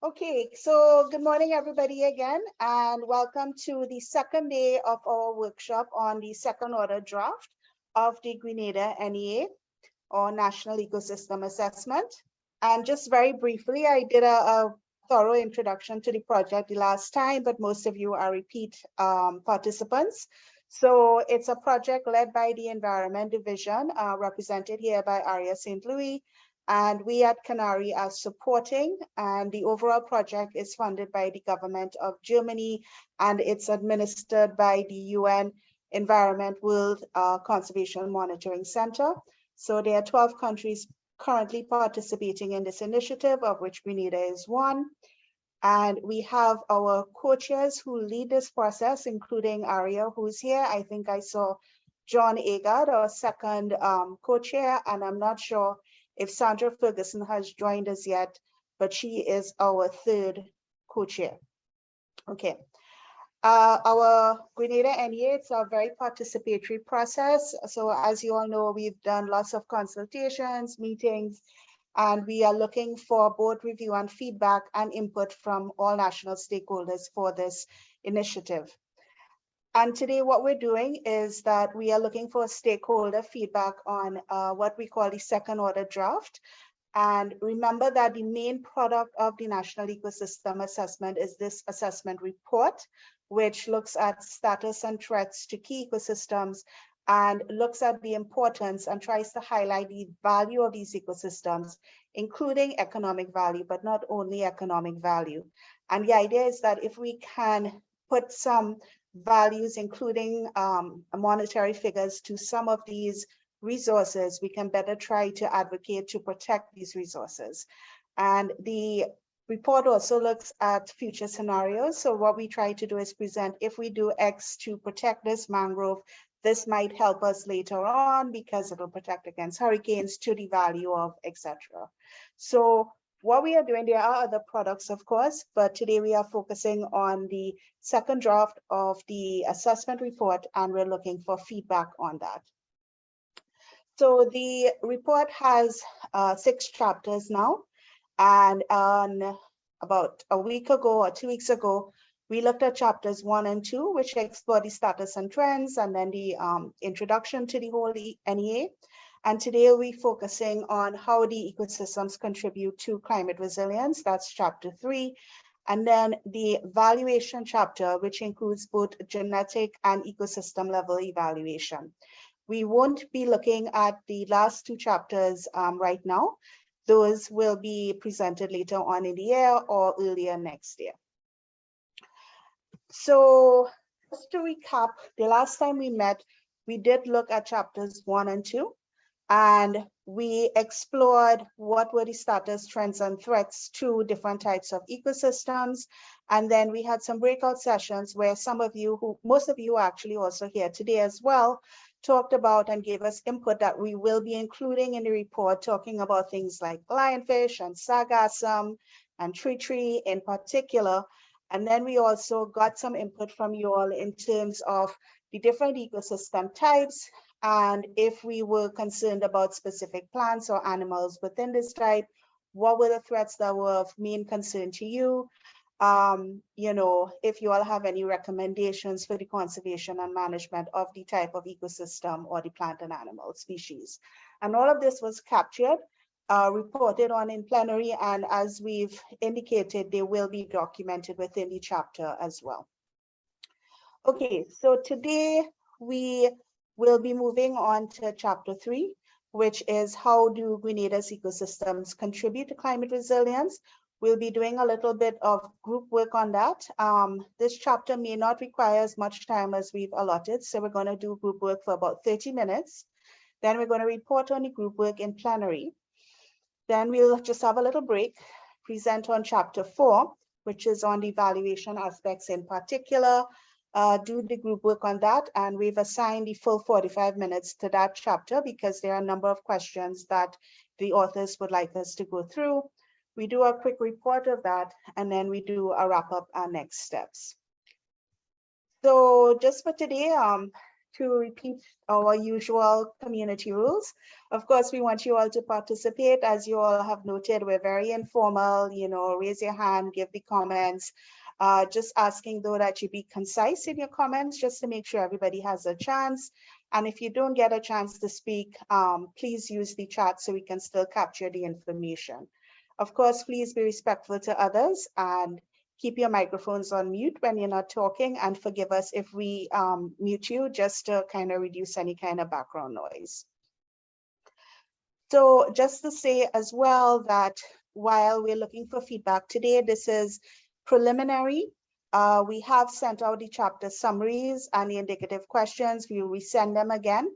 Okay, so good morning, everybody, again, and welcome to the second day of our workshop on the second order draft of the Grenada NEA, or National Ecosystem Assessment. And just very briefly, I did a thorough introduction to the project the last time, but most of you are repeat participants. So it's a project led by the Environment Division, represented here by Aria St. Louis, and we at Canary are supporting, and the overall project is funded by the government of Germany, and it's administered by the UN Environment World Conservation Monitoring Center. So there are 12 countries currently participating in this initiative, of which Grenada is one. And we have our co-chairs who lead this process, including Aria, who's here. I think I saw John Agard, our second co-chair, and I'm not sure if Sandra Ferguson has joined us yet, but she is our third co-chair. Okay. Our Grenada NEA, it's a very participatory process. So as you all know, we've done lots of consultations, meetings, and we are looking for board review and feedback and input from all national stakeholders for this initiative. And today what we're doing is that we are looking for stakeholder feedback on what we call the second order draft. And remember that the main product of the National Ecosystem Assessment is this assessment report, which looks at status and threats to key ecosystems and looks at the importance and tries to highlight the value of these ecosystems, including economic value, but not only economic value. And the idea is that if we can put some values, including monetary figures, to some of these resources, we can better try to advocate to protect these resources. And the report also looks at future scenarios. So what we try to do is present, if we do X to protect this mangrove, this might help us later on because it will protect against hurricanes to the value of, etc. So what we are doing, there are other products, of course, but today we are focusing on the second draft of the assessment report, and we're looking for feedback on that. So the report has 6 chapters now, and about a week ago or 2 weeks ago, we looked at chapters 1 and 2, which explore the status and trends, and then the introduction to the whole NEA. And today we're focusing on how the ecosystems contribute to climate resilience. That's chapter 3. And then the valuation chapter, which includes both genetic and ecosystem level evaluation. We won't be looking at the last 2 chapters right now. Those will be presented later on in the year or earlier next year. So just to recap, the last time we met, we did look at chapters 1 and 2, and we explored what were the status, trends, and threats to different types of ecosystems. And then we had some breakout sessions where most of you are actually also here today as well, talked about and gave us input that we will be including in the report, talking about things like lionfish and sargassum and tree in particular. And then we also got some input from you all in terms of the different ecosystem types, and if we were concerned about specific plants or animals within this type, what were the threats that were of main concern to you? You know, if you all have any recommendations for the conservation and management of the type of ecosystem or the plant and animal species. And all of this was captured, reported on in plenary, and as we've indicated, they will be documented within the chapter as well. Okay, so today we will be moving on to chapter 3, which is how do Grenada's ecosystems contribute to climate resilience. We'll be doing a little bit of group work on that. This chapter may not require as much time as we've allotted, so we're going to do group work for about 30 minutes. Then we're going to report on the group work in plenary. Then we'll just have a little break, present on chapter 4, which is on the evaluation aspects in particular, do the group work on that, and we've assigned the full 45 minutes to that chapter because there are a number of questions that the authors would like us to go through. We do a quick report of that, and then we do a wrap up our next steps. So just for today, to repeat our usual community rules. Of course, we want you all to participate. As you all have noted, we're very informal, you know, raise your hand, give the comments. Just asking though that you be concise in your comments just to make sure everybody has a chance. And if you don't get a chance to speak, please use the chat so we can still capture the information. Of course, please be respectful to others and keep your microphones on mute when you're not talking, and forgive us if we mute you just to kind of reduce any kind of background noise. So just to say as well that while we're looking for feedback today, this is preliminary. We have sent out the chapter summaries and the indicative questions. We will resend them again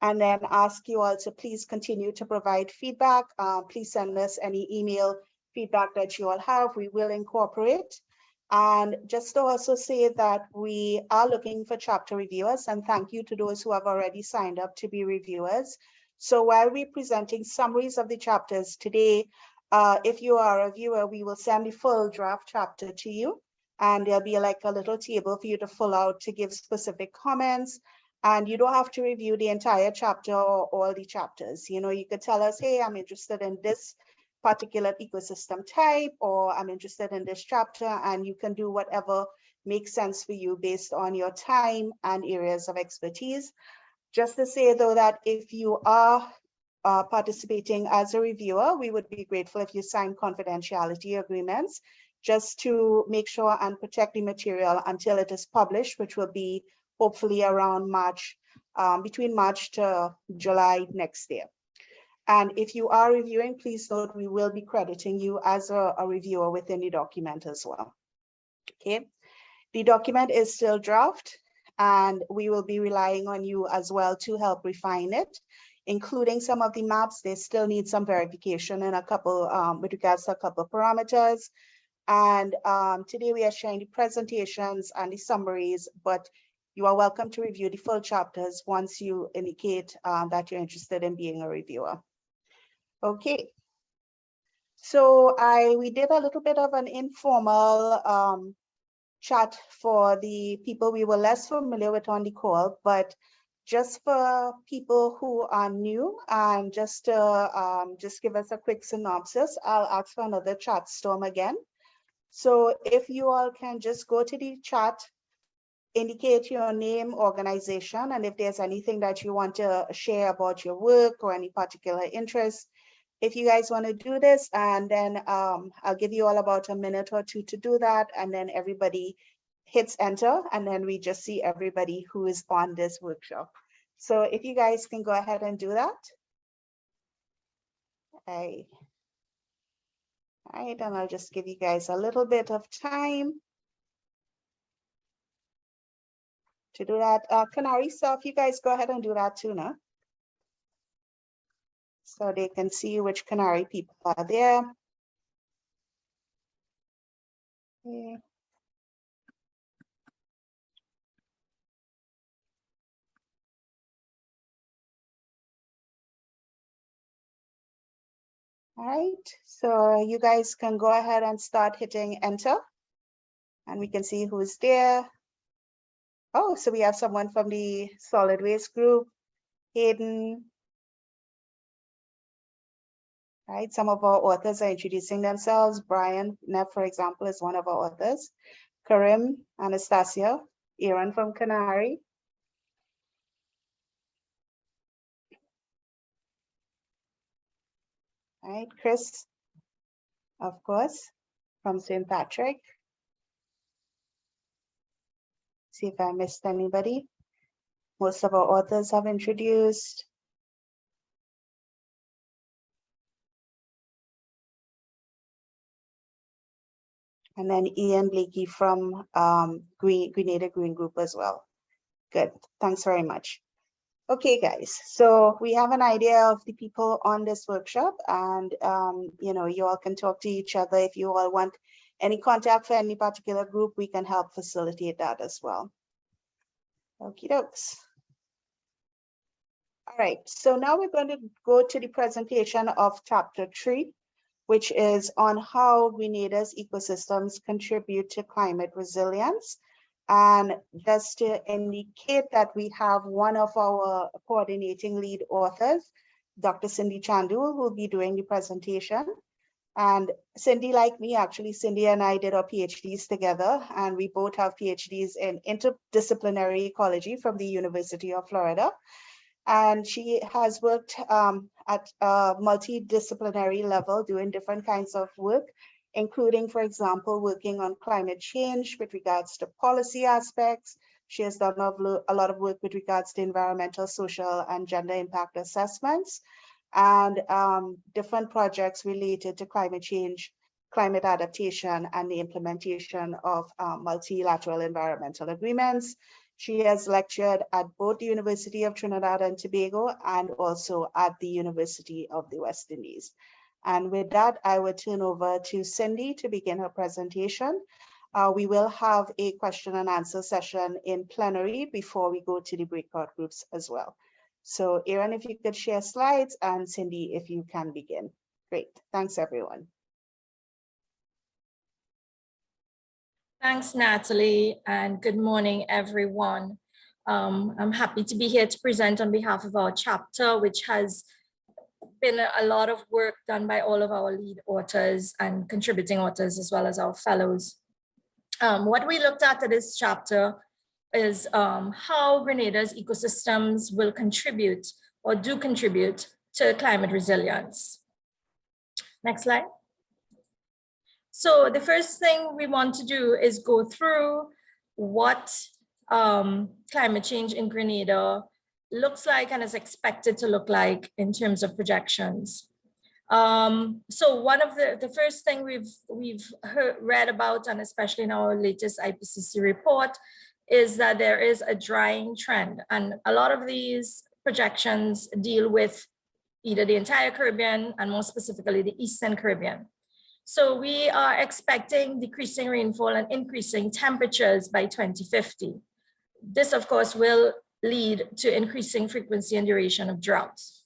and then ask you all to please continue to provide feedback. Please send us any email feedback that you all have. We will incorporate. And just to also say that we are looking for chapter reviewers, and thank you to those who have already signed up to be reviewers. So while we're presenting summaries of the chapters today, if you are a viewer, we will send the full draft chapter to you. And there'll be like a little table for you to fill out to give specific comments. And you don't have to review the entire chapter or all the chapters. You know, you could tell us, hey, I'm interested in this particular ecosystem type, or I'm interested in this chapter, and you can do whatever makes sense for you based on your time and areas of expertise. Just to say though that if you are participating as a reviewer, we would be grateful if you sign confidentiality agreements just to make sure and protect the material until it is published, which will be hopefully around March, between March to July next year. And if you are reviewing, please note we will be crediting you as a reviewer within the document as well. Okay, the document is still draft, and we will be relying on you as well to help refine it, including some of the maps. They still need some verification and a couple with regards to a couple of parameters. And today we are sharing the presentations and the summaries, but you are welcome to review the full chapters once you indicate that you're interested in being a reviewer. Okay, so we did a little bit of an informal chat for the people we were less familiar with on the call, but just for people who are new and just to just give us a quick synopsis, I'll ask for another chat storm again. So if you all can just go to the chat, indicate your name, organization, and if there's anything that you want to share about your work or any particular interest. If you guys want to do this, and then I'll give you all about a minute or two to do that, and then everybody hits enter, and then we just see everybody who is on this workshop. So if you guys can go ahead and do that. All right, and I'll just give you guys a little bit of time to do that. Canary stuff, you guys go ahead and do that too, no? So they can see which Canary people are there. Okay. All right, so you guys can go ahead and start hitting enter, and we can see who's there. Oh, so we have someone from the solid waste group, Hayden. Right, some of our authors are introducing themselves. Brian Neff, for example, is one of our authors. Karim, Anastasia, Aaron from Canary. All right, Chris, of course, from St. Patrick. See if I missed anybody. Most of our authors have introduced. And then Ian Blakey from Grenada Green Group as well. Good, thanks very much. Okay, guys, so we have an idea of the people on this workshop, and you know, you all can talk to each other. If you all want any contact for any particular group, we can help facilitate that as well. Okie dokes. All right, so now we're going to go to the presentation of chapter 3, which is on how Grenada's ecosystems contribute to climate resilience. And just to indicate that we have one of our coordinating lead authors, Dr. Cindy Chandul, who will be doing the presentation. And Cindy, like me, actually, Cindy and I did our PhDs together, and we both have PhDs in interdisciplinary ecology from the University of Florida. And she has worked at a multidisciplinary level, doing different kinds of work, including, for example, working on climate change with regards to policy aspects. She has done a lot of work with regards to environmental, social, and gender impact assessments, and different projects related to climate change, climate adaptation, and the implementation of multilateral environmental agreements. She has lectured at both the University of Trinidad and Tobago and also at the University of the West Indies. And with that, I will turn over to Cindy to begin her presentation. We will have a question and answer session in plenary before we go to the breakout groups as well. So Aaron, if you could share slides, and Cindy, if you can begin. Great, thanks everyone. Thanks, Natalie, and good morning, everyone. I'm happy to be here to present on behalf of our chapter, which has been a lot of work done by all of our lead authors and contributing authors, as well as our fellows. What we looked at this chapter is how Grenada's ecosystems will contribute or do contribute to climate resilience. Next slide. So the first thing we want to do is go through what climate change in Grenada looks like and is expected to look like in terms of projections. So one of the first thing we've read about, and especially in our latest IPCC report, is that there is a drying trend. And a lot of these projections deal with either the entire Caribbean and more specifically the Eastern Caribbean. So we are expecting decreasing rainfall and increasing temperatures by 2050. This, of course, will lead to increasing frequency and duration of droughts.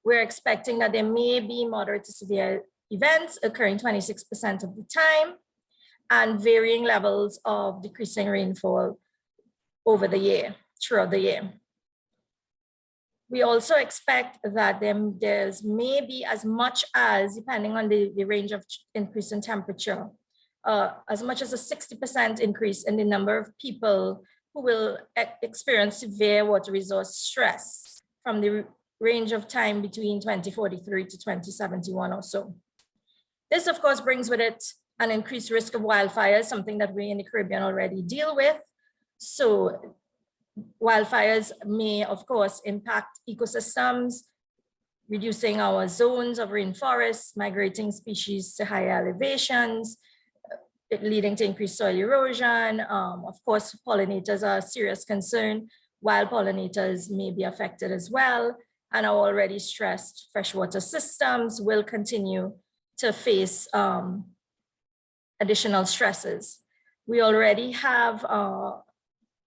We're expecting that there may be moderate to severe events occurring 26% of the time and varying levels of decreasing rainfall over the year, throughout the year. We also expect that there's maybe as much as, depending on the range of increase in temperature, as much as a 60% increase in the number of people who will experience severe water resource stress from the range of time between 2043 to 2071 or so. This, of course, brings with it an increased risk of wildfires, something that we in the Caribbean already deal with. So wildfires may, of course, impact ecosystems, reducing our zones of rainforests, migrating species to higher elevations, leading to increased soil erosion. Of course, pollinators are a serious concern. Wild pollinators may be affected as well. And our already stressed freshwater systems will continue to face additional stresses. We already have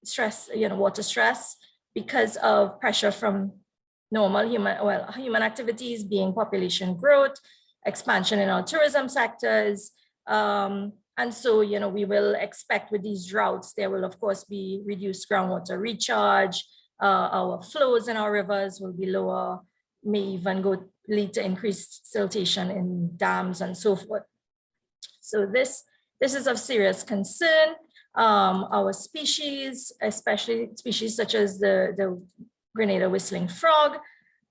stress, water stress because of pressure from normal human activities, being population growth, expansion in our tourism sectors. And so, we will expect with these droughts, there will of course be reduced groundwater recharge. Our flows in our rivers will be lower, may even lead to increased siltation in dams and so forth. So this is of serious concern. Our species, especially species such as the Grenada whistling frog,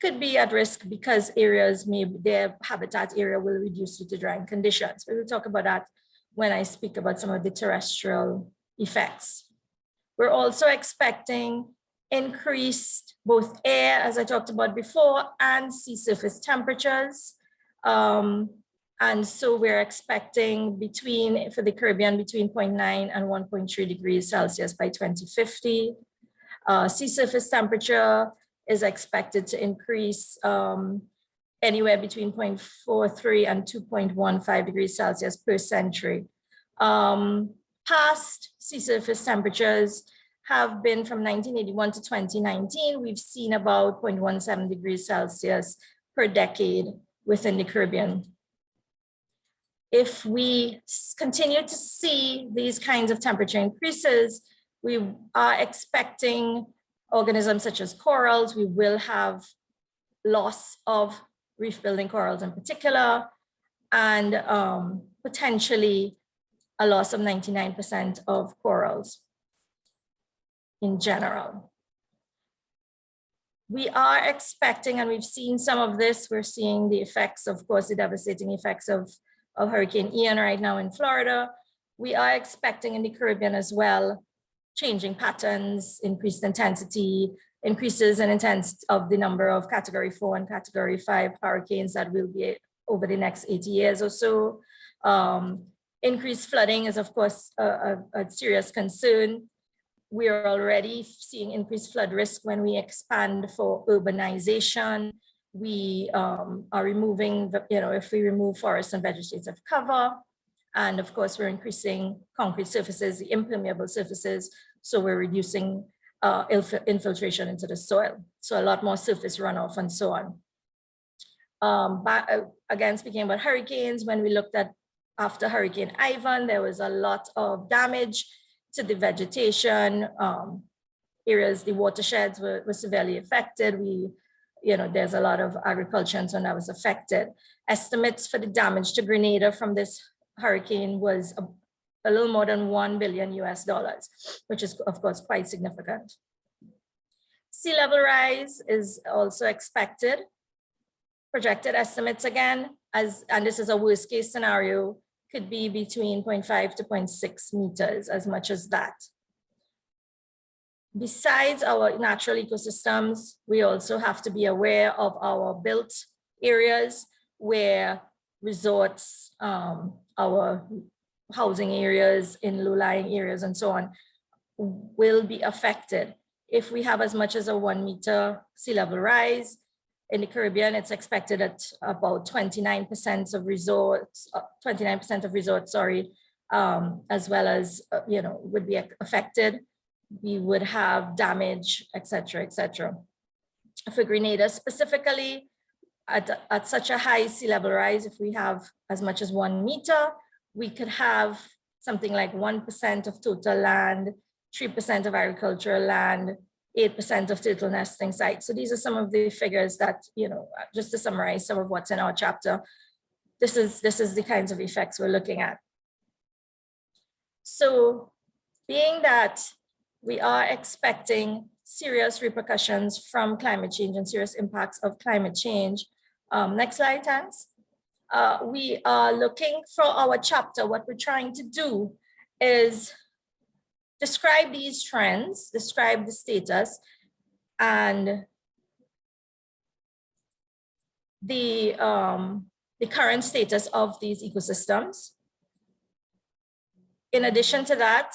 could be at risk because their habitat area will reduce due to drying conditions. We will talk about that when I speak about some of the terrestrial effects. We're also expecting increased both air, as I talked about before, and sea surface temperatures. And so we're expecting for the Caribbean, between 0.9 and 1.3 degrees Celsius by 2050. Sea surface temperature is expected to increase anywhere between 0.43 and 2.15 degrees Celsius per century. Past sea surface temperatures have been from 1981 to 2019. We've seen about 0.17 degrees Celsius per decade within the Caribbean. if we continue to see these kinds of temperature increases, we are expecting organisms such as corals. We will have loss of reef building corals in particular, and potentially a loss of 99% of corals in general. We are expecting, and we've seen some of this, we're seeing the effects, of course, the devastating effects of Hurricane Ian right now in Florida. We are expecting in the Caribbean as well, changing patterns, increased intensity, increases in intensity of the number of Category 4 and Category 5 hurricanes that will be over the next 80 years or so. Increased flooding is, of course, a serious concern. We are already seeing increased flood risk when we expand for urbanization. We are removing, if we remove forest and vegetative cover, and of course, we're increasing concrete surfaces, the impermeable surfaces, so we're reducing infiltration into the soil. So a lot more surface runoff and so on. Again, speaking about hurricanes, when we looked at after Hurricane Ivan, there was a lot of damage to the vegetation. Areas, the watersheds were severely affected. There's a lot of agriculture and so on that was affected. Estimates for the damage to Grenada from this hurricane was a little more than $1 billion US, which is of course quite significant. Sea level rise is also expected. Projected estimates again, and this is a worst case scenario, could be between 0.5 to 0.6 meters, as much as that. Besides our natural ecosystems, we also have to be aware of our built areas where resorts, our housing areas in low-lying areas and so on will be affected. If we have as much as a 1 meter sea level rise, in the Caribbean, it's expected at about 29% of resorts, as well as, would be affected. We would have damage, et cetera, et cetera. For Grenada specifically, at such a high sea level rise, if we have as much as 1 meter, we could have something like 1% of total land, 3% of agricultural land, 8% of turtle nesting sites. So these are some of the figures that, just to summarize some of what's in our chapter, this is the kinds of effects we're looking at. So being that we are expecting serious repercussions from climate change and serious impacts of climate change. Next slide, thanks. We are looking for our chapter. What we're trying to do is describe these trends, describe the status and the current status of these ecosystems. In addition to that,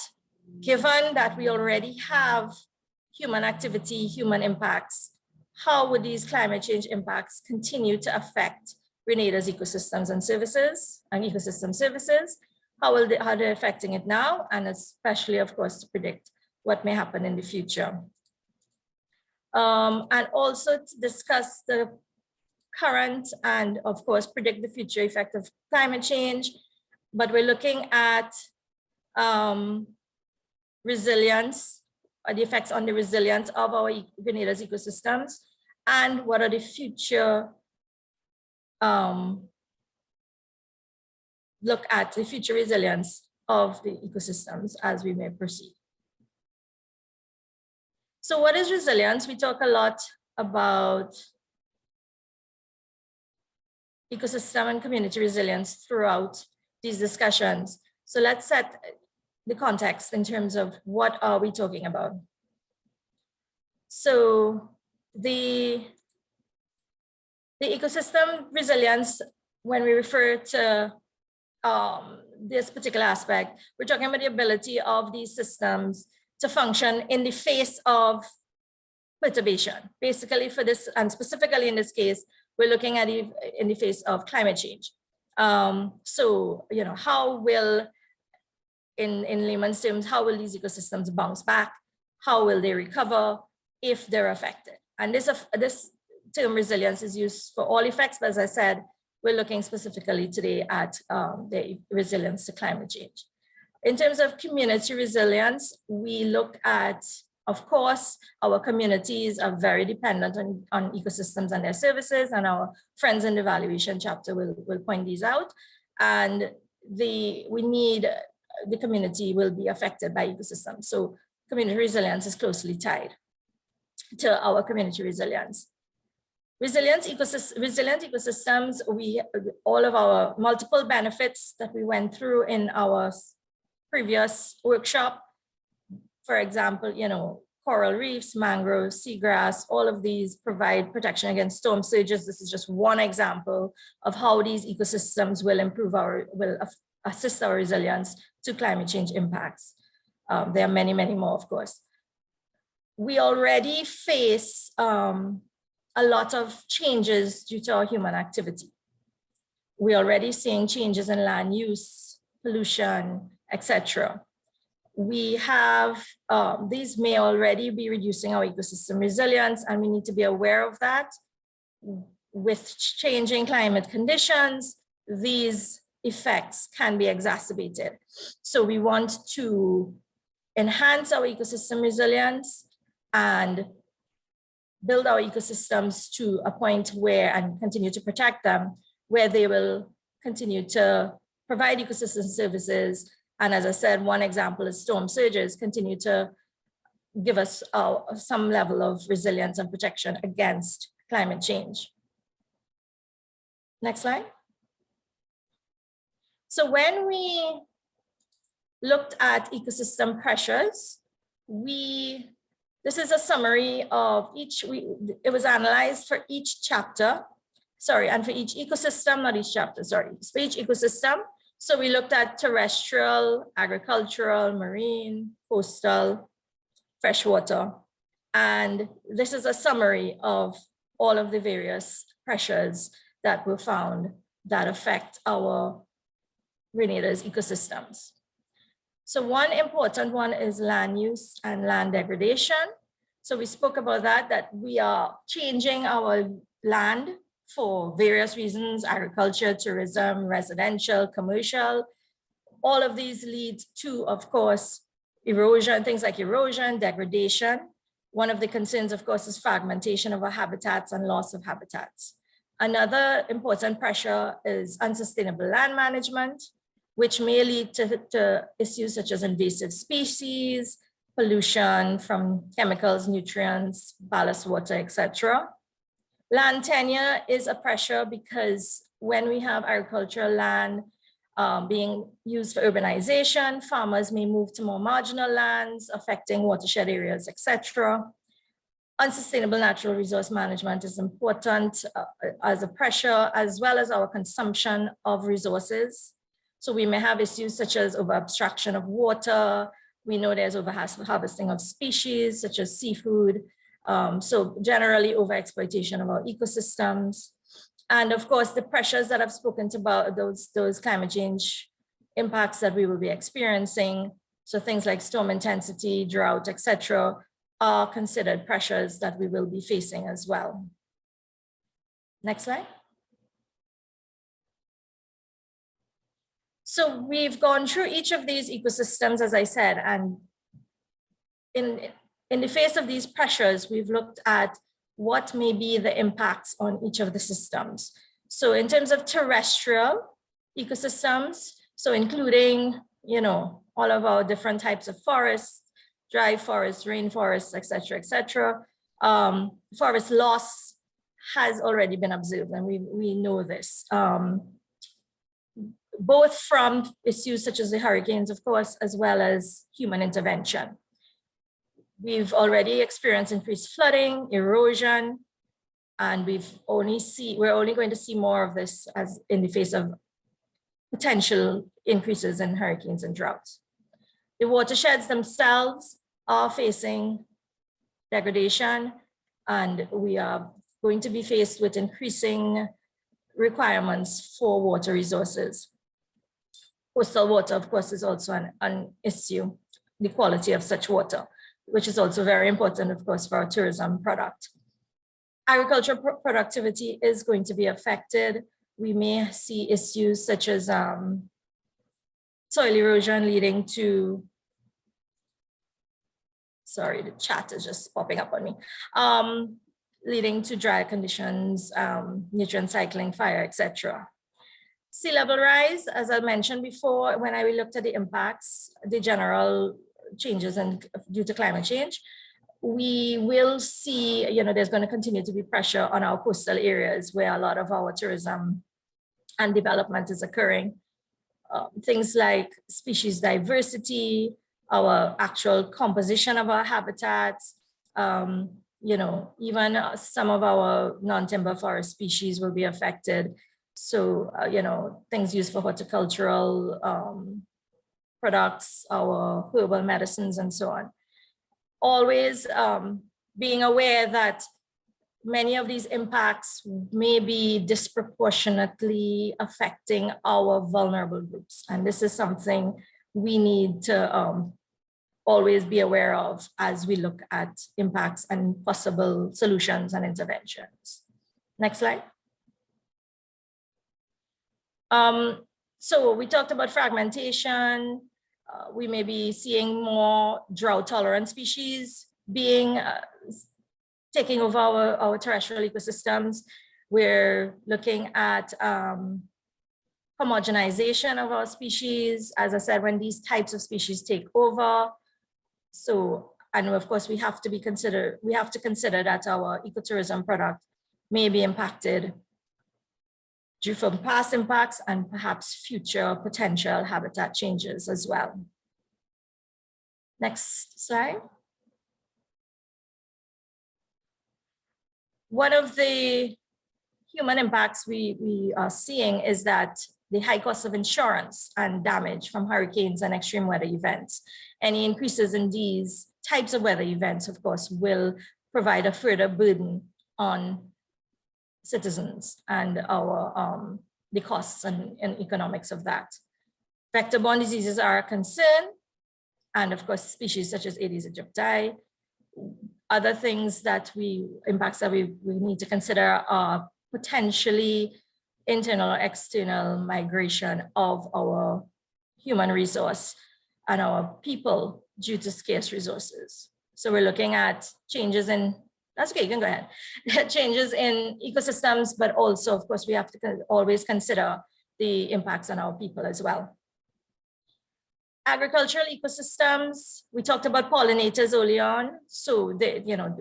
given that we already have human activity, human impacts, how would these climate change impacts continue to affect Grenada's ecosystems and services and ecosystem services? How they're affecting it now, and especially, of course, to predict what may happen in the future. And also to discuss the current and, of course, predict the future effect of climate change. But we're looking at resilience, or the effects on the resilience of our Grenada's ecosystems, and what are the future look at the future resilience of the ecosystems as we may proceed. So what is resilience? We talk a lot about ecosystem and community resilience throughout these discussions. So let's set the context in terms of what are we talking about. So the ecosystem resilience, when we refer to this particular aspect, we're talking about the ability of these systems to function in the face of perturbation. Basically for this, and specifically in this case, we're looking at it in the face of climate change. So, how will, in layman's terms, how will these ecosystems bounce back? How will they recover if they're affected? And this term resilience is used for all effects, but as I said, we're looking specifically today at the resilience to climate change. In terms of community resilience, we look at, of course, our communities are very dependent on ecosystems and their services, and our friends in the valuation chapter will point these out. And the community will be affected by ecosystems. So community resilience is closely tied to our community resilience. Resilient ecosystems, all of our multiple benefits that we went through in our previous workshop, for example, coral reefs, mangroves, seagrass, all of these provide protection against storm surges. This is just one example of how these ecosystems will assist our resilience to climate change impacts. There are many, many more, of course. We already face a lot of changes due to our human activity. We're already seeing changes in land use, pollution, etc. We have, these may already be reducing our ecosystem resilience, and we need to be aware of that. With changing climate conditions, these effects can be exacerbated. So we want to enhance our ecosystem resilience and build our ecosystems to a point where, and continue to protect them, where they will continue to provide ecosystem services. And as I said, one example is storm surges continue to give us some level of resilience and protection against climate change. Next slide. So when we looked at ecosystem pressures, this is a summary of it was analyzed for each chapter, and for each ecosystem, not each chapter, it's for each ecosystem. So we looked at terrestrial, agricultural, marine, coastal, freshwater. And this is a summary of all of the various pressures that were found that affect our Grenada's ecosystems. So one important one is land use and land degradation. So we spoke about that we are changing our land for various reasons: agriculture, tourism, residential, commercial. All of these lead to, of course, erosion, things like erosion, degradation. One of the concerns, of course, is fragmentation of our habitats and loss of habitats. Another important pressure is unsustainable land management, which may lead to issues such as invasive species, pollution from chemicals, nutrients, ballast water, etc. Land tenure is a pressure because when we have agricultural land being used for urbanization, farmers may move to more marginal lands, affecting watershed areas, etc. Unsustainable natural resource management is important as a pressure, as well as our consumption of resources. So we may have issues such as over-abstraction of water. We know there's over-harvesting of species such as seafood. So generally over-exploitation of our ecosystems. And of course, the pressures that I've spoken about, those climate change impacts that we will be experiencing. So things like storm intensity, drought, etc., are considered pressures that we will be facing as well. Next slide. So we've gone through each of these ecosystems, as I said, and in the face of these pressures, we've looked at what may be the impacts on each of the systems. So in terms of terrestrial ecosystems, so including, all of our different types of forests, dry forests, rainforests, etc., forest loss has already been observed, and we know this. Both from issues such as the hurricanes, of course, as well as human intervention. We've already experienced increased flooding, erosion, and we're only going to see more of this as in the face of potential increases in hurricanes and droughts. The watersheds themselves are facing degradation, and we are going to be faced with increasing requirements for water resources. Coastal water, of course, is also an issue, the quality of such water, which is also very important, of course, for our tourism product. Agricultural productivity is going to be affected. we may see issues such as soil erosion leading to, sorry, the chat is just popping up on me, leading to dry conditions, nutrient cycling, fire, etc. Sea level rise, as I mentioned before, when I looked at the impacts, the general changes due to climate change, we will see, there's going to continue to be pressure on our coastal areas where a lot of our tourism and development is occurring. Things like species diversity, our actual composition of our habitats, even some of our non-timber forest species will be affected. So, things used for horticultural products, our herbal medicines, and so on. Always being aware that many of these impacts may be disproportionately affecting our vulnerable groups. And this is something we need to always be aware of as we look at impacts and possible solutions and interventions. Next slide. So we talked about fragmentation. We may be seeing more drought-tolerant species being taking over our terrestrial ecosystems. We're looking at homogenization of our species. As I said, when these types of species take over. So, and of course, we have to consider that our ecotourism product may be impacted due from past impacts and perhaps future potential habitat changes as well. Next slide. One of the human impacts we are seeing is that the high cost of insurance and damage from hurricanes and extreme weather events. Any increases in these types of weather events, of course, will provide a further burden on citizens and the costs and economics of that. Vector-borne diseases are a concern, and of course, species such as Aedes aegypti. Other things impacts that we need to consider are potentially internal or external migration of our human resource and our people due to scarce resources. So we're looking at changes in, that's okay, you can go ahead. Changes in ecosystems, but also, of course, we have to always consider the impacts on our people as well. Agricultural ecosystems, we talked about pollinators early on. So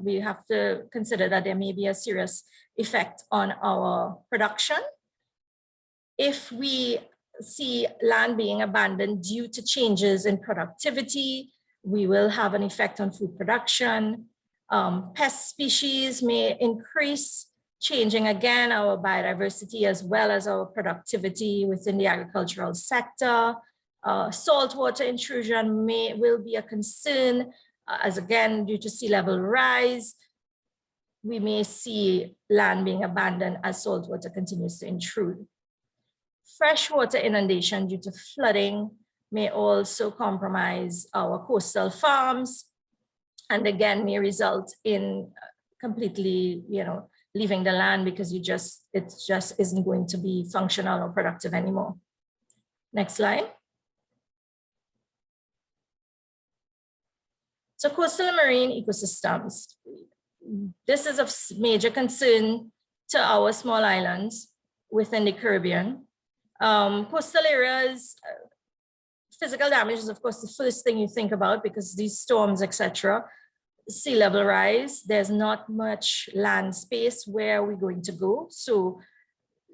we have to consider that there may be a serious effect on our production. If we see land being abandoned due to changes in productivity, we will have an effect on food production. Pest species may increase, changing again our biodiversity as well as our productivity within the agricultural sector. Saltwater intrusion will be a concern, as again, due to sea level rise, we may see land being abandoned as saltwater continues to intrude. Freshwater inundation due to flooding may also compromise our coastal farms, and again may result in completely, leaving the land because it just isn't going to be functional or productive anymore. Next slide. So coastal and marine ecosystems. This is of major concern to our small islands within the Caribbean. Coastal areas, physical damage is of course the first thing you think about because these storms, etc. Sea level rise, there's not much land space where we're going to go. So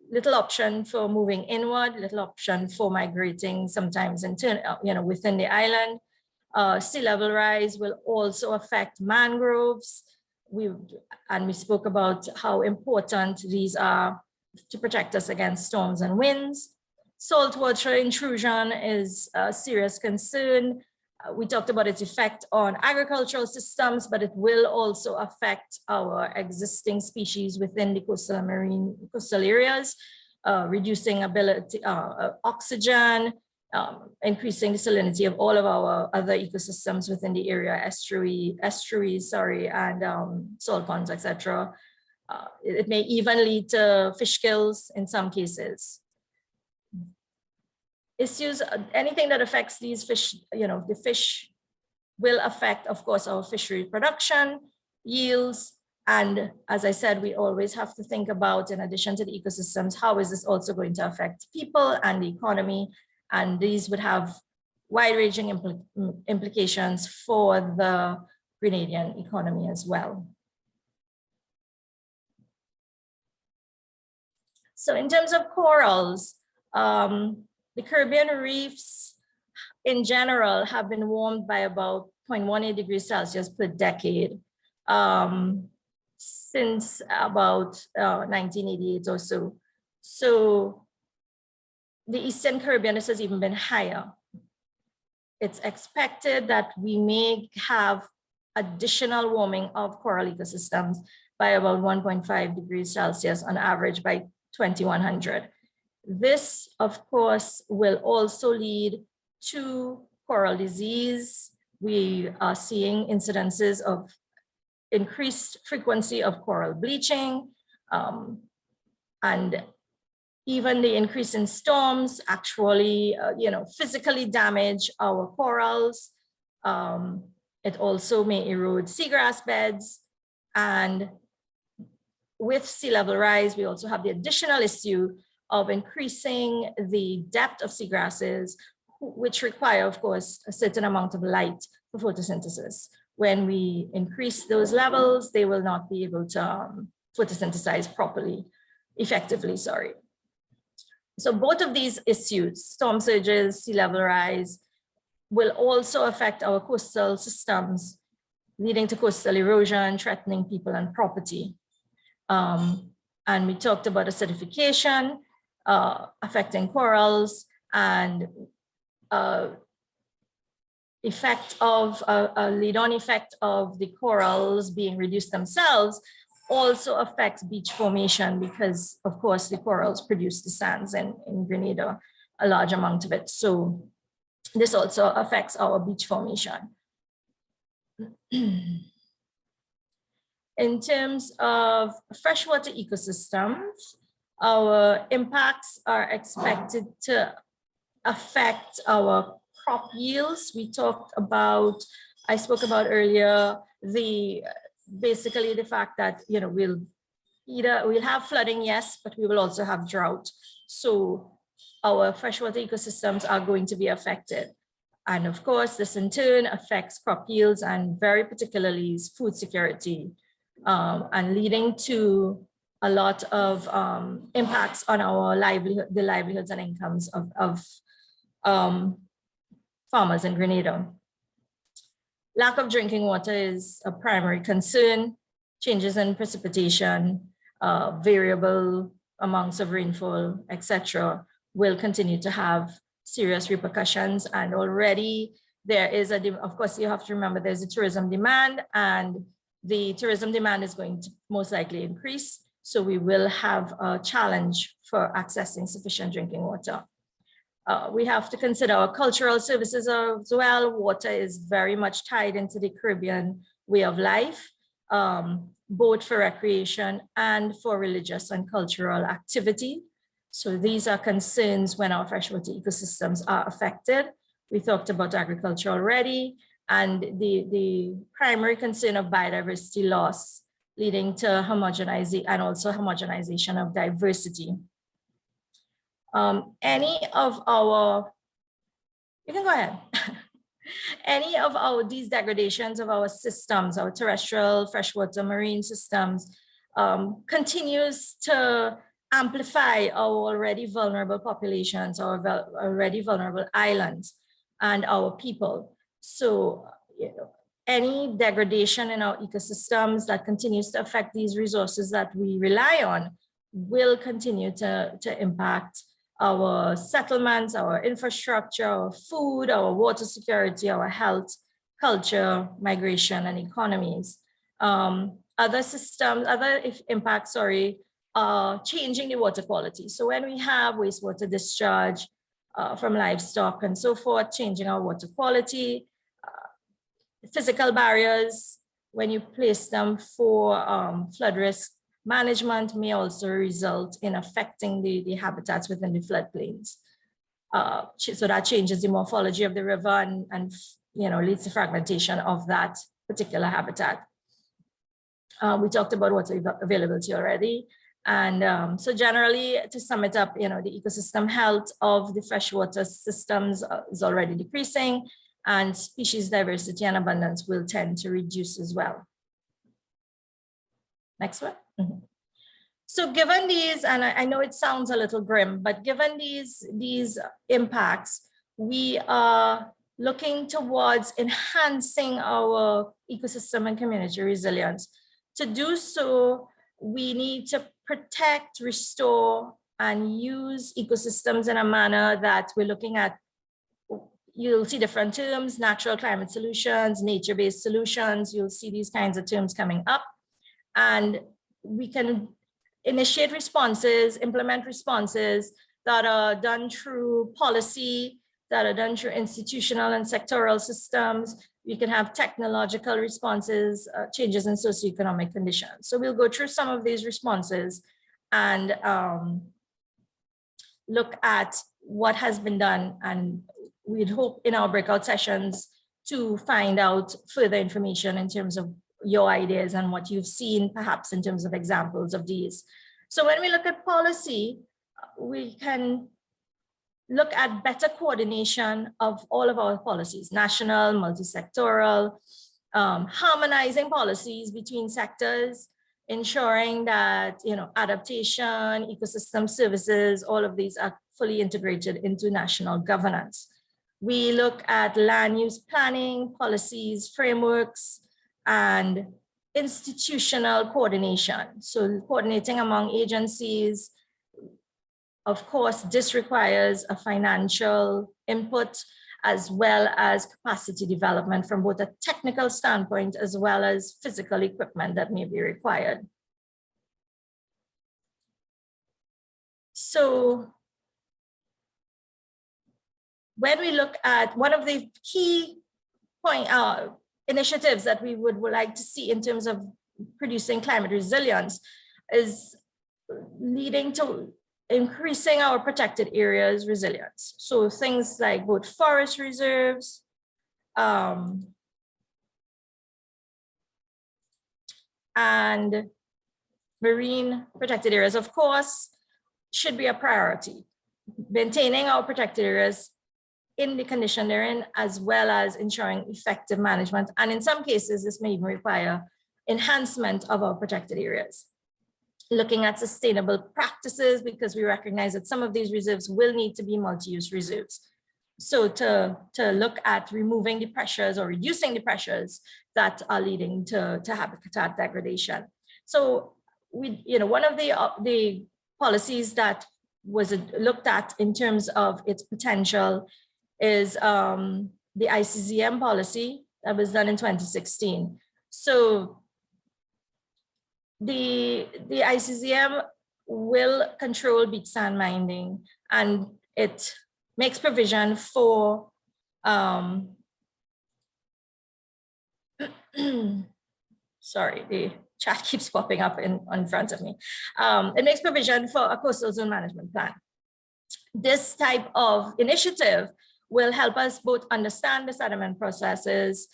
little option for moving inward, little option for migrating sometimes within the island. Sea level rise will also affect mangroves. We spoke about how important these are to protect us against storms and winds. Saltwater intrusion is a serious concern. We talked about its effect on agricultural systems, but it will also affect our existing species within the coastal and marine coastal areas, reducing ability, oxygen, increasing the salinity of all of our other ecosystems within the area, estuaries, and salt ponds, etc. It may even lead to fish kills in some cases. Issues, anything that affects these fish, the fish will affect, of course, our fishery production, yields, and as I said, we always have to think about, in addition to the ecosystems, how is this also going to affect people and the economy? And these would have wide-ranging implications for the Grenadian economy as well. So in terms of corals, the Caribbean reefs in general have been warmed by about 0.18 degrees Celsius per decade since about 1988 or so. So the Eastern Caribbean, this has even been higher. It's expected that we may have additional warming of coral ecosystems by about 1.5 degrees Celsius on average by 2100. This, of course, will also lead to coral disease. We are seeing incidences of increased frequency of coral bleaching, and even the increase in storms actually, physically damage our corals. It also may erode seagrass beds. And with sea level rise, we also have the additional issue of increasing the depth of seagrasses, which require, of course, a certain amount of light for photosynthesis. When we increase those levels, they will not be able to photosynthesize properly, effectively, sorry. So both of these issues, storm surges, sea level rise, will also affect our coastal systems, leading to coastal erosion, threatening people and property. And we talked about acidification affecting corals, and effect of a lead-on effect of the corals being reduced themselves also affects beach formation, because of course the corals produce the sands in Grenada, a large amount of it. So this also affects our beach formation. In terms of freshwater ecosystems, our impacts are expected to affect our crop yields. We talked about, I spoke about earlier, basically the fact that we'll have flooding, yes, but we will also have drought. So our freshwater ecosystems are going to be affected. And of course, this in turn affects crop yields and very particularly food security, and leading to a lot of impacts on our the livelihoods and incomes of farmers in Grenada. Lack of drinking water is a primary concern. Changes in precipitation, variable amounts of rainfall, etc., will continue to have serious repercussions. And already there is of course, you have to remember there's a tourism demand, and the tourism demand is going to most likely increase. So we will have a challenge for accessing sufficient drinking water. We have to consider our cultural services as well. Water is very much tied into the Caribbean way of life, both for recreation and for religious and cultural activity. So these are concerns when our freshwater ecosystems are affected. We talked about agriculture already, and the primary concern of biodiversity loss, leading to homogenization and also homogenization of diversity. Any of our, you can go ahead. Any of these degradations of our systems, our terrestrial, freshwater, marine systems, continues to amplify our already vulnerable populations, our already vulnerable islands, and our people. So, any degradation in our ecosystems that continues to affect these resources that we rely on will continue to impact our settlements, our infrastructure, our food, our water security, our health, culture, migration, and economies. Other impacts, are changing the water quality. So when we have wastewater discharge from livestock and so forth, changing our water quality, physical barriers, when you place them for flood risk management may also result in affecting the habitats within the floodplains. So that changes the morphology of the river and leads to fragmentation of that particular habitat. We talked about water availability already. And so generally, to sum it up, the ecosystem health of the freshwater systems is already decreasing, and species diversity and abundance will tend to reduce as well. Next one. So given these, and I know it sounds a little grim, but given these impacts, we are looking towards enhancing our ecosystem and community resilience. To do so, we need to protect, restore, and use ecosystems in a manner that we're looking at. You'll see different terms: natural climate solutions, nature-based solutions. You'll see these kinds of terms coming up. And we can initiate responses, implement responses that are done through policy, that are done through institutional and sectoral systems. We can have technological responses, changes in socioeconomic conditions. So we'll go through some of these responses and look at what has been done. And we'd hope in our breakout sessions to find out further information in terms of your ideas and what you've seen, perhaps in terms of examples of these. So when we look at policy, we can look at better coordination of all of our policies, national, multi-sectoral, harmonizing policies between sectors, ensuring that adaptation, ecosystem services, all of these are fully integrated into national governance. We look at land use planning, policies, frameworks, and institutional coordination. So coordinating among agencies. Of course, this requires a financial input as well as capacity development from both a technical standpoint as well as physical equipment that may be required. So when we look at one of the key initiatives that we would like to see in terms of producing climate resilience is leading to increasing our protected areas resilience. So things like both forest reserves, and marine protected areas, of course, should be a priority. Maintaining our protected areas in the condition they're in, as well as ensuring effective management. And in some cases, this may even require enhancement of our protected areas. Looking at sustainable practices, because we recognize that some of these reserves will need to be multi-use reserves. So to look at removing the pressures or reducing the pressures that are leading to habitat degradation. So one of the policies that was looked at in terms of its potential is the ICZM policy that was done in 2016. So the ICZM will control beach sand mining, and it makes provision for sorry, the chat keeps popping up in front of me. It makes provision for a coastal zone management plan. This type of initiative will help us both understand the sediment processes,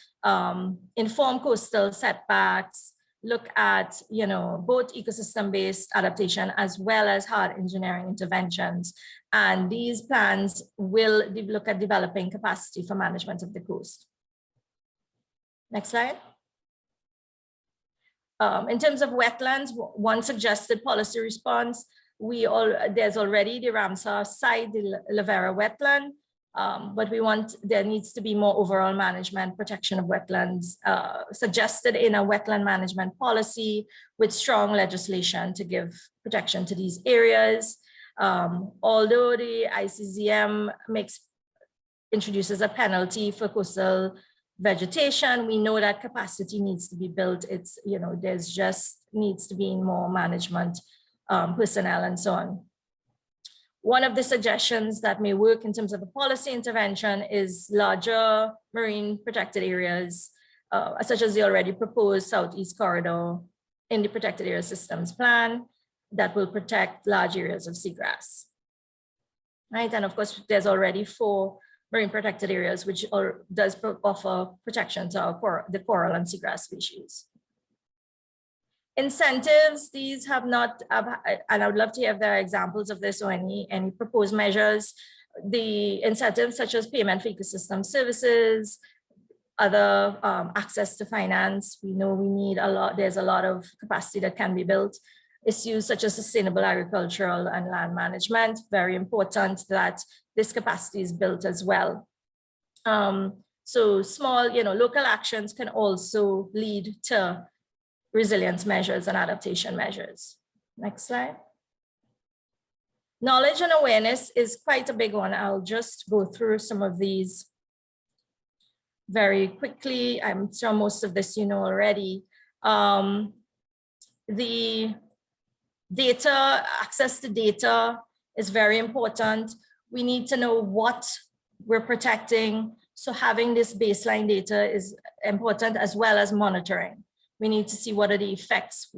inform coastal setbacks, look at both ecosystem-based adaptation as well as hard engineering interventions. And these plans will look at developing capacity for management of the coast. Next slide. In terms of wetlands, one suggested policy response, there's already the Ramsar site, the Lavera wetland, but there needs to be more overall management, protection of wetlands, suggested in a wetland management policy with strong legislation to give protection to these areas. Although the ICZM introduces a penalty for coastal vegetation, we know that capacity needs to be built. There's just needs to be more management personnel and so on. One of the suggestions that may work in terms of a policy intervention is larger marine protected areas, such as the already proposed Southeast Corridor in the Protected Area Systems Plan that will protect large areas of seagrass. Right, and of course, there's already 4 marine protected areas, which does offer protection to the coral and seagrass species. Incentives, these have not, and I would love to hear if there are examples of this or any proposed measures. The incentives such as payment for ecosystem services, other access to finance. We know we need a lot, there's a lot of capacity that can be built. Issues such as sustainable agricultural and land management, very important that this capacity is built as well. So small, local actions can also lead to resilience measures and adaptation measures. Next slide. Knowledge and awareness is quite a big one. I'll just go through some of these very quickly. I'm sure most of this you know already. The data, access to data is very important. We need to know what we're protecting. So having this baseline data is important, as well as monitoring. We need to see what are the effects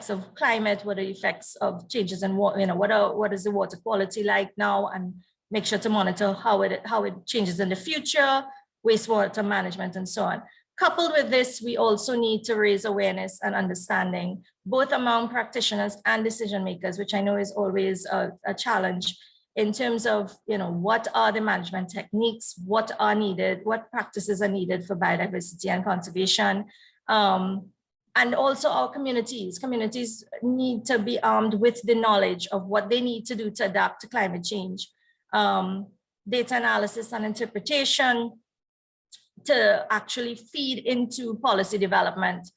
of climate, what are the effects of changes in water, what is the water quality like now, and make sure to monitor how it changes in the future, wastewater management, and so on. Coupled with this, we also need to raise awareness and understanding, both among practitioners and decision makers, which I know is always a challenge in terms of, what are the management techniques, what are needed, what practices are needed for biodiversity and conservation. And also our communities. Communities need to be armed with the knowledge of what they need to do to adapt to climate change. Data analysis and interpretation to actually feed into policy development.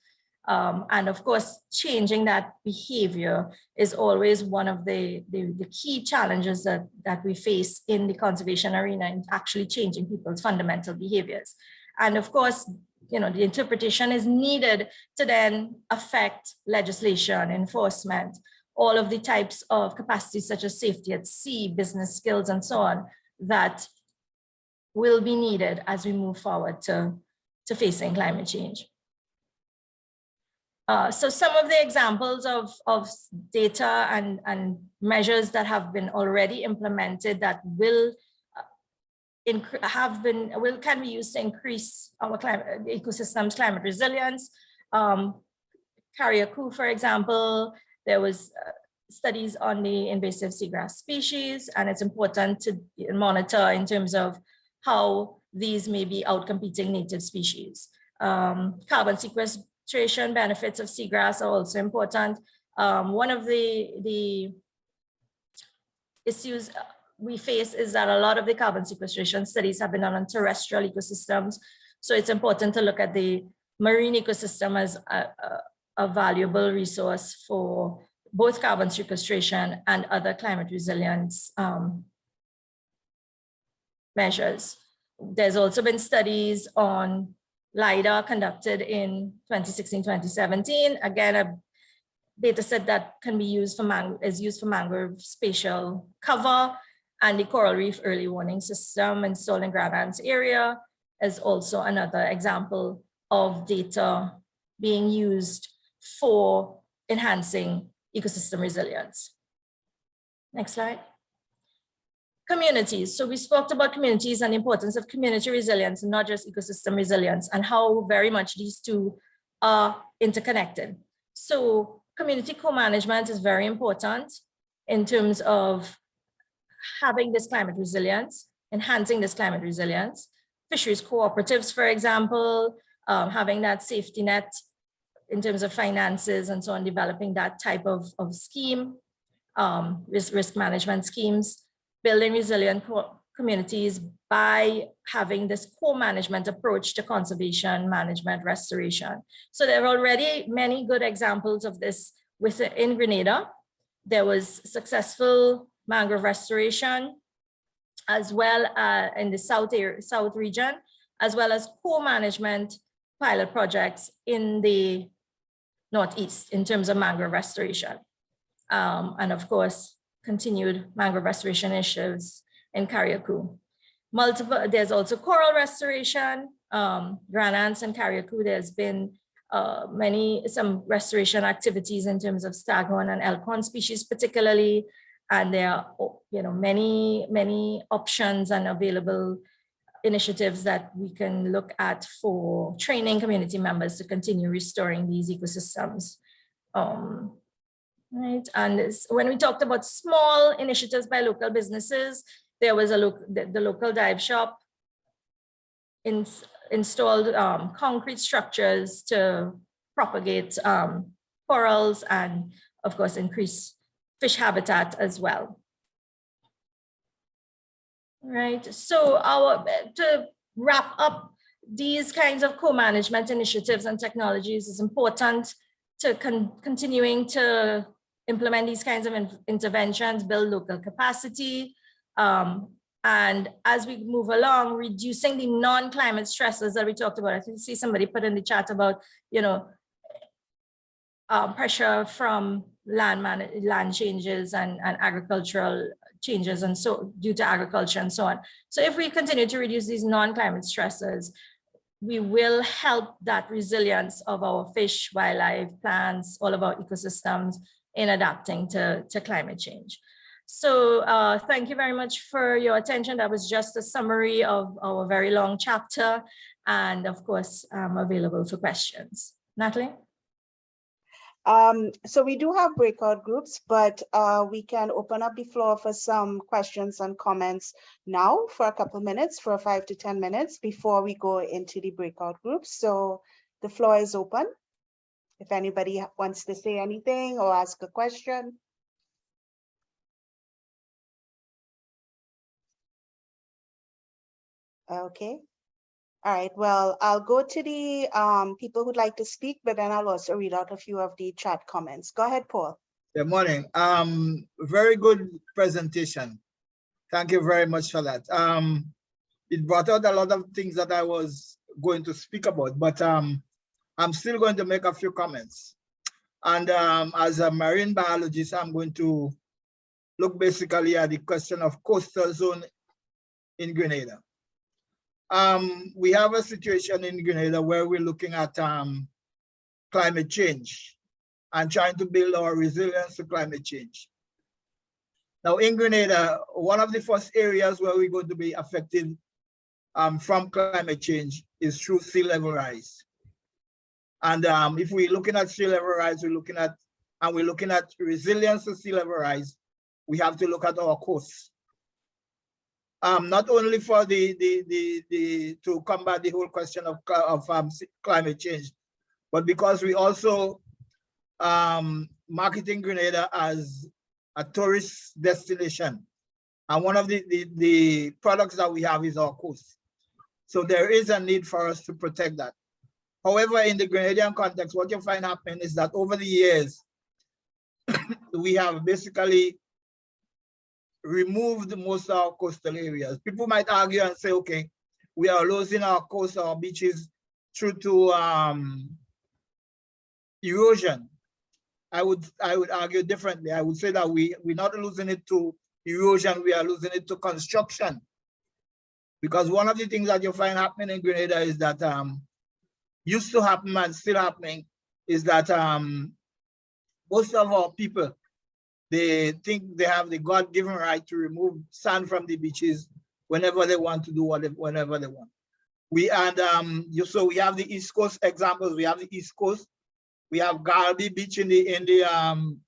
And of course, changing that behavior is always one of the key challenges that we face in the conservation arena, in actually changing people's fundamental behaviors. And of course, the interpretation is needed to then affect legislation, enforcement, all of the types of capacities such as safety at sea, business skills, and so on, that will be needed as we move forward to facing climate change. So some of the examples of data and measures that have been already implemented that can be used to increase our ecosystem's climate resilience. Carriacou, for example, there was studies on the invasive seagrass species, and it's important to monitor in terms of how these may be outcompeting native species. Carbon sequestration benefits of seagrass are also important. One of the issues we face is that a lot of the carbon sequestration studies have been done on terrestrial ecosystems. So it's important to look at the marine ecosystem as a valuable resource for both carbon sequestration and other climate resilience measures. There's also been studies on LIDAR conducted in 2016-2017. Again, a data set that can be used for mangrove spatial cover, and the coral reef early warning system installed in Grenada's area is also another example of data being used for enhancing ecosystem resilience. Next slide. Communities. So we spoke about communities and the importance of community resilience, and not just ecosystem resilience, and how very much these two are interconnected. So community co-management is very important in terms of having this climate resilience, enhancing this climate resilience. Fisheries cooperatives, for example, having that safety net in terms of finances and so on, developing that type of scheme, risk management schemes, building resilient communities by having this co-management approach to conservation, management, restoration. So there are already many good examples of this in Grenada. There was successful mangrove restoration, as well in the south region, as well as co-management pilot projects in the northeast in terms of mangrove restoration. And of course, continued mangrove restoration initiatives in Carriacou. There's also coral restoration, Grenada and Carriacou. There's been some restoration activities in terms of staghorn and elkhorn species particularly. And there are, many options and available initiatives that we can look at for training community members to continue restoring these ecosystems. Right, and when we talked about small initiatives by local businesses, there was the local dive shop installed concrete structures to propagate corals and, of course, increase fish habitat as well. Right, so to wrap up these kinds of co-management initiatives and technologies, is important to continuing to implement these kinds of interventions, build local capacity, and as we move along, reducing the non-climate stresses that we talked about. I think see somebody put in the chat about, pressure from land changes and agricultural changes, and so due to agriculture and so on. So if we continue to reduce these non-climate stresses, we will help that resilience of our fish, wildlife, plants, all of our ecosystems in adapting to climate change. So thank you very much for your attention. That was just a summary of our very long chapter. And of course, I'm available for questions. Natalie? So we do have breakout groups, but we can open up the floor for some questions and comments now for a couple minutes, for 5 to 10 minutes before we go into the breakout groups. So the floor is open. If anybody wants to say anything or ask a question. Okay. All right, well, I'll go to the people who'd like to speak, but then I'll also read out a few of the chat comments. Go ahead, Paul. Good morning. Very good presentation. Thank you very much for that. It brought out a lot of things that I was going to speak about, but I'm still going to make a few comments. And as a marine biologist, I'm going to look basically at the question of coastal zone in Grenada. We have a situation in Grenada where we're looking at climate change and trying to build our resilience to climate change. Now in Grenada, one of the first areas where we're going to be affected from climate change is through sea level rise. And if we're looking at sea level rise, we're looking at resilience to sea level rise, we have to look at our coasts. Not only for to combat the whole question of climate change, but because we also marketing Grenada as a tourist destination. And one of the products that we have is our coast. So there is a need for us to protect that. However, in the Grenadian context, what you find happening is that over the years, we have basically removed most of our coastal areas. People might argue and say, okay, we are losing our coast, our beaches through to erosion. I would argue differently. I would say that we're not losing it to erosion, we are losing it to construction. Because one of the things that you find happening in Grenada is that used to happen and still happening is that most of our people, they think they have the God-given right to remove sand from the beaches whenever they want to do whenever they want. So we have the East Coast examples. We have the East Coast. We have Garby Beach in the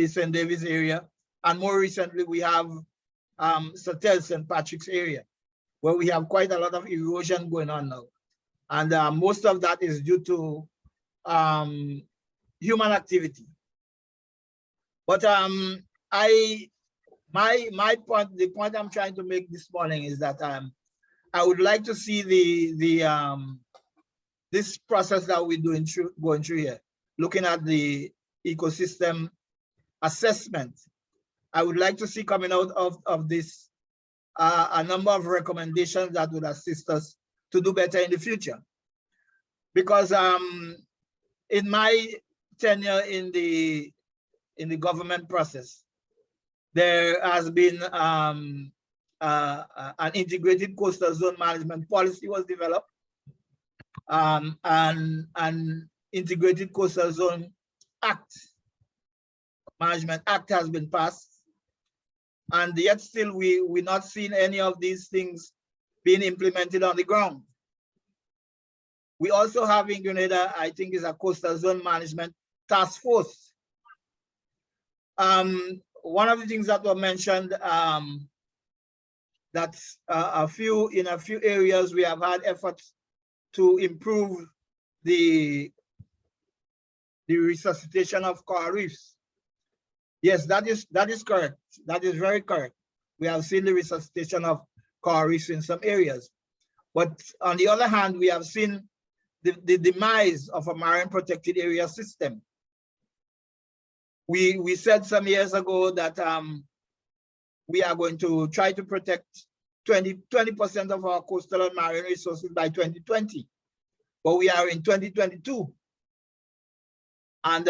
St. David's area, and more recently we have St. Patrick's area, where we have quite a lot of erosion going on now, and most of that is due to human activity. But the point I'm trying to make this morning is that I would like to see this process that we're going through here, looking at the ecosystem assessment. I would like to see coming out of this a number of recommendations that would assist us to do better in the future. Because in my tenure in the government process, there has been an integrated coastal zone management policy was developed, and Integrated Coastal Zone Act, Management Act has been passed. And yet still we're not seeing any of these things being implemented on the ground. We also have in Grenada, I think, is a Coastal Zone Management Task Force. One of the things that were mentioned, that in a few areas we have had efforts to improve the resuscitation of coral reefs. Yes, that is correct. That is very correct. We have seen the resuscitation of coral reefs in some areas. But on the other hand, we have seen the demise of a marine protected area system. We said some years ago that we are going to try to protect 20% of our coastal and marine resources by 2020. But we are in 2022. And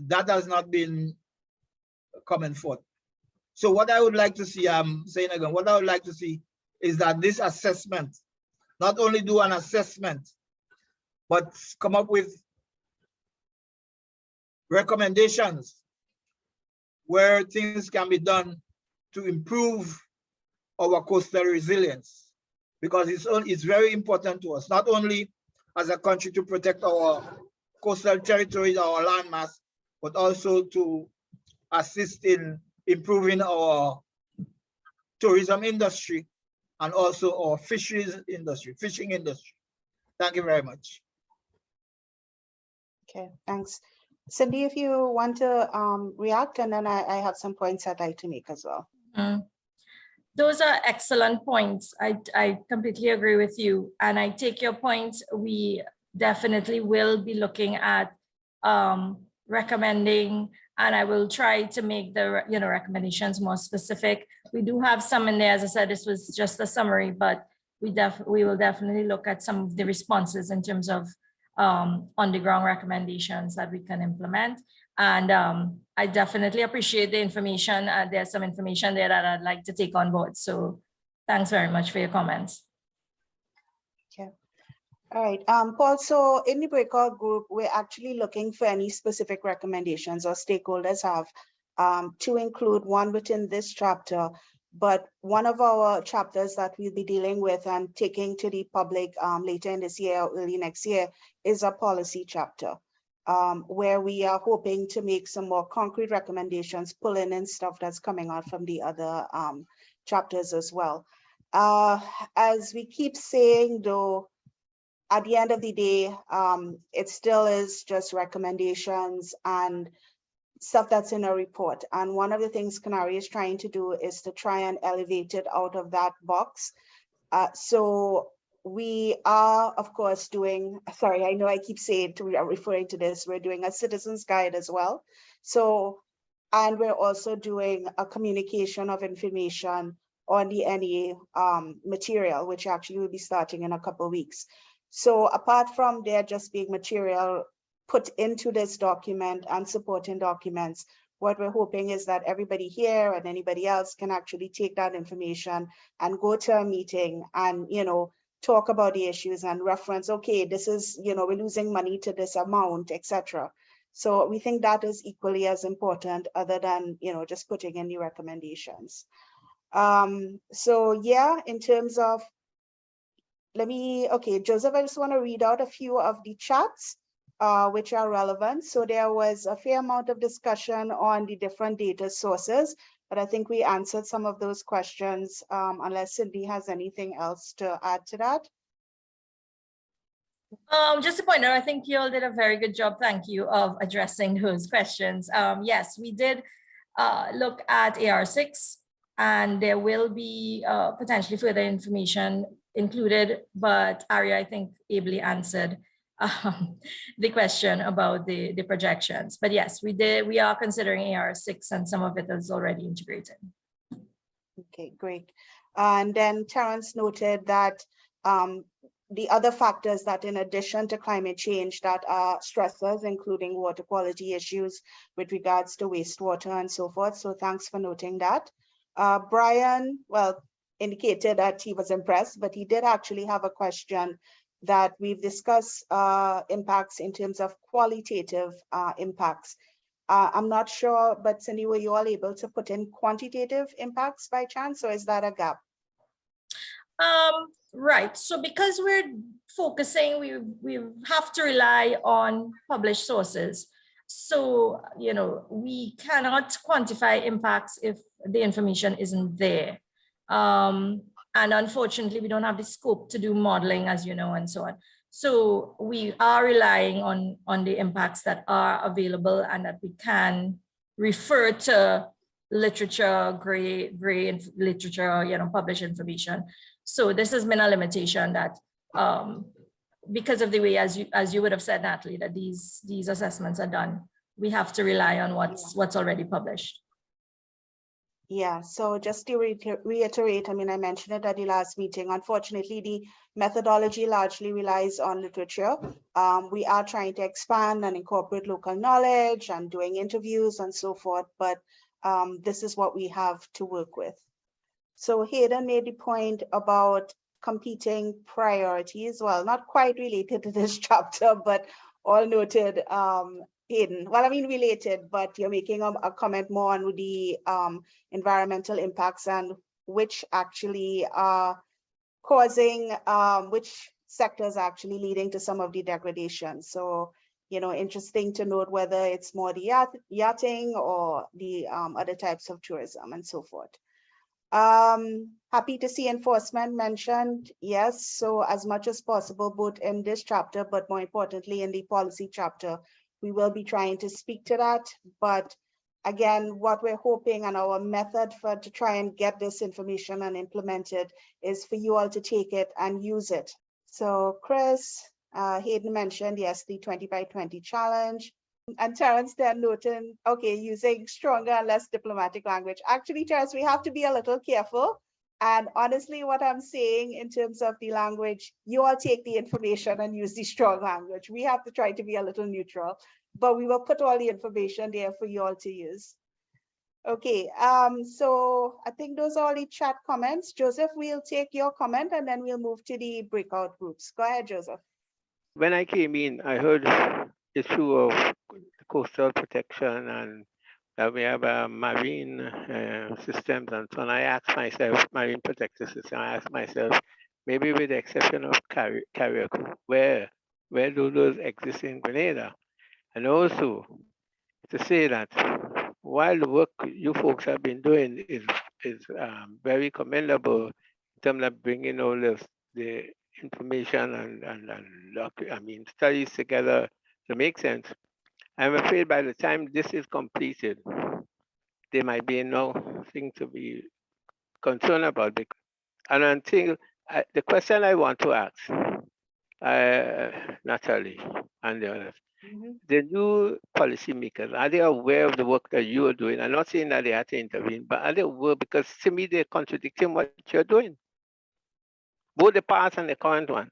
that has not been coming forth. So what I would like to see, I'm saying again, what I would like to see is that this assessment, not only do an assessment, but come up with recommendations where things can be done to improve our coastal resilience, because it's very important to us, not only as a country to protect our coastal territories, our landmass, but also to assist in improving our tourism industry and also our fisheries industry, fishing industry. Thank you very much. Okay, thanks. Cindy, if you want to react, and then I have some points I'd like to make as well. Those are excellent points. I completely agree with you. And I take your point. We definitely will be looking at recommending, and I will try to make the recommendations more specific. We do have some in there. As I said, this was just a summary, but we will definitely look at some of the responses in terms of on the ground recommendations that we can implement. And I definitely appreciate the information. There's some information there that I'd like to take on board. So thanks very much for your comments. Okay. All right, Paul, so in the breakout group, we're actually looking for any specific recommendations or stakeholders have to include one within this chapter, but one of our chapters that we'll be dealing with and taking to the public later in this year or early next year is a policy chapter, where we are hoping to make some more concrete recommendations, pulling in stuff that's coming out from the other chapters as well. As we keep saying though, at the end of the day, it still is just recommendations and stuff that's in a report. And one of the things CANARI is trying to do is to try and elevate it out of that box. So we are, of course, doing, sorry, I know I keep saying, referring to this, we're doing a citizen's guide as well. So, and we're also doing a communication of information on the NEA material, which actually will be starting in a couple of weeks. So apart from there just being material put into this document and supporting documents, what we're hoping is that everybody here and anybody else can actually take that information and go to a meeting and, talk about the issues and reference, okay, this is, we're losing money to this amount, etc. So we think that is equally as important other than, just putting in the recommendations. So yeah, in terms of, okay, Joseph, I just want to read out a few of the chats which are relevant. So there was a fair amount of discussion on the different data sources, but I think we answered some of those questions, unless Cindy has anything else to add to that. Just to point out, I think you all did a very good job, thank you, of addressing those questions. Yes, we did look at AR6, and there will be potentially further information included, but Arya, I think, ably answered the question about the projections. But yes, we are considering AR6, and some of it is already integrated. Okay, great. And then Terrence noted that the other factors that in addition to climate change that are stressors, including water quality issues with regards to wastewater and so forth. So thanks for noting that. Brian, well, indicated that he was impressed, but he did actually have a question that we've discussed impacts in terms of qualitative impacts. I'm not sure, but Cindy, were you all able to put in quantitative impacts by chance, or is that a gap? Right. So because we're focusing, we have to rely on published sources. So, you know, we cannot quantify impacts if the information isn't there. And unfortunately, we don't have the scope to do modeling, as you know, and so on. So we are relying on the impacts that are available and that we can refer to literature, gray literature, you know, published information. So this has been a limitation that because of the way, as you would have said, Natalie, that these assessments are done, we have to rely on what's already published. Yeah, so just to reiterate, I mean, I mentioned it at the last meeting. Unfortunately, the methodology largely relies on literature. We are trying to expand and incorporate local knowledge and doing interviews and so forth, but this is what we have to work with. So Hayden made the point about competing priorities. Well, not quite related to this chapter, but all noted, Hayden. Well, I mean related, but you're making a comment more on the environmental impacts and which actually are causing, which sectors are actually leading to some of the degradation. So, you know, interesting to note whether it's more the yachting or the other types of tourism and so forth. Happy to see enforcement mentioned. Yes, so as much as possible, both in this chapter, but more importantly in the policy chapter, we will be trying to speak to that. But again, what we're hoping and our method to try and get this information and implement it is for you all to take it and use it. So Chris, Hayden mentioned, yes, the 20 by 20 challenge. And Terrence then noting, okay, using stronger and less diplomatic language. Actually, Terrence, we have to be a little careful. And honestly, what I'm saying in terms of the language, you all take the information and use the strong language. We have to try to be a little neutral, but we will put all the information there for you all to use. Okay, so I think those are all the chat comments. Joseph, we'll take your comment and then we'll move to the breakout groups. Go ahead, Joseph. When I came in, I heard the issue of coastal protection and that we have marine systems and so on. I asked myself, marine protected system, I asked myself, maybe with the exception of Carriacou, where do those exist in Grenada? And also to say that while the work you folks have been doing is very commendable in terms of bringing all the information and studies together to make sense, I'm afraid by the time this is completed, there might be nothing to be concerned about. And until the question I want to ask, Natalie and the others, the new policymakers, are they aware of the work that you are doing? I'm not saying that they have to intervene, but are they aware? Because to me, they're contradicting what you're doing, both the past and the current ones.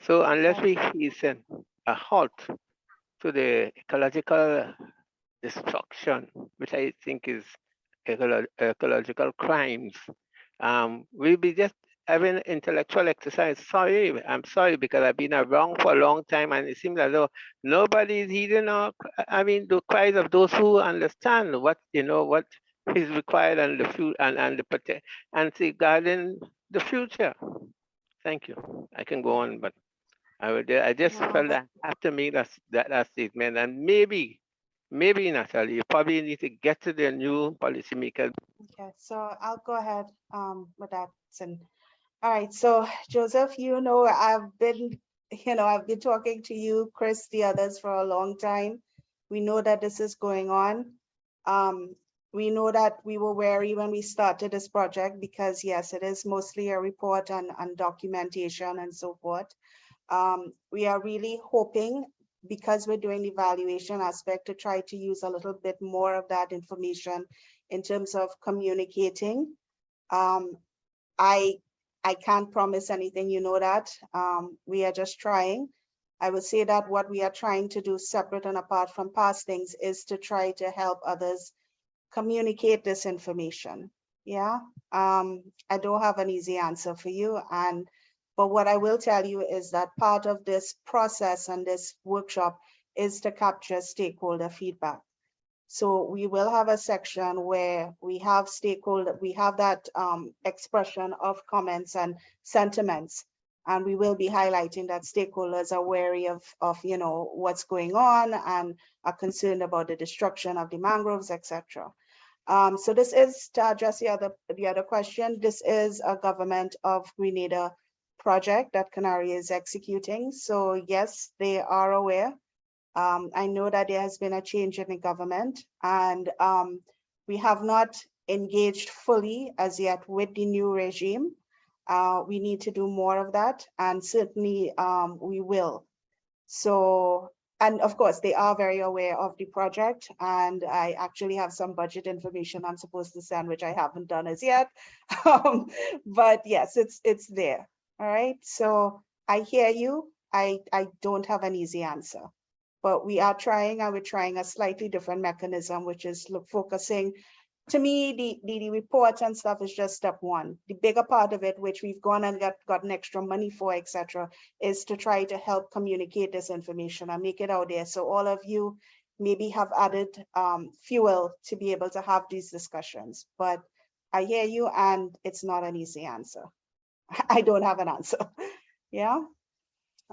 So unless we hasten a halt to the ecological destruction, which I think is ecological crimes, we'll be just having intellectual exercise. I'm sorry, because I've been around for a long time and it seems as though nobody is heeding the cries of those who understand what is required and the future and the protect and safeguarding the future. Thank you. I can go on, but I just felt that I have to make that statement, and maybe Natalie, you probably need to get to the new policymakers. Okay, so I'll go ahead with that. All right, so Joseph, I've been talking to you, Chris, the others for a long time. We know that this is going on. We know that we were wary when we started this project because yes, it is mostly a report on documentation and so forth. We are really hoping, because we're doing the evaluation aspect, to try to use a little bit more of that information in terms of communicating. I can't promise anything, you know that. We are just trying. I would say that what we are trying to do separate and apart from past things is to try to help others communicate this information. Yeah, I don't have an easy answer for you. And But what I will tell you is that part of this process and this workshop is to capture stakeholder feedback. So we will have a section where we have that expression of comments and sentiments. And we will be highlighting that stakeholders are wary of what's going on and are concerned about the destruction of the mangroves, etc. So this is to address the other question. This is a Government of Grenada project that Canary is executing. So yes, they are aware. I know that there has been a change in the government, and we have not engaged fully as yet with the new regime. We need to do more of that, and certainly we will. So, and of course, they are very aware of the project, and I actually have some budget information I'm supposed to send, which I haven't done as yet. But yes, it's there. All right. So I hear you. I don't have an easy answer, but we are trying, and we're trying a slightly different mechanism, which is focusing. To me, the reports and stuff is just step one. The bigger part of it, which we've gone and gotten extra money for, etc., is to try to help communicate this information and make it out there. So all of you maybe have added fuel to be able to have these discussions. But I hear you, and it's not an easy answer. I don't have an answer. Yeah.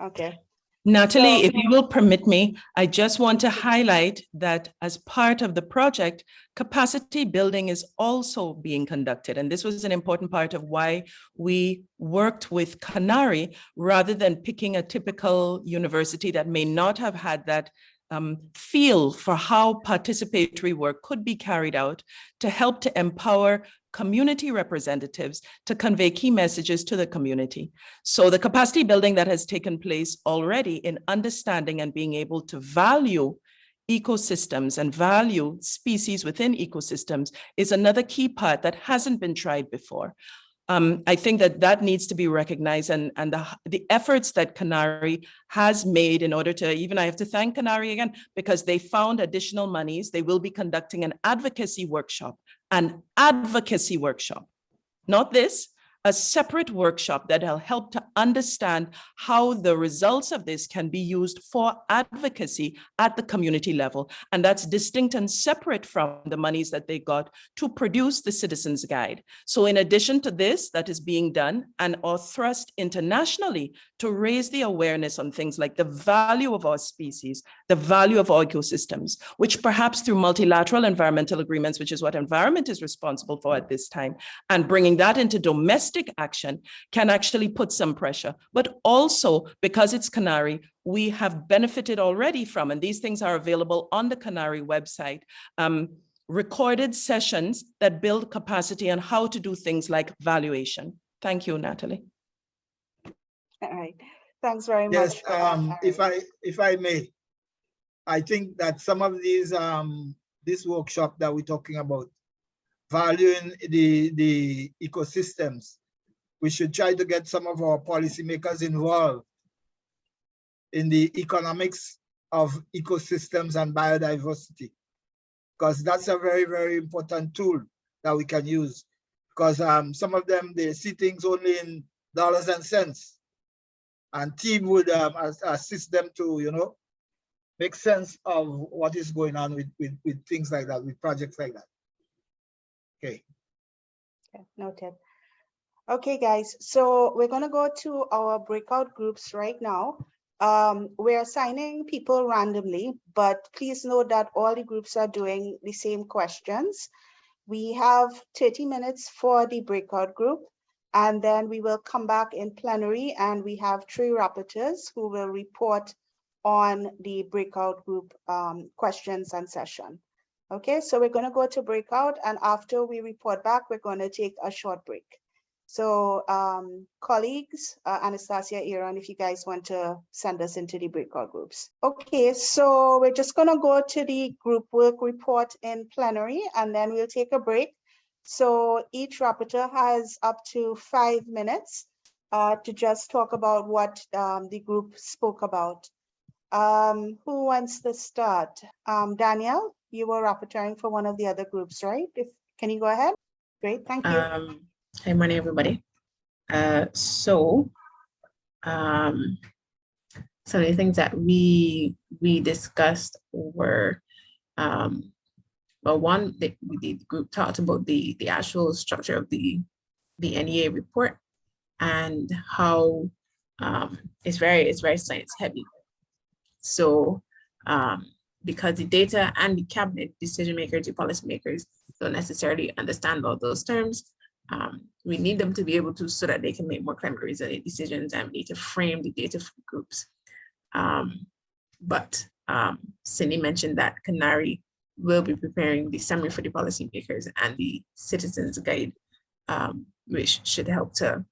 Okay. Natalie, So, if you will permit me, I just want to highlight that as part of the project, capacity building is also being conducted. And this was an important part of why we worked with Canary rather than picking a typical university that may not have had that feel for how participatory work could be carried out to help to empower community representatives to convey key messages to the community. So the capacity building that has taken place already in understanding and being able to value ecosystems and value species within ecosystems is another key part that hasn't been tried before. I think that needs to be recognized, and the efforts that Canary has made in order to, even I have to thank Canary again, because they found additional monies. They will be conducting an advocacy workshop, not this, a separate workshop that will help to understand how the results of this can be used for advocacy at the community level. And that's distinct and separate from the monies that they got to produce the Citizens Guide. So in addition to this that is being done and or thrust internationally to raise the awareness on things like the value of our species, the value of our ecosystems, which perhaps through multilateral environmental agreements, which is what environment is responsible for at this time, and bringing that into domestic action can actually put some pressure. But also because it's Canary, we have benefited already from, and these things are available on the Canary website, recorded sessions that build capacity on how to do things like valuation. Thank you, Natalie. all right. Thanks very Yes, much. if I may, I think that some of these this workshop that we're talking about, valuing the ecosystems, we should try to get some of our policymakers involved in the economics of ecosystems and biodiversity, because that's a very, very important tool that we can use. Because some of them, they see things only in dollars and cents, and team would assist them to, make sense of what is going on with things like that, with projects like that. Okay. Okay, noted. Okay, guys, so we're going to go to our breakout groups right now. We're assigning people randomly, but please note that all the groups are doing the same questions. We have 30 minutes for the breakout group, and then we will come back in plenary, and we have 3 rapporteurs who will report on the breakout group questions and session. Okay, so we're going to go to breakout, and after we report back, we're going to take a short break. So colleagues, Anastasia, Aaron, if you guys want to send us into the breakout groups. Okay, so we're just going to go to the group work report in plenary, and then we'll take a break. So each rapporteur has up to 5 minutes to just talk about what the group spoke about. Who wants to start? Danielle, you were rapporteuring for one of the other groups, right? Can you go ahead? Great, thank you. Hi, morning, everybody. So some of the things that we discussed were, well, one, the group talked about the actual structure of the NEA report and how it's very science heavy. So because the data and the cabinet decision makers, the policymakers don't necessarily understand all those terms, we need them to be able to, so that they can make more climate resilient decisions, and we need to frame the data for groups. But Cindy mentioned that Canary will be preparing the summary for the policymakers and the citizens guide, which should help to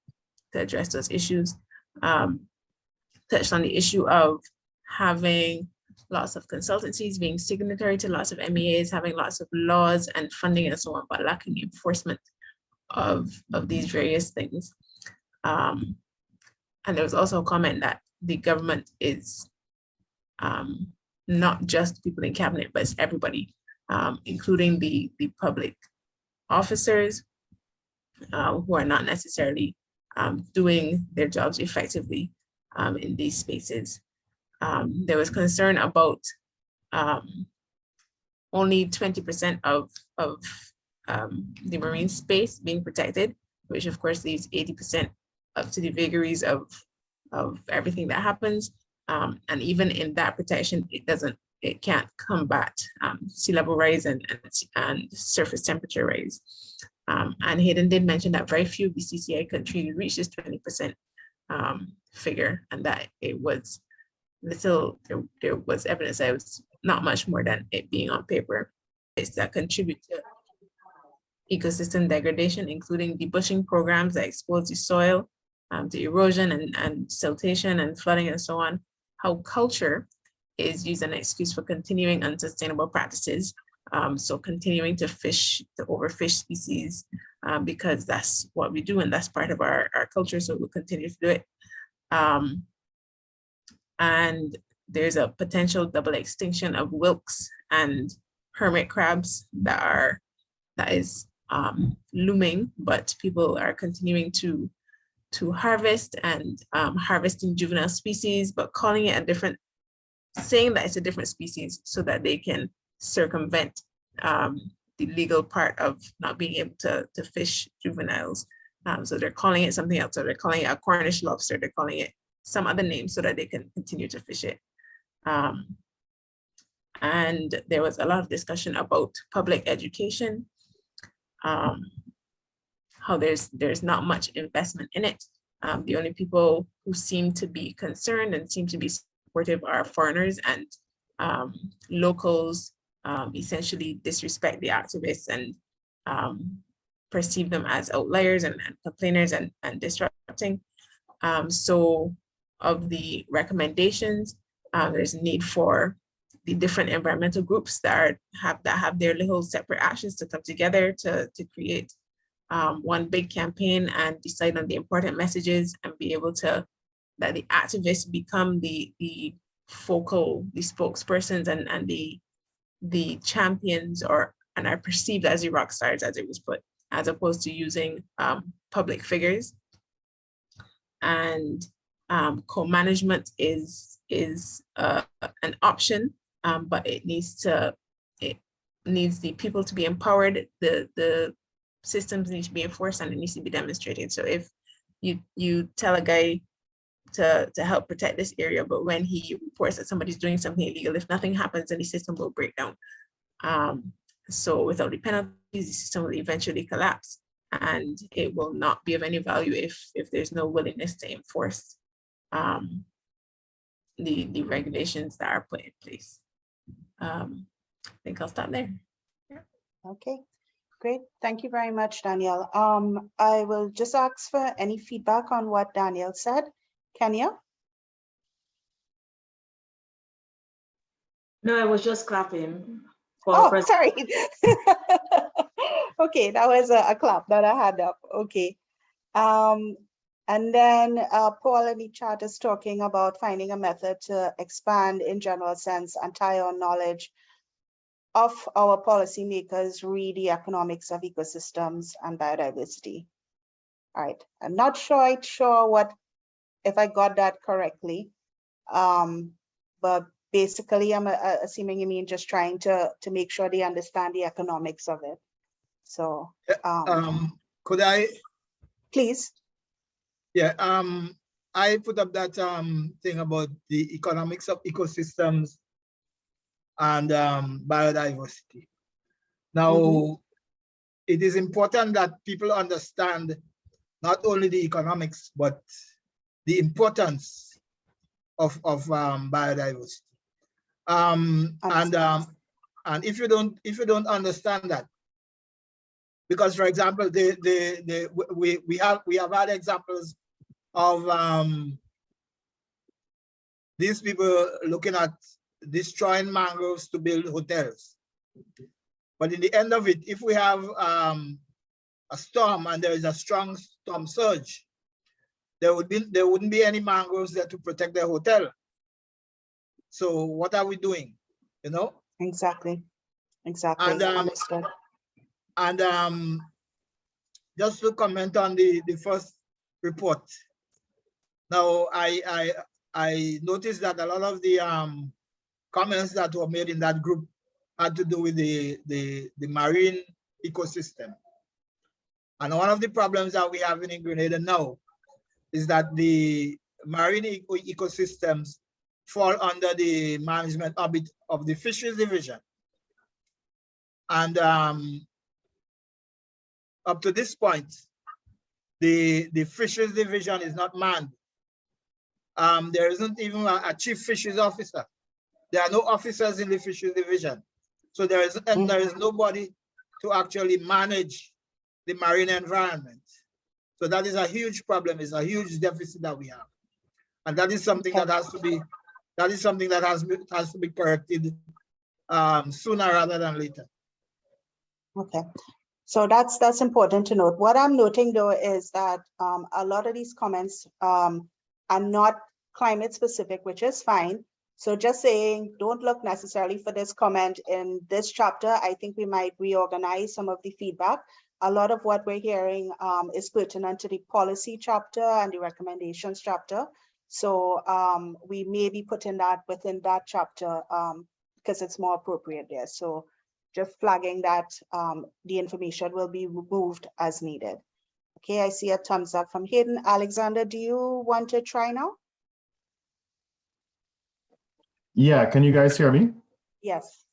address those issues. Touched on the issue of having lots of consultancies being signatory to lots of MEAs, having lots of laws and funding and so on, but lacking enforcement of these various things. And there was also a comment that the government is not just people in cabinet, but it's everybody, including the public officers who are not necessarily doing their jobs effectively in these spaces. There was concern about only 20% of the marine space being protected, which of course leaves 80% up to the vagaries of everything that happens. And even in that protection, it can't combat sea level rise and surface temperature rise. And Hayden did mention that very few BCCI countries reach this 20% figure, and that it was little, there was evidence that it was not much more than it being on paper. It's that contribute to ecosystem degradation, including debushing programs that expose the soil to erosion and siltation and flooding and so on. How culture is used as an excuse for continuing unsustainable practices. So continuing to fish, to overfish species, because that's what we do and that's part of our culture, so we'll continue to do it. And there's a potential double extinction of whelks and hermit crabs that is looming, but people are continuing to harvest and harvesting juvenile species, but calling it a different, saying that it's a different species so that they can circumvent the legal part of not being able to fish juveniles. So they're calling it something else, or they're calling it a Cornish lobster, they're calling it some other name so that they can continue to fish it. And there was a lot of discussion about public education, how there's not much investment in it. The only people who seem to be concerned and seem to be supportive are foreigners, and locals essentially disrespect the activists and perceive them as outliers and complainers and disrupting. So of the recommendations, there's a need for the different environmental groups that have their little separate actions to come together to create one big campaign and decide on the important messages, and be able to, that the activists become the focal, the spokespersons and the champions, and are perceived as the rock stars, as it was put, as opposed to using public figures. And co-management is an option, but it needs the people to be empowered, the systems need to be enforced, and it needs to be demonstrated. So if you tell a guy to help protect this area, but when he reports that somebody's doing something illegal, if nothing happens, then the system will break down. So without the penalties, the system will eventually collapse, and it will not be of any value if there's no willingness to enforce the regulations that are put in place. I think I'll stop there. Okay, great. Thank you very much, Danielle. I will just ask for any feedback on what Danielle said. Kenya? No, I was just clapping. Oh, sorry. Okay, that was a clap that I had up. Okay. And then Paul in the chat is talking about finding a method to expand in general sense and tie on knowledge of our policymakers, read the economics of ecosystems and biodiversity. All right, I'm not sure what if I got that correctly. But basically, I'm assuming you mean just trying to make sure they understand the economics of it. So, Could I? please. Yeah. I put up that thing about the economics of ecosystems and biodiversity. Now, it is important that people understand not only the economics, but the importance of biodiversity. And if you don't understand that, because for example, we have had examples of these people looking at destroying mangroves to build hotels. But in the end of it, if we have a storm and there is a strong storm surge, there wouldn't be any mangroves there to protect the hotel. So what are we doing? You know? Exactly. Understood. And just to comment on the first report. Now I noticed that a lot of the comments that were made in that group had to do with the marine ecosystem. And one of the problems that we have in Grenada now is that the marine ecosystems fall under the management orbit of the fisheries division. And up to this point, the fisheries division is not manned. There isn't even a chief fisheries officer. There are no officers in the fisheries division. So there is nobody to actually manage the marine environment. So that is a huge problem. It's a huge deficit that we have. And that is something that has to be corrected sooner rather than later. Okay. So that's important to note. What I'm noting though is that a lot of these comments are not climate specific, which is fine. So just saying, don't look necessarily for this comment in this chapter. I think we might reorganize some of the feedback. A lot of what we're hearing is pertinent to the policy chapter and the recommendations chapter. So we may be putting that within that chapter because it's more appropriate there. So just flagging that the information will be removed as needed. Okay, I see a thumbs up from Hayden. Alexander, do you want to try now? Yeah, can you guys hear me? Yes.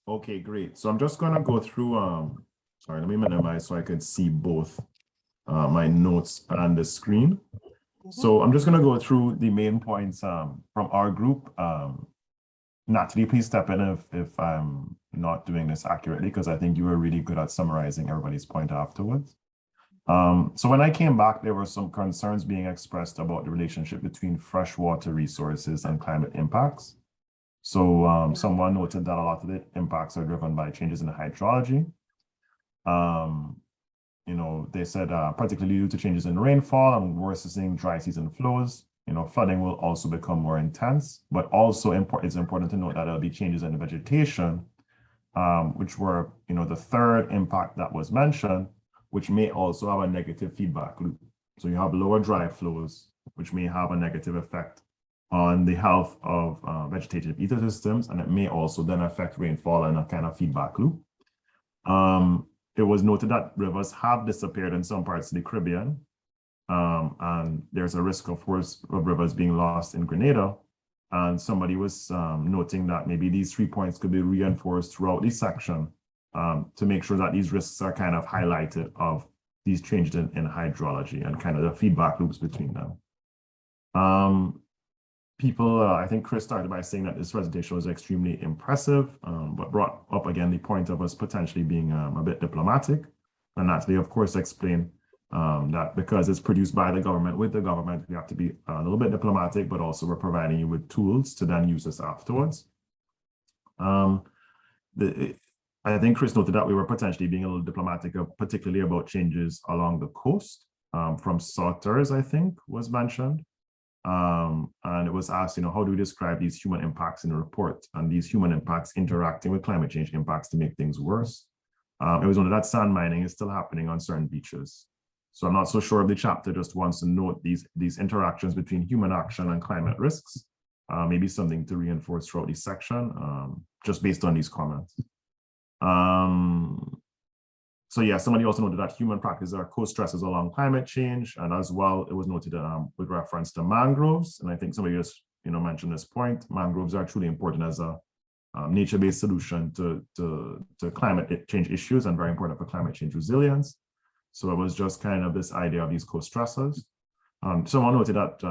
Okay, great. So I'm just gonna go through, sorry, let me minimize so I can see both my notes and the screen. So I'm just gonna go through the main points from our group. Natalie, please step in if I'm not doing this accurately, because I think you were really good at summarizing everybody's point afterwards. So when I came back, there were some concerns being expressed about the relationship between freshwater resources and climate impacts. So someone noted that a lot of the impacts are driven by changes in the hydrology. You know, they said particularly due to changes in rainfall and worsening dry season flows, you know, flooding will also become more intense, but also it's important to note that there'll be changes in the vegetation, which were, you know, the third impact that was mentioned, which may also have a negative feedback loop. So you have lower dry flows, which may have a negative effect on the health of vegetative ecosystems, and it may also then affect rainfall in a kind of feedback loop. It was noted that rivers have disappeared in some parts of the Caribbean, and there's a risk, of course, of rivers being lost in Grenada. And somebody was noting that maybe these 3 points could be reinforced throughout this section to make sure that these risks are kind of highlighted of these changes in hydrology and kind of the feedback loops between them. People, I think Chris started by saying that this presentation was extremely impressive, but brought up again the point of us potentially being a bit diplomatic. And Natalie, of course, explained that because it's produced by the government, with the government, we have to be a little bit diplomatic, but also we're providing you with tools to then use this afterwards. I think Chris noted that we were potentially being a little diplomatic, particularly about changes along the coast from Salters, I think was mentioned. And it was asked, you know, how do we describe these human impacts in the report and these human impacts interacting with climate change impacts to make things worse? It was noted that sand mining is still happening on certain beaches. So I'm not so sure if the chapter just wants to note these interactions between human action and climate risks. Maybe something to reinforce throughout this section, just based on these comments. So yeah, somebody also noted that human practices are co-stressors along climate change, and as well, it was noted with reference to mangroves. And I think somebody just mentioned this point. Mangroves are truly important as a nature-based solution to climate change issues and very important for climate change resilience. So it was just kind of this idea of these co-stressors. Someone noted that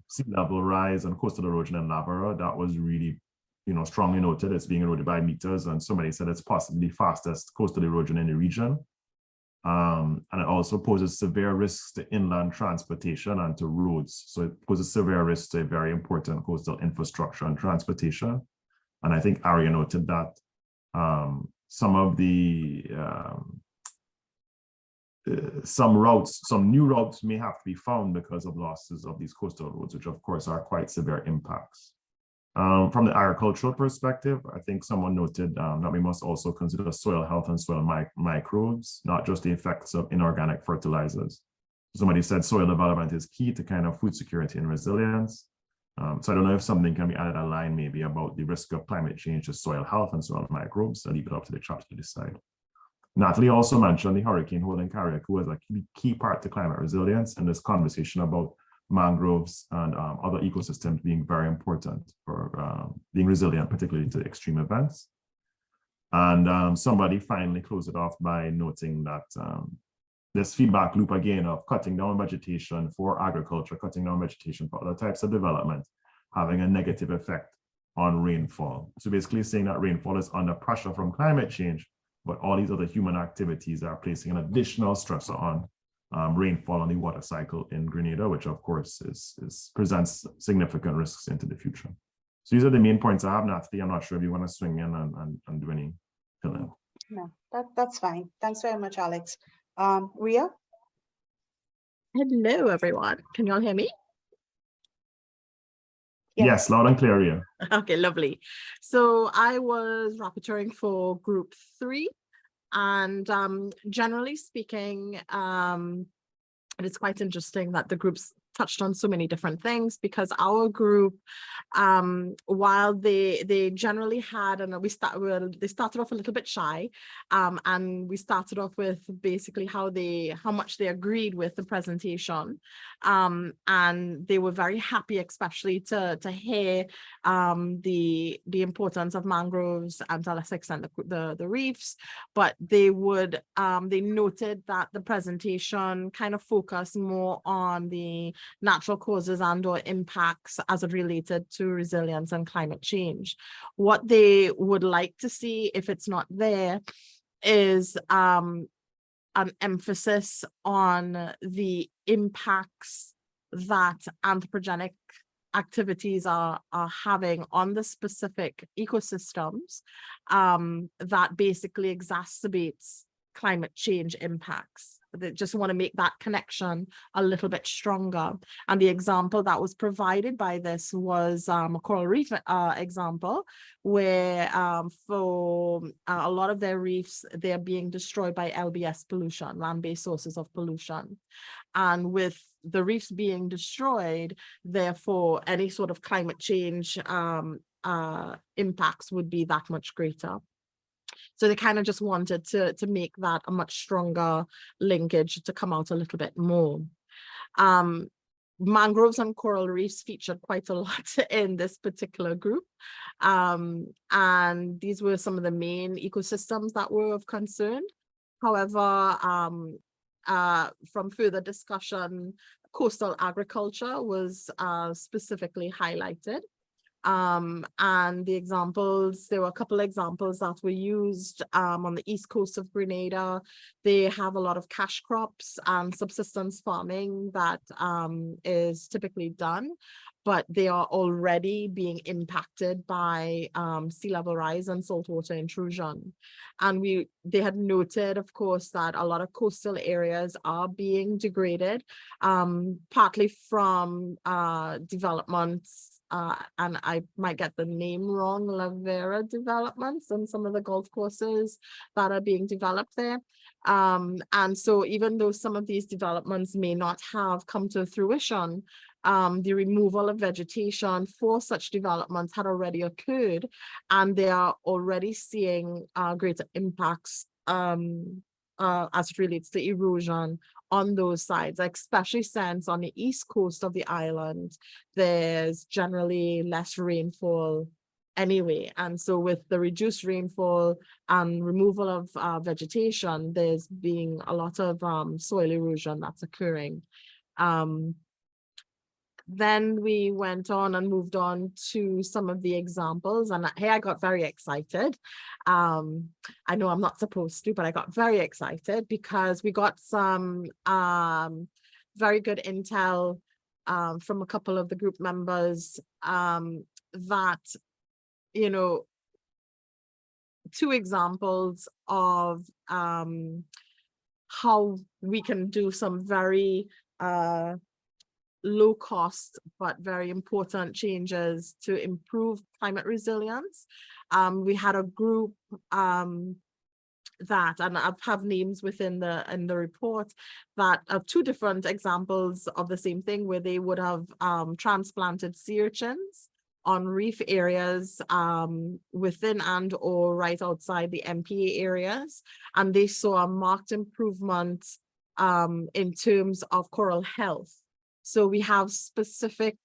sea level rise and coastal erosion in Lavera, that was really, strongly noted. It's being eroded by meters, and somebody said it's possibly the fastest coastal erosion in the region. And it also poses severe risks to inland transportation and to roads. So it poses severe risks to a very important coastal infrastructure and transportation. And I think Arya noted that some of the some new routes may have to be found because of losses of these coastal roads, which of course are quite severe impacts. From the agricultural perspective, I think someone noted that we must also consider soil health and soil microbes, not just the effects of inorganic fertilizers. Somebody said soil development is key to kind of food security and resilience. So I don't know if something can be added a line maybe about the risk of climate change to soil health and soil microbes. I'll leave it up to the chapter to decide. Natalie also mentioned the hurricane holding Carriacou as a key part to climate resilience, and this conversation about mangroves and other ecosystems being very important for being resilient, particularly to extreme events. And somebody finally closed it off by noting that this feedback loop again of cutting down vegetation for agriculture, cutting down vegetation for other types of development, having a negative effect on rainfall. So basically saying that rainfall is under pressure from climate change, but all these other human activities are placing an additional stressor on rainfall on the water cycle in Grenada, which of course presents significant risks into the future. So these are the main points I have, Natalie. I'm not sure if you want to swing in and do any filling. No, that's fine. Thanks very much, Alex. Ria? Hello, everyone. Can you all hear me? Yes, loud and clear, Ria. Okay, lovely. So I was rapporteuring for group 3, and generally speaking, it is quite interesting that the groups touched on so many different things, because our group, while they generally had, and they started off a little bit shy, and we started off with basically how much they agreed with the presentation, and they were very happy, especially to hear the importance of mangroves and to a lesser extent the reefs. But they noted that the presentation kind of focused more on the natural causes and or impacts as it related to resilience and climate change. What they would like to see, if it's not there, is an emphasis on the impacts that anthropogenic activities are having on the specific ecosystems that basically exacerbates climate change impacts. They just want to make that connection a little bit stronger. And the example that was provided by this was a coral reef example, where for a lot of their reefs, they're being destroyed by LBS pollution, land-based sources of pollution. And with the reefs being destroyed, therefore, any sort of climate change impacts would be that much greater. So they kind of just wanted to make that a much stronger linkage to come out a little bit more. Mangroves and coral reefs featured quite a lot in this particular group. And these were some of the main ecosystems that were of concern. However, from further discussion, coastal agriculture was specifically highlighted. And the examples, there were a couple of examples that were used on the east coast of Grenada. They have a lot of cash crops and subsistence farming that is typically done. but they are already being impacted by sea level rise and saltwater intrusion. And they had noted, of course, that a lot of coastal areas are being degraded, partly from developments, and I might get the name wrong, La Vera developments and some of the golf courses that are being developed there. And so even though some of these developments may not have come to fruition, the removal of vegetation for such developments had already occurred, and they are already seeing greater impacts as it relates to erosion on those sides, especially since on the east coast of the island, there's generally less rainfall anyway. And so with the reduced rainfall and removal of vegetation, there's being a lot of soil erosion that's occurring. Then we went on and moved on to some of the examples, and hey, I got very excited. I know I'm not supposed to, but I got very excited because we got some very good intel from a couple of the group members that, you know, 2 examples of how we can do some very low cost but very important changes to improve climate resilience. We had a group that, and I have names within the report, that of 2 different examples of the same thing, where they would have transplanted sea urchins on reef areas within and or right outside the MPA areas, and they saw a marked improvement in terms of coral health. So we have specific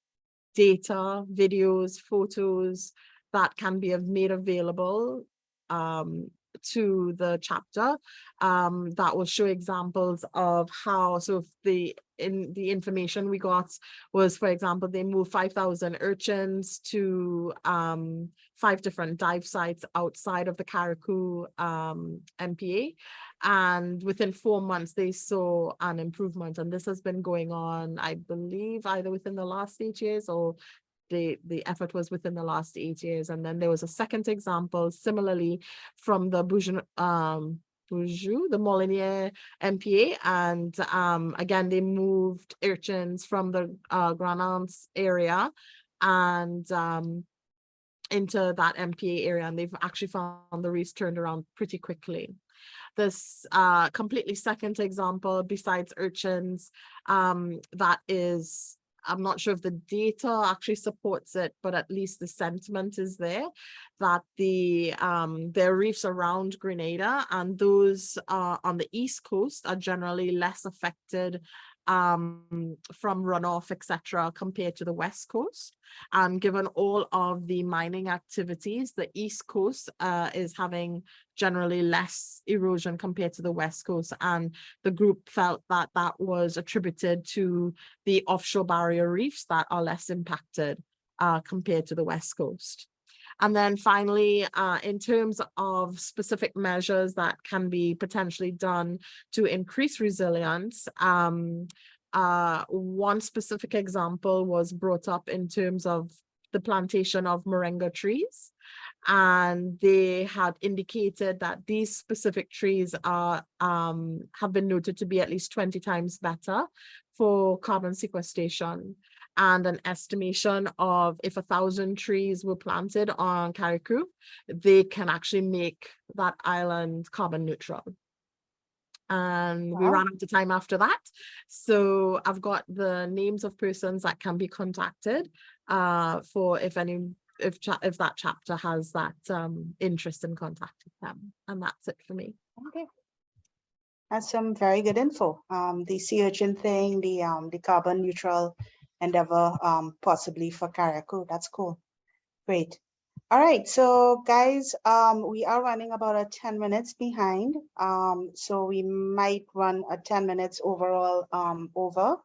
data, videos, photos that can be made available to the chapter that will show examples of how. So if the information we got was, for example, they moved 5,000 urchins to 5 different dive sites outside of the Carriacou MPA, and within 4 months they saw an improvement. And this has been going on, I believe, either within the last 8 years or the effort was within the last 8 years. And then there was a second example, similarly, from the the Molinier MPA, and again they moved urchins from the Grenada area and into that MPA area, and they've actually found the reefs turned around pretty quickly. This completely second example, besides urchins, that is, I'm not sure if the data actually supports it, but at least the sentiment is there, that there are reefs around Grenada, and those on the east coast are generally less affected from runoff, etc., compared to the west coast. And given all of the mining activities, the east coast is having generally less erosion compared to the west coast, and the group felt that that was attributed to the offshore barrier reefs that are less impacted compared to the west coast. And then finally, in terms of specific measures that can be potentially done to increase resilience, one specific example was brought up in terms of the plantation of moringa trees. And they had indicated that these specific trees are have been noted to be at least 20 times better for carbon sequestration. And an estimation of if 1,000 trees were planted on Carriacou, they can actually make that island carbon neutral. And we ran out of time after that. So I've got the names of persons that can be contacted for if that chapter has that interest in contacting them. And that's it for me. Okay. That's some very good info. The sea urchin thing, the carbon neutral endeavor, possibly for Carriacou. That's cool. Great. All right, so guys, we are running about 10 minutes behind. So we might run 10 minutes overall over.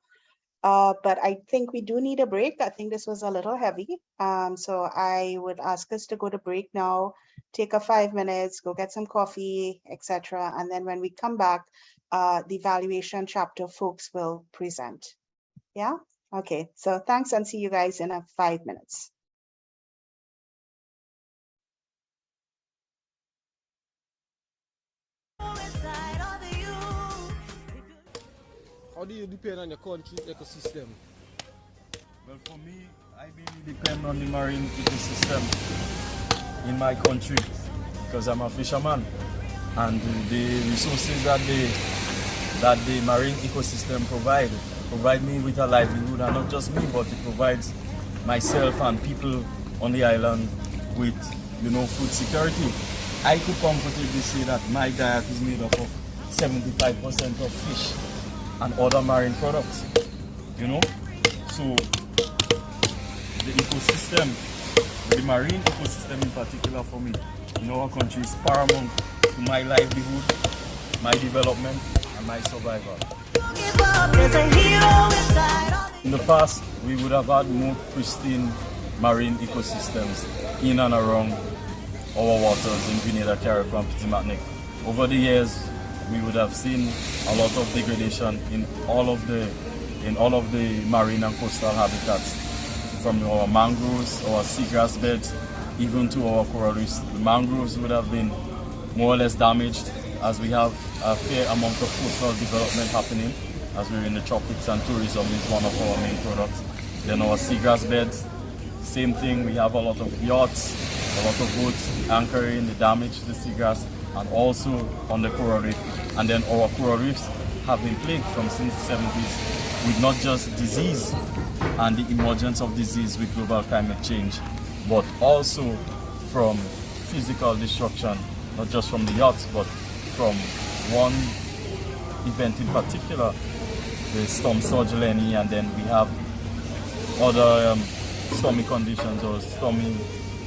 But I think we do need a break. I think this was a little heavy. So I would ask us to go to break now, take 5 minutes, go get some coffee, etc. And then when we come back, the valuation chapter folks will present. Yeah. Okay, so thanks and see you guys in 5 minutes. How do you depend on your country's ecosystem? Well, for me, I mainly depend on the marine ecosystem in my country because I'm a fisherman, and the resources that the marine ecosystem provide me with a livelihood, and not just me, but it provides myself and people on the island with, food security. I could comfortably say that my diet is made up of 75% of fish and other marine products, So the ecosystem, the marine ecosystem in particular for me, in our country is paramount to my livelihood, my development, and my survival. In the past, we would have had more pristine marine ecosystems in and around our waters in Grenada, Caribbean, and Martinique. Over the years, we would have seen a lot of degradation in all of the marine and coastal habitats, from our mangroves, our seagrass beds, even to our coral reefs. The mangroves would have been more or less damaged, as we have a fair amount of coastal development happening, as we're in the tropics, and tourism is one of our main products. Then our seagrass beds, same thing, we have a lot of yachts, a lot of boats anchoring, the damage to the seagrass, and also on the coral reef. And then our coral reefs have been plagued since the 70s with not just disease and the emergence of disease with global climate change, but also from physical destruction, not just from the yachts, but from one event in particular, the storm surge Lenny, and then we have other stormy conditions or stormy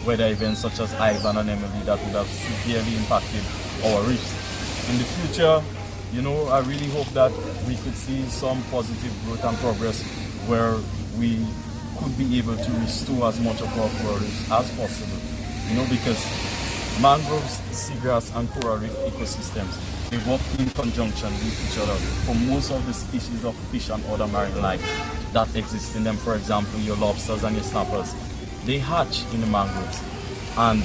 weather events such as Ivan and Emily that would have severely impacted our reefs. In the future, I really hope that we could see some positive growth and progress where we could be able to restore as much of our coral reefs as possible. Because mangroves, seagrass, and coral reef ecosystems, they work in conjunction with each other for most of the species of fish and other marine life that exist in them. For example, your lobsters and your snappers, they hatch in the mangroves, and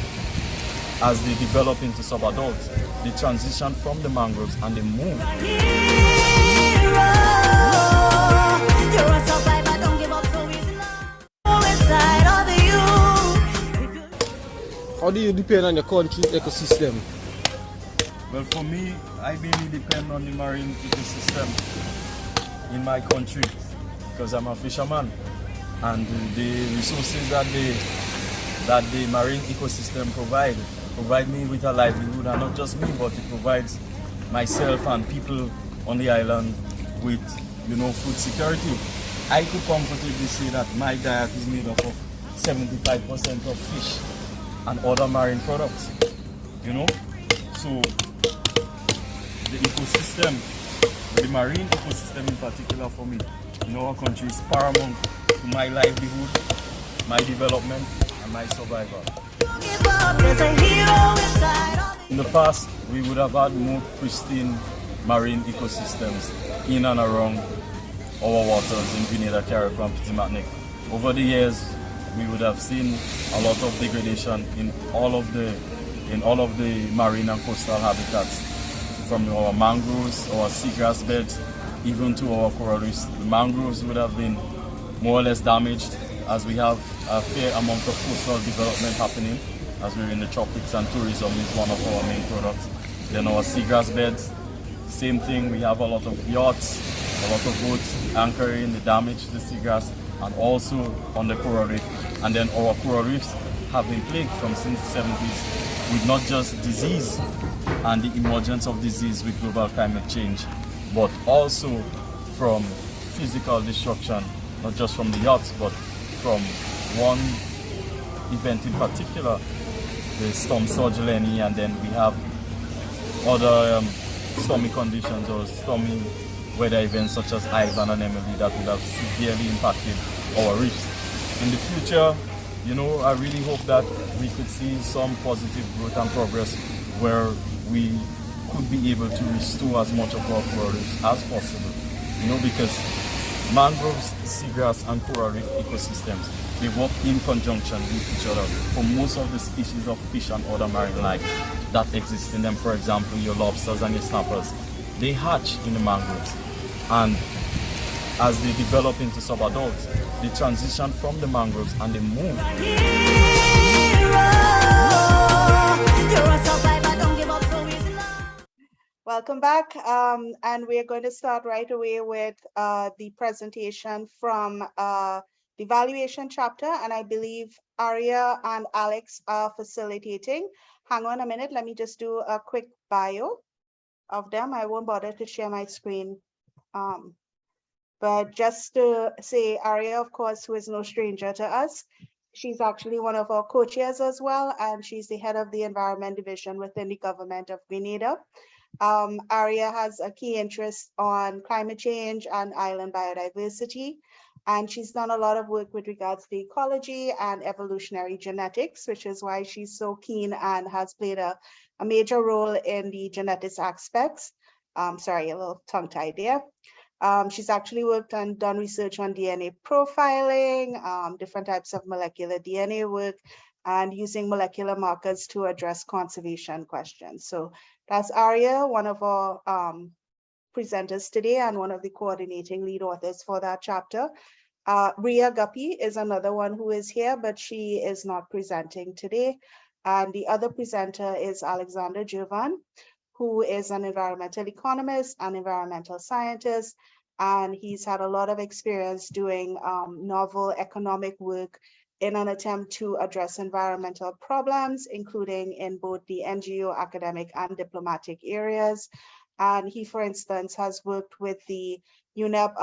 as they develop into subadults, they transition from the mangroves and they move. How do you depend on your country's ecosystem? Well, for me, I mainly depend on the marine ecosystem in my country because I'm a fisherman, and the resources that the marine ecosystem provide me with a livelihood, and not just me, but it provides myself and people on the island with, food security. I could comfortably say that my diet is made up of 75% of fish and other marine products, So the ecosystem, the marine ecosystem in particular for me, in our country is paramount to my livelihood, my development, and my survival. In the past, we would have had more pristine marine ecosystems in and around our waters in Grenada, Caribbean, and Martinique. Over the years, we would have seen a lot of degradation in all of the marine and coastal habitats, from our mangroves, our seagrass beds, even to our coral reefs. The mangroves would have been more or less damaged, as we have a fair amount of coastal development happening, as we're in the tropics, and tourism is one of our main products. Then our seagrass beds, same thing, we have a lot of yachts, a lot of boats anchoring, the damage to the seagrass, and also on the coral reef. And then our coral reefs have been plagued since the 70s with not just disease and the emergence of disease with global climate change, but also from physical destruction, not just from the yachts, but from one event in particular, the storm surge Lenny, and then we have other stormy conditions or stormy weather events such as Ivan and Emily that would have severely impacted our reefs. In the future, I really hope that we could see some positive growth and progress where we could be able to restore as much of our coral reefs as possible. Because Mangroves, seagrass, and coral reef ecosystems, they work in conjunction with each other for most of the species of fish and other marine life that exist in them. For example, your lobsters and your snappers, they hatch in the mangroves. And as they develop into subadults, they transition from the mangroves and they move. Welcome back, and we're going to start right away with the presentation from the evaluation chapter, and I believe Aria and Alex are facilitating. Hang on a minute, let me just do a quick bio of them. I won't bother to share my screen. But just to say, Aria, of course, who is no stranger to us, she's actually one of our co-chairs as well, and she's the head of the Environment Division within the government of Grenada. Aria has a key interest on climate change and island biodiversity, and she's done a lot of work with regards to ecology and evolutionary genetics, which is why she's so keen and has played a major role in the genetics aspects. Sorry, a little tongue-tied there. She's actually worked and done research on DNA profiling, different types of molecular DNA work, and using molecular markers to address conservation questions. So that's Aria, one of our presenters today and one of the coordinating lead authors for that chapter. Ria Guppy is another one who is here, but she is not presenting today. And the other presenter is Alexander Jovan, who is an environmental economist and environmental scientist. And he's had a lot of experience doing novel economic work in an attempt to address environmental problems, including in both the NGO, academic, and diplomatic areas. And he, for instance, has worked with the UNEP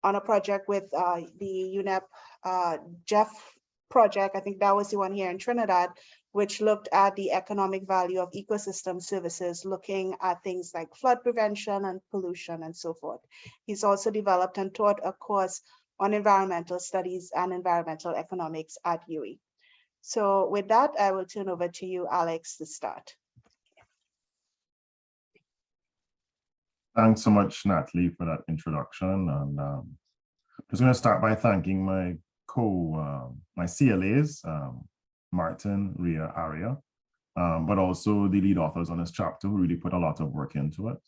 on a project with the UNEP Jeff project. I think that was the one here in Trinidad, which looked at the economic value of ecosystem services, looking at things like flood prevention and pollution and so forth. He's also developed and taught a course on environmental studies and environmental economics at UE. So with that, I will turn over to you, Alex, to start. Thanks so much, Natalie, for that introduction. And I'm just going to start by thanking my my CLAs, Martin, Ria, Aria, but also the lead authors on this chapter who really put a lot of work into it.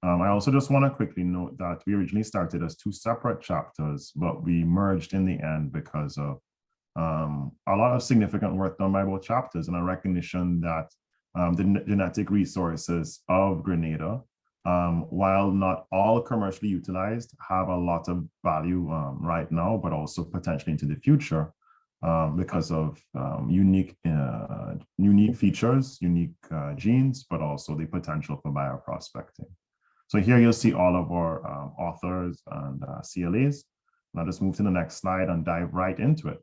I also just want to quickly note that we originally started as 2 separate chapters, but we merged in the end because of a lot of significant work done by both chapters and a recognition that the genetic resources of Grenada, while not all commercially utilized, have a lot of value right now, but also potentially into the future because of unique features, unique genes, but also the potential for bioprospecting. So here you'll see all of our authors and CLAs. And I'll just move to the next slide and dive right into it.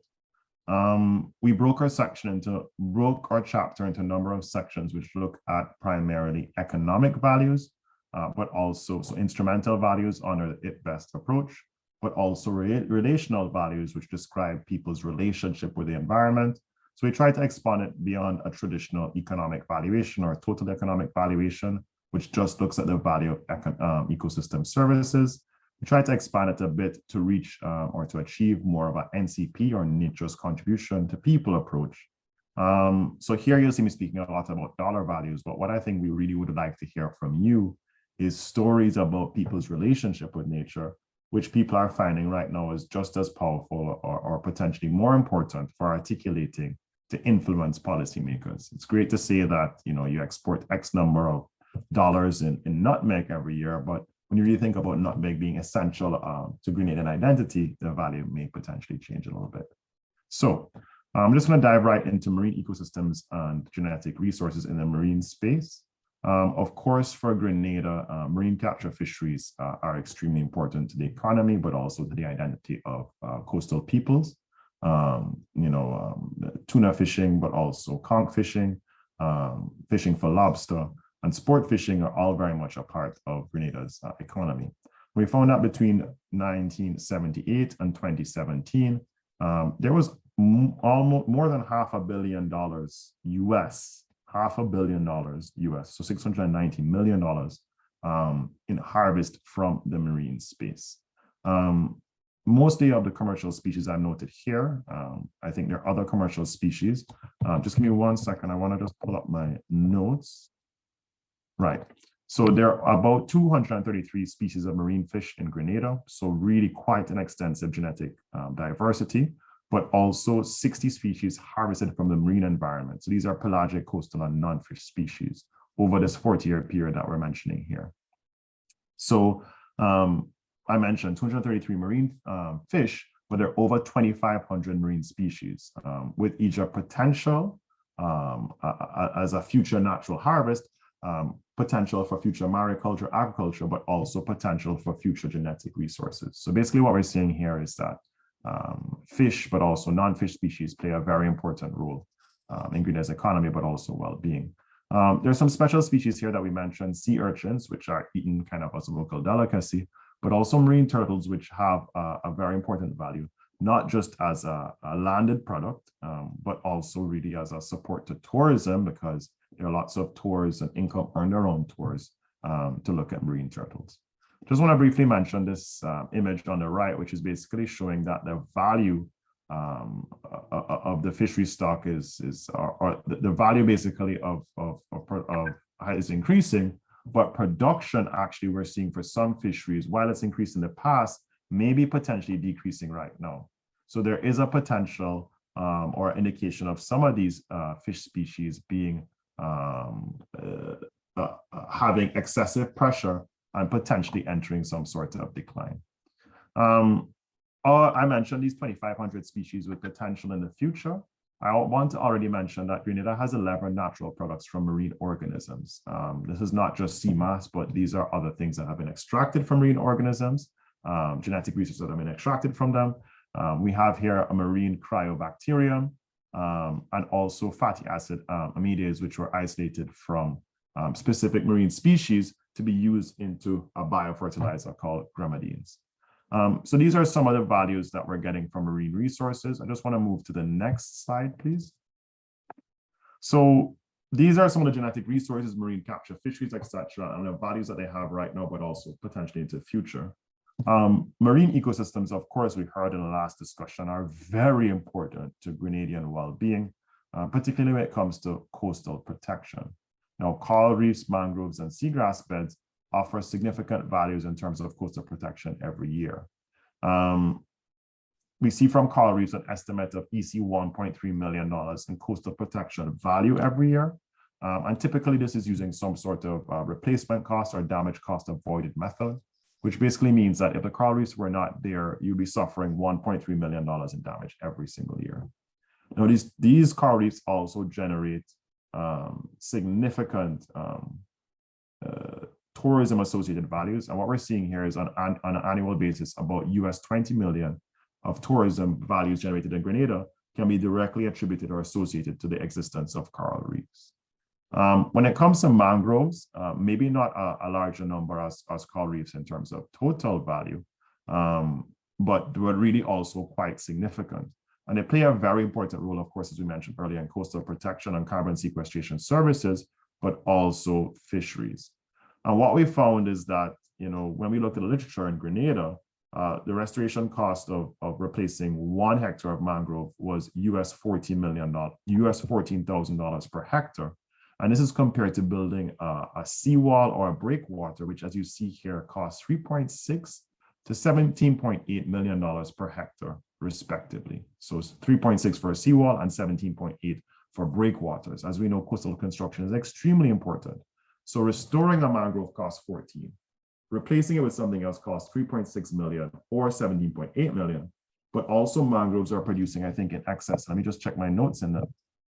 We broke our chapter into a number of sections which look at primarily economic values, but also instrumental values under the IPBEST approach, but also relational values which describe people's relationship with the environment. So we try to expand it beyond a traditional economic valuation or total economic valuation, which just looks at the value of ecosystem services. We try to expand it a bit to reach or to achieve more of an NCP or nature's contribution to people approach. So here you'll see me speaking a lot about dollar values, but what I think we really would like to hear from you is stories about people's relationship with nature, which people are finding right now is just as powerful or potentially more important for articulating to influence policymakers. It's great to say that you export X number of dollars in nutmeg every year, but when you really think about nutmeg being essential to Grenadian identity, the value may potentially change a little bit. So I'm just going to dive right into marine ecosystems and genetic resources in the marine space. Of course, for Grenada, marine capture fisheries are extremely important to the economy, but also to the identity of coastal peoples. Tuna fishing, but also conch fishing, fishing for lobster, and sport fishing are all very much a part of Grenada's economy. We found that between 1978 and 2017, there was almost more than $500 million US, $500 million US, so $690 million in harvest from the marine space. Mostly of the commercial species I've noted here. I think there are other commercial species. Just give me 1 second. I want to just pull up my notes. Right. So there are about 233 species of marine fish in Grenada. So really quite an extensive genetic diversity, but also 60 species harvested from the marine environment. So these are pelagic, coastal, and non-fish species over this 40-year period that we're mentioning here. So I mentioned 233 marine fish, but there are over 2,500 marine species, with each a potential as a future natural harvest, potential for future mariculture, agriculture, but also potential for future genetic resources. So basically what we're seeing here is that fish, but also non-fish species play a very important role in Grenada's economy, but also well-being. There's some special species here that we mentioned, sea urchins, which are eaten kind of as a local delicacy, but also marine turtles, which have a very important value, not just as a landed product, but also really as a support to tourism, because there are lots of tours and income earned around tours to look at marine turtles. Just want to briefly mention this image on the right, which is basically showing that the value of the fishery stock or the value basically is increasing, but production actually we're seeing for some fisheries, while it's increased in the past, maybe potentially decreasing right now. So there is a potential or indication of some of these fish species being having excessive pressure and potentially entering some sort of decline. I mentioned these 2,500 species with potential in the future. I want to already mention that Grenada has 11 natural products from marine organisms. This is not just sea mass, but these are other things that have been extracted from marine organisms, genetic resources that have been extracted from them. We have here a marine cryobacterium and also fatty acid amidase, which were isolated from specific marine species to be used into a biofertilizer called grenadines. So these are some of the values that we're getting from marine resources. I just want to move to the next slide, please. So these are some of the genetic resources, marine capture fisheries, etc., and the values that they have right now, but also potentially into the future. Marine ecosystems, of course, we heard in the last discussion, are very important to Grenadian well-being, particularly when it comes to coastal protection. Now, coral reefs, mangroves, and seagrass beds offer significant values in terms of coastal protection every year. We see from coral reefs an estimate of EC $1.3 million in coastal protection value every year. And typically this is using some sort of replacement cost or damage cost avoided method, which basically means that if the coral reefs were not there, you'd be suffering $1.3 million in damage every single year. Now, these coral reefs also generate significant tourism associated values. And what we're seeing here is on an annual basis, about US 20 million of tourism values generated in Grenada can be directly attributed or associated to the existence of coral reefs. When it comes to mangroves, maybe not a larger number as coral reefs in terms of total value, but were really also quite significant. And they play a very important role, of course, as we mentioned earlier, in coastal protection and carbon sequestration services, but also fisheries. And what we found is that, when we looked at the literature in Grenada, the restoration cost of replacing 1 hectare of mangrove was US $14,000 per hectare. And this is compared to building a seawall or a breakwater, which, as you see here, costs $3.6 to $17.8 million per hectare, respectively. So it's 3.6 for a seawall and 17.8 for breakwaters. As we know, coastal construction is extremely important. So restoring a mangrove costs 14. Replacing it with something else costs 3.6 million or 17.8 million. But also mangroves are producing, I think, in excess. Let me just check my notes in that,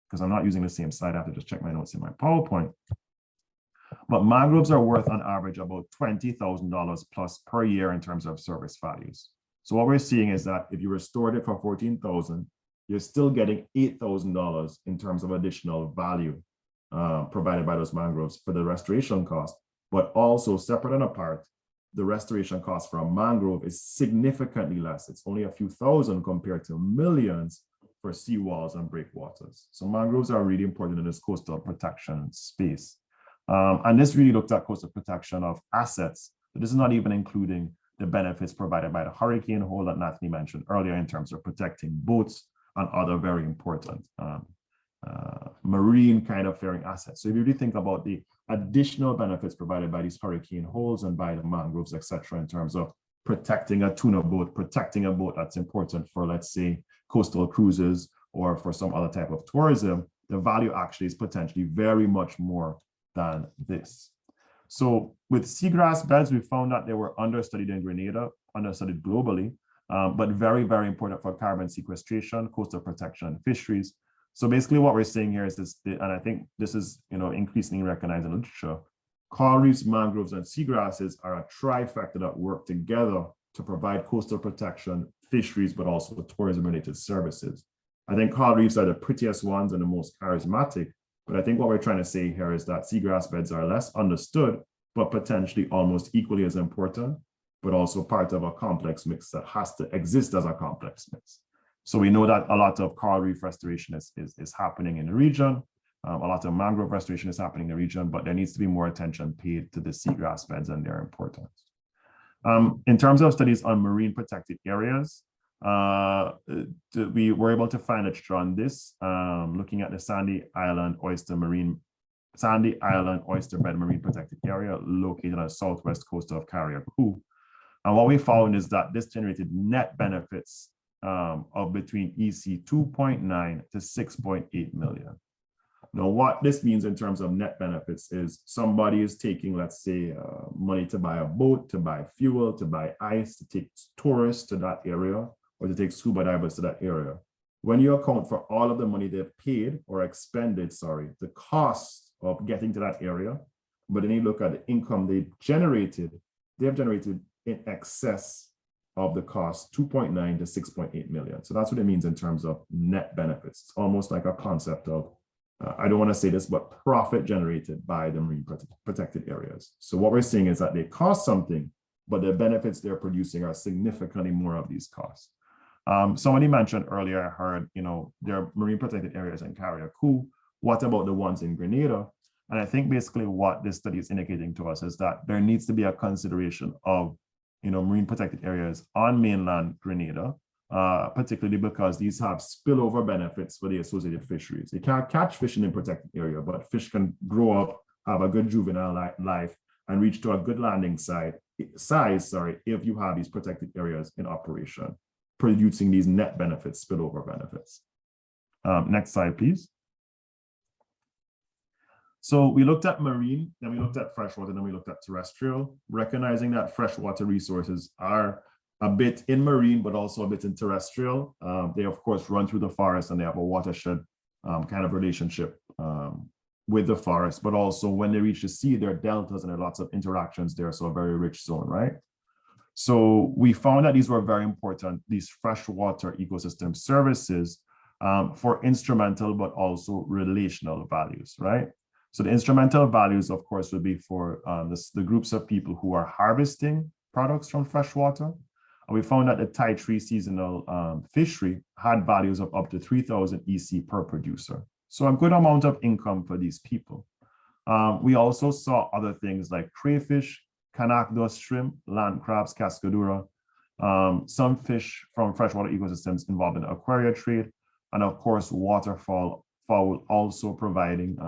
because I'm not using the same slide. I have to just check my notes in my PowerPoint. But mangroves are worth on average about $20,000 plus per year in terms of service values. So what we're seeing is that if you restored it for $14,000, you're still getting $8,000 in terms of additional value provided by those mangroves for the restoration cost. But also separate and apart, the restoration cost for a mangrove is significantly less. It's only a few thousand compared to millions for seawalls and breakwaters. So mangroves are really important in this coastal protection space. And this really looked at coastal protection of assets. But this is not even including the benefits provided by the hurricane hole that Natalie mentioned earlier in terms of protecting boats and other very important marine kind of faring assets. So if you really think about the additional benefits provided by these hurricane holes and by the mangroves, etc., in terms of protecting a tuna boat, protecting a boat that's important for, let's say, coastal cruises or for some other type of tourism, the value actually is potentially very much more than this. So with seagrass beds, we found that they were understudied in Grenada, understudied globally, but very, very important for carbon sequestration, coastal protection, and fisheries. So basically what we're saying here is this, and I think this is, increasingly recognized in literature, coral reefs, mangroves, and seagrasses are a trifecta that work together to provide coastal protection, fisheries, but also tourism-related services. I think coral reefs are the prettiest ones and the most charismatic, but I think what we're trying to say here is that seagrass beds are less understood, but potentially almost equally as important, but also part of a complex mix that has to exist as a complex mix. So we know that a lot of coral reef restoration is happening in the region. A lot of mangrove restoration is happening in the region, but there needs to be more attention paid to the seagrass beds and their importance. In terms of studies on marine protected areas, we were able to find literature on this, looking at the Sandy Island oyster bed marine protected area located on the southwest coast of Carriacou. And what we found is that this generated net benefits of between EC 2.9 to 6.8 million. Now, what this means in terms of net benefits is somebody is taking, let's say, money to buy a boat, to buy fuel, to buy ice, to take tourists to that area, or to take scuba divers to that area. When you account for all of the money they've paid or expended, the cost of getting to that area, but then you look at the income they've generated in excess of the cost, 2.9 to 6.8 million. So that's what it means in terms of net benefits. It's almost like a concept of, I don't want to say this, but profit generated by the marine protected areas. So what we're seeing is that they cost something, but the benefits they're producing are significantly more of these costs. Somebody mentioned earlier, I heard, there are marine protected areas in Carriacou. What about the ones in Grenada? And I think basically what this study is indicating to us is that there needs to be a consideration of, marine protected areas on mainland Grenada, particularly because these have spillover benefits for the associated fisheries. You can't catch fish in a protected area, but fish can grow up, have a good juvenile life, and reach to a good landing size, if you have these protected areas in operation, producing these net benefits, spillover benefits. Next slide, please. So we looked at marine, then we looked at freshwater, then we looked at terrestrial, recognizing that freshwater resources are a bit in marine, but also a bit in terrestrial. They, of course, run through the forest and they have a watershed kind of relationship with the forest, but also when they reach the sea, there are deltas and there are lots of interactions there, so a very rich zone, right? So we found that these were very important, these freshwater ecosystem services for instrumental, but also relational values, right? So the instrumental values, of course, would be for the groups of people who are harvesting products from freshwater. And we found that the tide tree seasonal fishery had values of up to 3,000 EC per producer. So a good amount of income for these people. We also saw other things like crayfish, canacdos shrimp, land crabs, cascadura, some fish from freshwater ecosystems involved in the aquaria trade, and of course, waterfowl also providing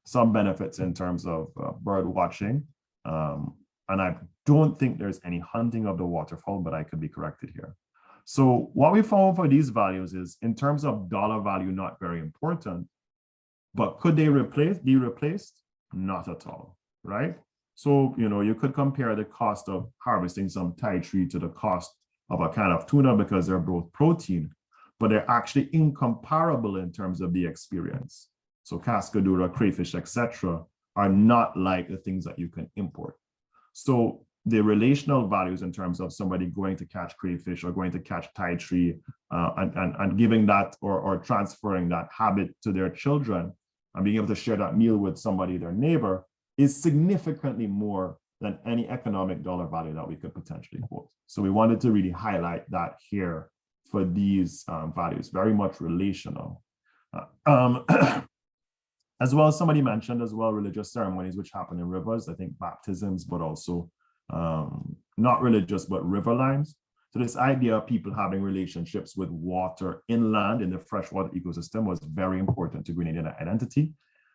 some benefits in terms of bird watching. And I don't think there's any hunting of the waterfowl, but I could be corrected here. So what we found for these values is in terms of dollar value, not very important, but could they be replaced? Not at all, right? So, you could compare the cost of harvesting some tide tree to the cost of a can of tuna because they're both protein, but they're actually incomparable in terms of the experience. So cascadura, crayfish, etc., are not like the things that you can import. So the relational values in terms of somebody going to catch crayfish or going to catch tide tree and giving that or transferring that habit to their children and being able to share that meal with somebody, their neighbor, is significantly more than any economic dollar value that we could potentially quote. So we wanted to really highlight that here for these values, very much relational. As well, somebody mentioned as well religious ceremonies which happen in rivers, I think baptisms, but also not religious, but riverlines. So this idea of people having relationships with water inland in the freshwater ecosystem was very important to Grenadian identity,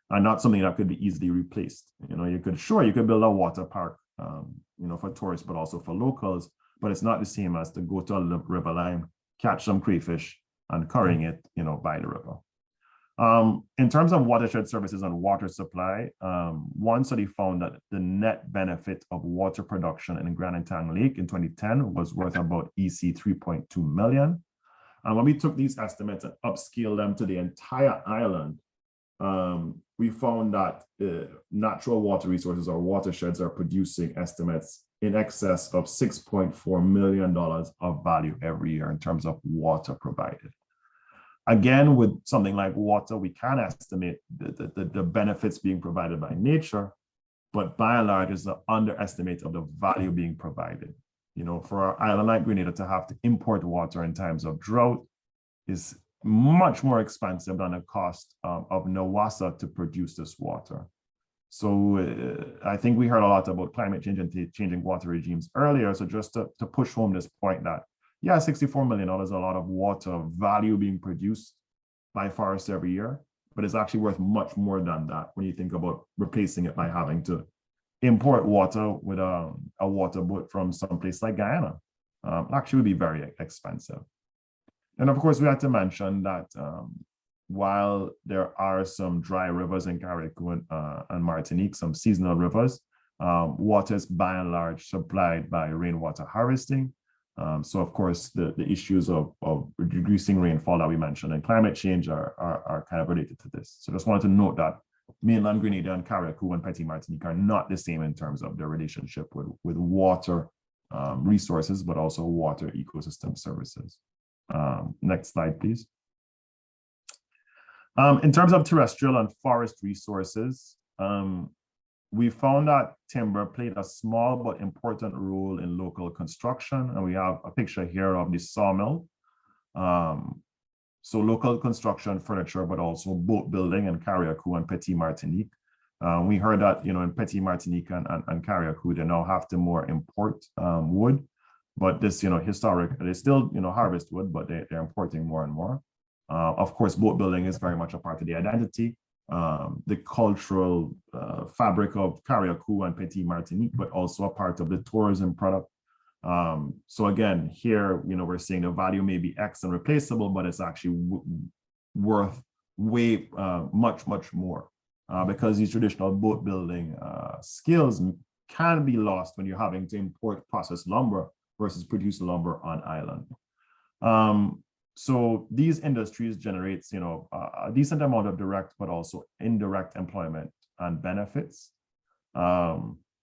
and not something that could be easily replaced. You could build a water park, for tourists, but also for locals, but it's not the same as to go to a riverline, catch some crayfish, and currying it, by the river. In terms of watershed services and water supply, one study found that the net benefit of water production in Grenada Lake in 2010 was worth about EC 3.2 million. And when we took these estimates and upscaled them to the entire island, we found that natural water resources or watersheds are producing estimates in excess of $6.4 million of value every year in terms of water provided. Again, with something like water, we can estimate the benefits being provided by nature, but by and large, it's an underestimate of the value being provided. For our island like Grenada to have to import water in times of drought is much more expensive than the cost of NAWASA to produce this water. So I think we heard a lot about climate change and changing water regimes earlier. So just to push home this point that, yeah, $64 million is a lot of water value being produced by forests every year, but it's actually worth much more than that when you think about replacing it by having to import water with a water boat from someplace like Guyana. Actually would be very expensive. And of course, we had to mention that while there are some dry rivers in Carriacou and Martinique, some seasonal rivers, water is by and large supplied by rainwater harvesting. So of course, the issues of reducing rainfall that we mentioned and climate change are kind of related to this. So just wanted to note that mainland Grenada and Carriacou and Petit Martinique are not the same in terms of their relationship with water resources, but also water ecosystem services. Next slide, please. In terms of terrestrial and forest resources, we found that timber played a small but important role in local construction, and we have a picture here of the sawmill. So local construction, furniture, but also boat building in Carriacou and Petit Martinique. We heard that, in Petit Martinique and Carriacou, they now have to more import wood, but this, historic, they still, harvest wood, but they're importing more and more. Of course, boat building is very much a part of the identity. The cultural fabric of Carriacou and Petit Martinique, but also a part of the tourism product. So again, here, we're seeing the value may be X and replaceable, but it's actually worth way much more because these traditional boat building skills can be lost when you're having to import processed lumber versus produce lumber on island. So these industries generates, a decent amount of direct, but also indirect employment and benefits.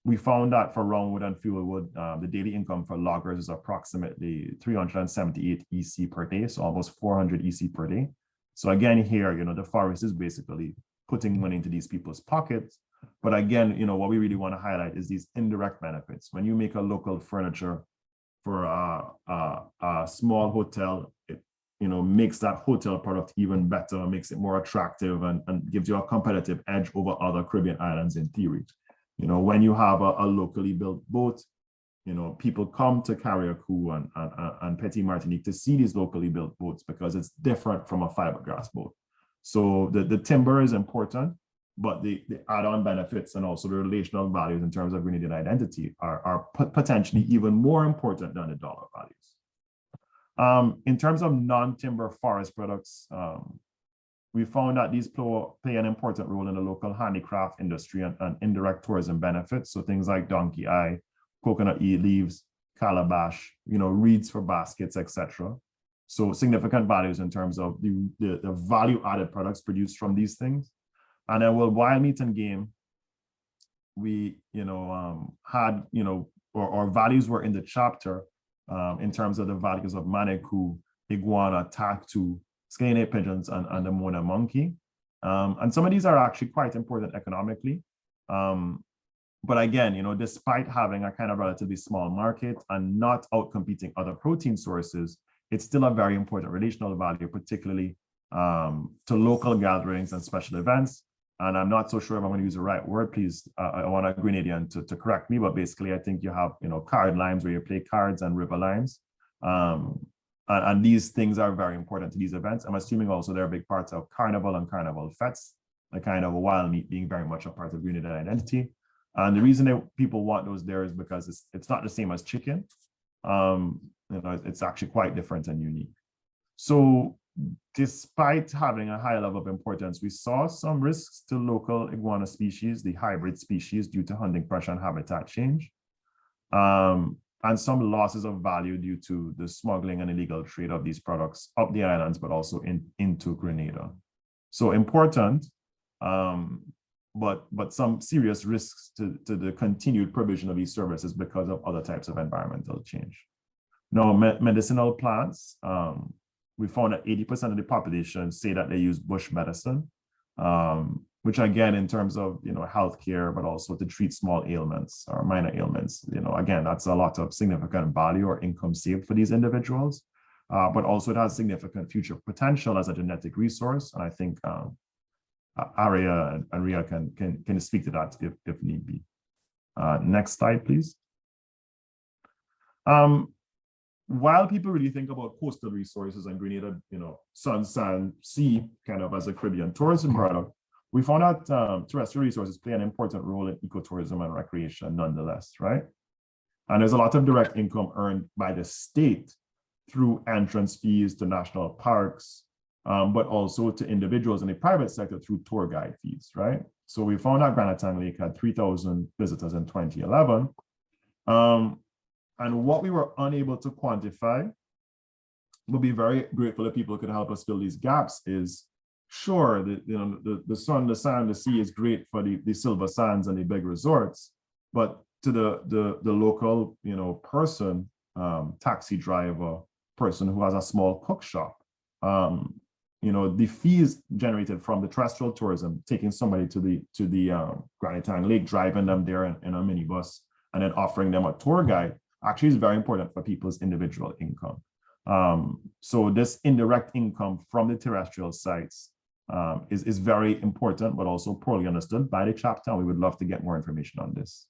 We found that for roundwood and fuelwood, the daily income for loggers is approximately 378 EC per day, so almost 400 EC per day. So again, here, the forest is basically putting money into these people's pockets. But again, what we really want to highlight is these indirect benefits. When you make a local furniture for a small hotel, it makes that hotel product even better, makes it more attractive, and and gives you a competitive edge over other Caribbean islands in theory. When you have a locally built boat, people come to Carriacou and Petit Martinique to see these locally built boats because it's different from a fiberglass boat. So the timber is important, but the add-on benefits and also the relational values in terms of Grenadian identity are potentially even more important than the dollar values. In terms of non-timber forest products, we found that these play an important role in the local handicraft industry and indirect tourism benefits. So things like donkey eye, coconut leaves, calabash, reeds for baskets, etc. So significant values in terms of the value added products produced from these things. And then with wild meat and game, we, had, or values were in the chapter in terms of the values of manikou, iguana, tactu, scaly pigeons, and the Mona monkey. And some of these are actually quite important economically. But again, despite having a kind of relatively small market and not outcompeting other protein sources, it's still a very important relational value, particularly to local gatherings and special events. and I'm not so sure if I'm going to use the right word, please, I want a Grenadian to correct me, but basically I think you have, card limes where you play cards and river limes. And these things are very important to these events. I'm assuming also they're big parts of carnival and carnival fetes, the kind of wild meat being very much a part of Grenada identity. And the reason that people want those there is because it's not the same as chicken. It's actually quite different and unique. So despite having a high level of importance, we saw some risks to local iguana species, the hybrid species, due to hunting pressure and habitat change, and some losses of value due to the smuggling and illegal trade of these products up the islands, but also into Grenada. So important, but some serious risks to the continued provision of these services because of other types of environmental change. Now, medicinal plants, we found that 80% of the population say that they use bush medicine, which again, in terms of healthcare, but also to treat small ailments or minor ailments, again, that's a lot of significant value or income saved for these individuals, but also it has significant future potential as a genetic resource. And I think Aria and Ria can speak to that if need be. Next slide, please. While people really think about coastal resources and Grenada, sun, sand, sea, kind of as a Caribbean tourism product, we found out terrestrial resources play an important role in ecotourism and recreation nonetheless, right? And there's a lot of direct income earned by the state through entrance fees to national parks, but also to individuals in the private sector through tour guide fees, right? So we found out Grenada Lake had 3,000 visitors in 2011. And what we were unable to quantify, we'll be very grateful if people could help us fill these gaps, is sure, the sun, the sand, the sea is great for the silver sands and the big resorts, but to the local, person, taxi driver, person who has a small cook shop, the fees generated from the terrestrial tourism, taking somebody to the Grenada Lake, driving them there in a minibus, and then offering them a tour guide, actually is very important for people's individual income. So this indirect income from the terrestrial sites is very important, but also poorly understood by the chapter. We would love to get more information on this.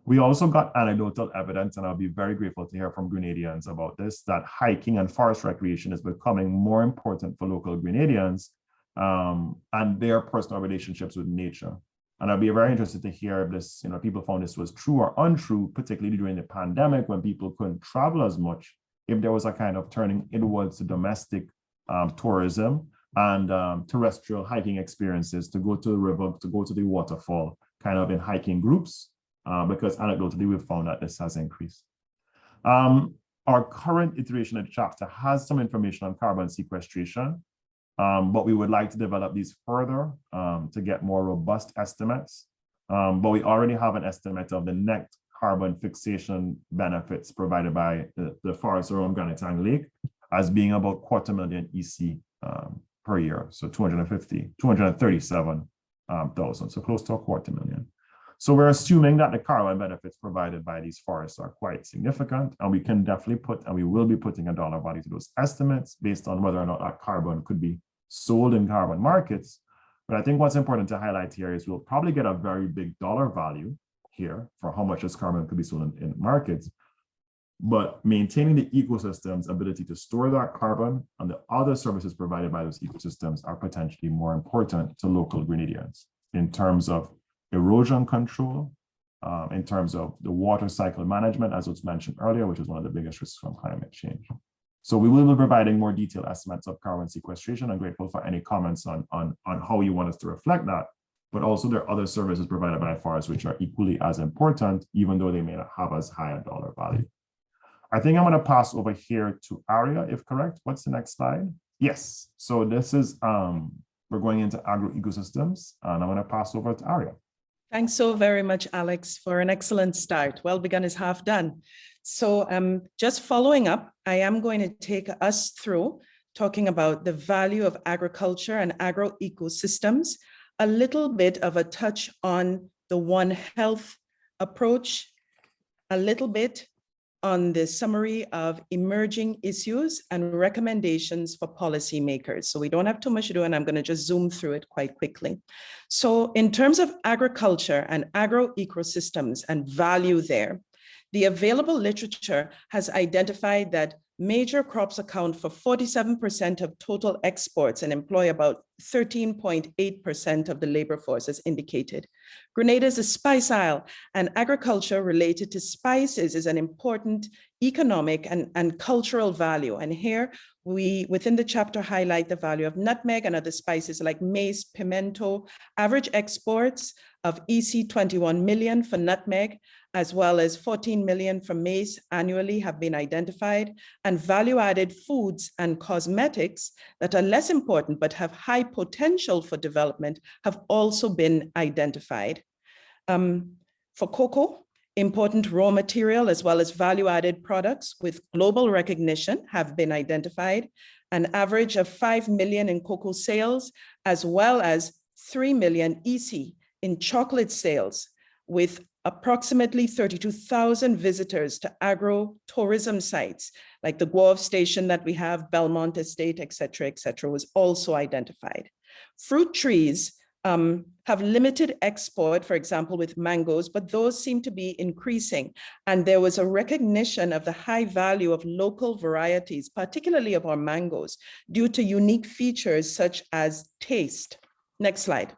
We also got anecdotal evidence, and I'll be very grateful to hear from Grenadians about this, that hiking and forest recreation is becoming more important for local Grenadians and their personal relationships with nature. And I'd be very interested to hear if this, people found this was true or untrue, particularly during the pandemic when people couldn't travel as much, if there was a kind of turning inwards to domestic tourism and terrestrial hiking experiences, to go to the river, to go to the waterfall, kind of in hiking groups, because anecdotally we've found that this has increased. Our current iteration of the chapter has some information on carbon sequestration, but we would like to develop these further to get more robust estimates. But we already have an estimate of the net carbon fixation benefits provided by the forests around Grenada Lake as being about 250,000 EC per year. So 237,000, so close to 250,000. So we're assuming that the carbon benefits provided by these forests are quite significant, and we can definitely put, and we will be putting a dollar value to those estimates based on whether or not that carbon could be sold in carbon markets. But I think what's important to highlight here is we'll probably get a very big dollar value here for how much this carbon could be sold in markets, but maintaining the ecosystem's ability to store that carbon and the other services provided by those ecosystems are potentially more important to local Grenadians in terms of erosion control, in terms of the water cycle management, as was mentioned earlier, which is one of the biggest risks from climate change. So we will be providing more detailed estimates of carbon sequestration. I'm grateful for any comments on how you want us to reflect that, but also there are other services provided by forests which are equally as important, even though they may not have as high a dollar value. I think I'm going to pass over here to Aria, if correct. What's the next slide? Yes, so this is, we're going into agro-ecosystems, and I'm going to pass over to Aria. Thanks so very much, Alex, for an excellent start. Well begun is half done. So just following up, I am going to take us through talking about the value of agriculture and agro-ecosystems, a little bit of a touch on the One Health approach, a little bit on the summary of emerging issues and recommendations for policymakers. So we don't have too much to do, and I'm going to just zoom through it quite quickly. So in terms of agriculture and agroecosystems and value there, the available literature has identified that major crops account for 47% of total exports and employ about 13.8% of the labor force, as indicated. Grenada is a spice isle, and agriculture related to spices is an important economic and cultural value. And here we, within the chapter, highlight the value of nutmeg and other spices like mace, pimento. Average exports of EC 21 million for nutmeg, as well as 14 million for mace annually have been identified, and value-added foods and cosmetics that are less important but have high potential for development have also been identified. For cocoa, important raw material as well as value-added products with global recognition have been identified, an average of 5 million in cocoa sales, as well as 3 million EC in chocolate sales, with approximately 32,000 visitors to agro-tourism sites, like the Guave station that we have, Belmont Estate, et cetera, was also identified. Fruit trees have limited export, for example, with mangoes, but those seem to be increasing. And there was a recognition of the high value of local varieties, particularly of our mangoes, due to unique features such as taste. Next slide.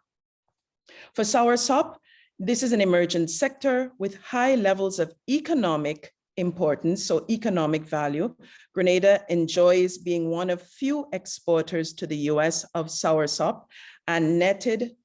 For soursop, this is an emergent sector with high levels of economic importance, so economic value. Grenada enjoys being one of few exporters to the US of soursop and netted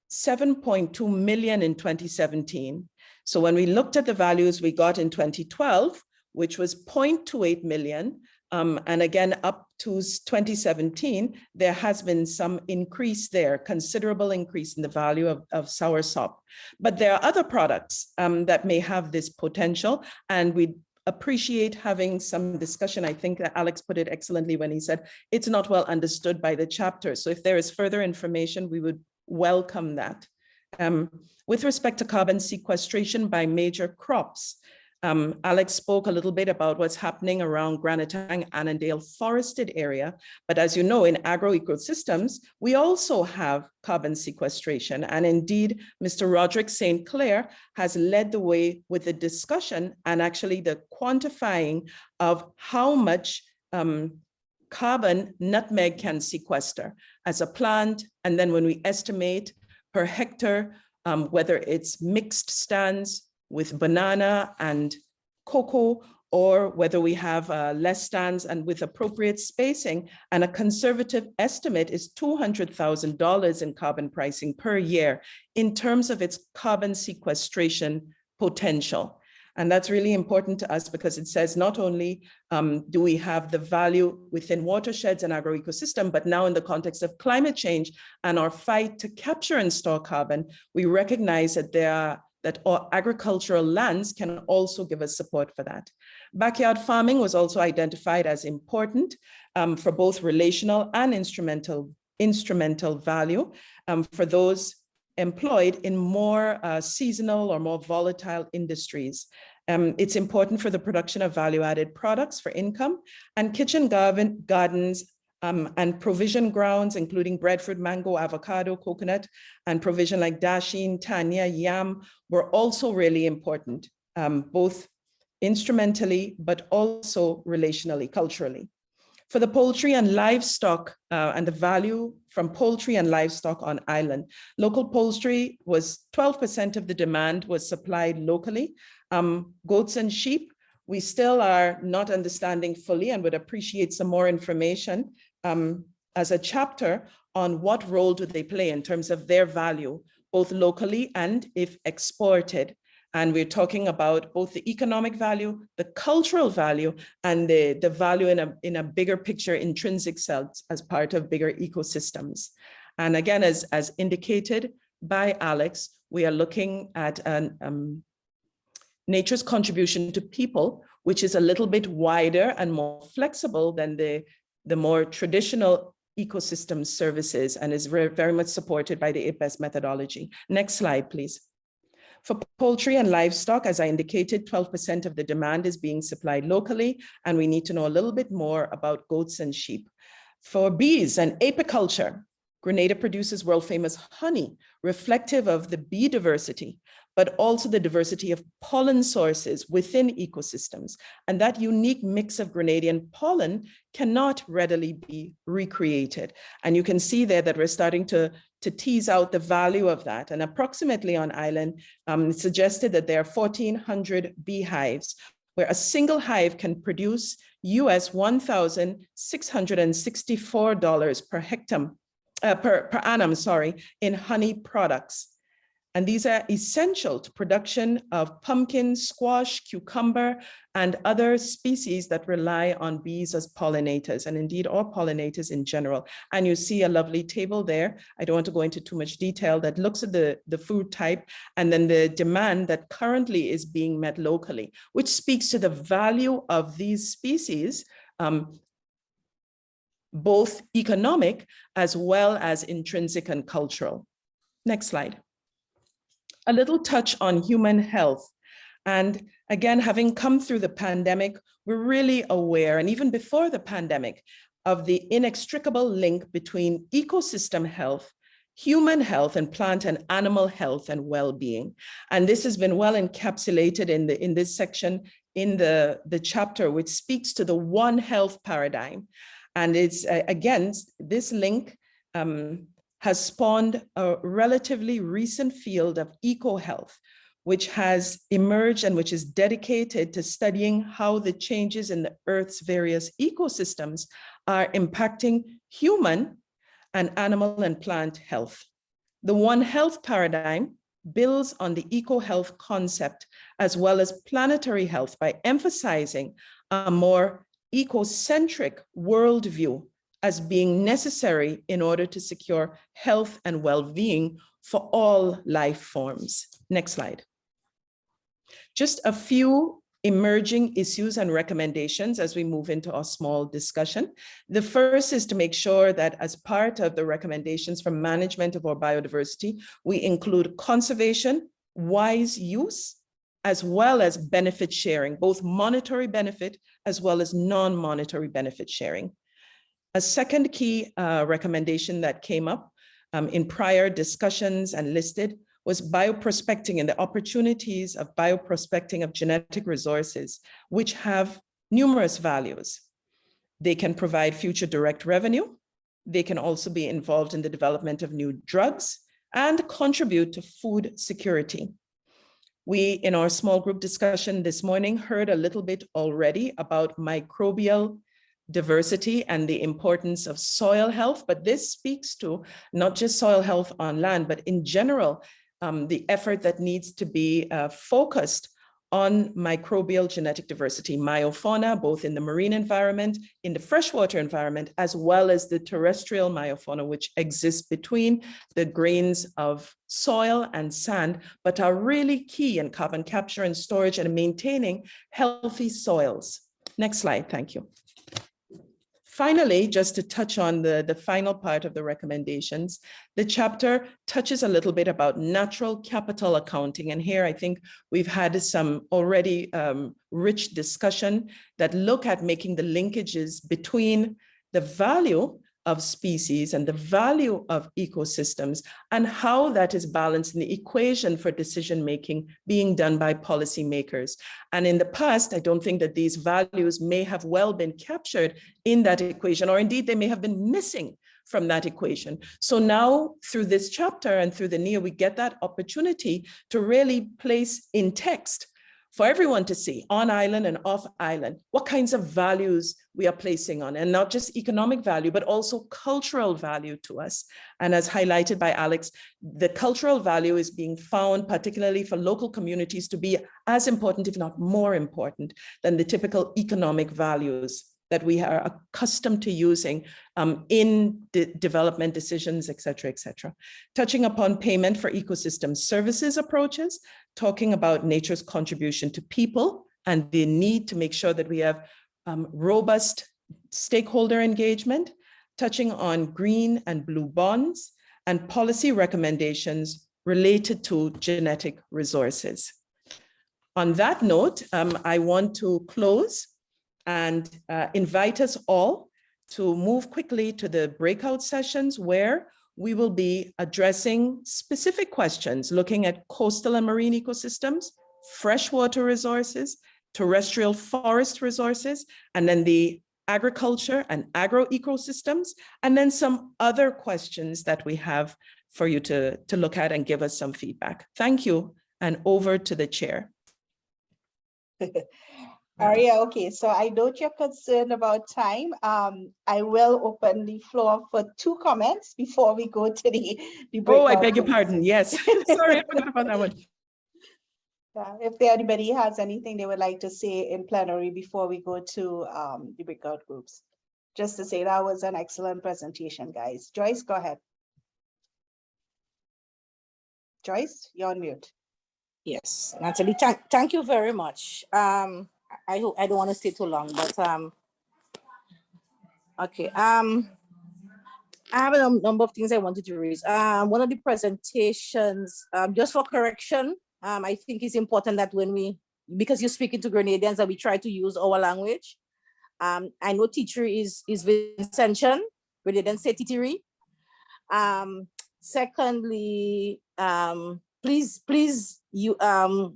7.2 million in 2017. So when we looked at the values we got in 2012, which was 0.28 million, and again, up to 2017, there has been some increase there, considerable increase in the value of soursop. But there are other products that may have this potential, and we appreciate having some discussion. I think that Alex put it excellently when he said, it's not well understood by the chapter. So if there is further information, we would welcome that. With respect to carbon sequestration by major crops, Alex spoke a little bit about what's happening around Granatang, Annandale forested area. But as you know, in agroecosystems, we also have carbon sequestration. And indeed, Mr. Roderick St. Clair has led the way with the discussion and actually the quantifying of how much carbon nutmeg can sequester as a plant. And then when we estimate per hectare, whether it's mixed stands with banana and cocoa, or whether we have less stands and with appropriate spacing, and a conservative estimate is $200,000 in carbon pricing per year in terms of its carbon sequestration potential. And that's really important to us because it says not only do we have the value within watersheds and agroecosystem, but now in the context of climate change and our fight to capture and store carbon, we recognize that our agricultural lands can also give us support for that. Backyard farming was also identified as important for both relational and instrumental value for those employed in more seasonal or more volatile industries. It's important for the production of value-added products for income, and kitchen gardens and provision grounds, including breadfruit, mango, avocado, coconut, and provision like dasheen, tanya, yam, were also really important, both instrumentally, but also relationally, culturally. For the poultry and livestock and the value from poultry and livestock on island, local poultry was 12% of the demand was supplied locally. Goats and sheep, we still are not understanding fully and would appreciate some more information as a chapter on what role do they play in terms of their value, both locally and if exported. And we're talking about both the economic value, the cultural value, and the value in a bigger picture, intrinsic selves as part of bigger ecosystems. And again, as indicated by Alex, we are looking at nature's contribution to people, which is a little bit wider and more flexible than the more traditional ecosystem services and is very much supported by the IPBES methodology. Next slide, please. For poultry and livestock, as I indicated, 12% of the demand is being supplied locally, and we need to know a little bit more about goats and sheep. For bees and apiculture, Grenada produces world-famous honey, reflective of the bee diversity, but also the diversity of pollen sources within ecosystems. And that unique mix of Grenadian pollen cannot readily be recreated. And you can see there that we're starting to tease out the value of that. And approximately on island, it's suggested that there are 1,400 beehives, where a single hive can produce US $1,664 per hectare. Per annum, in honey products. And these are essential to production of pumpkin, squash, cucumber, and other species that rely on bees as pollinators, and indeed all pollinators in general. And you see a lovely table there. I don't want to go into too much detail that looks at the food type and then the demand that currently is being met locally, which speaks to the value of these species, both economic as well as intrinsic and cultural. Next slide. A little touch on human health. And again, having come through the pandemic, we're really aware, and even before the pandemic, of the inextricable link between ecosystem health, human health, and plant and animal health and well-being. And this has been well encapsulated in this section in the chapter, which speaks to the One Health paradigm. And it's, again, this link has spawned a relatively recent field of eco-health, which has emerged and which is dedicated to studying how the changes in the Earth's various ecosystems are impacting human and animal and plant health. The One Health paradigm builds on the eco-health concept as well as planetary health by emphasizing a more ecocentric worldview as being necessary in order to secure health and well-being for all life forms. Next slide. Just a few emerging issues and recommendations as we move into our small discussion. The first is to make sure that as part of the recommendations for management of our biodiversity, we include conservation, wise use, as well as benefit sharing, both monetary benefit as well as non-monetary benefit sharing. A second key recommendation that came up in prior discussions and listed was bioprospecting and the opportunities of bioprospecting of genetic resources, which have numerous values. They can provide future direct revenue. They can also be involved in the development of new drugs and contribute to food security. We, in our small group discussion this morning, heard a little bit already about microbial diversity and the importance of soil health, but this speaks to not just soil health on land, but in general, the effort that needs to be focused on microbial genetic diversity, myofauna, both in the marine environment, in the freshwater environment, as well as the terrestrial myofauna, which exists between the grains of soil and sand, but are really key in carbon capture and storage and maintaining healthy soils. Next slide, thank you. Finally, just to touch on the final part of the recommendations, the chapter touches a little bit about natural capital accounting. And here I think we've had some already rich discussion that look at making the linkages between the value of species and the value of ecosystems and how that is balanced in the equation for decision-making being done by policymakers. And in the past, I don't think that these values may have well been captured in that equation, or indeed they may have been missing from that equation. So now through this chapter and through the NEA, we get that opportunity to really place in text for everyone to see on island and off island, what kinds of values we are placing on, and not just economic value, but also cultural value to us. And as highlighted by Alex, the cultural value is being found, particularly for local communities, to be as important, if not more important, than the typical economic values that we are accustomed to using in development decisions, et cetera, touching upon payment for ecosystem services approaches, talking about nature's contribution to people and the need to make sure that we have robust stakeholder engagement, touching on green and blue bonds, and policy recommendations related to genetic resources. On that note, I want to close and invite us all to move quickly to the breakout sessions where we will be addressing specific questions, looking at coastal and marine ecosystems, freshwater resources, terrestrial forest resources, and then the agriculture and agro-ecosystems, and then some other questions that we have for you to look at and give us some feedback. Thank you, and over to the chair. Aria, okay, so I note you're concerned about time. I will open the floor for 2 comments before we go to the breakout. Oh, I beg your groups. pardon. Yes. Sorry, I forgot about that one. If anybody has anything they would like to say in plenary before we go to the breakout groups. Just to say that was an excellent presentation, guys. Joyce, go ahead. Joyce, you're on mute. Yes, Natalie, thank you very much. I don't want to stay too long, but okay. I have a number of things I wanted to raise. One of the presentations, just for correction, I think it's important that when because you're speaking to Grenadians, that we try to use our language. I know Titiri is Vincentian, but they didn't say Titiri. Secondly, please,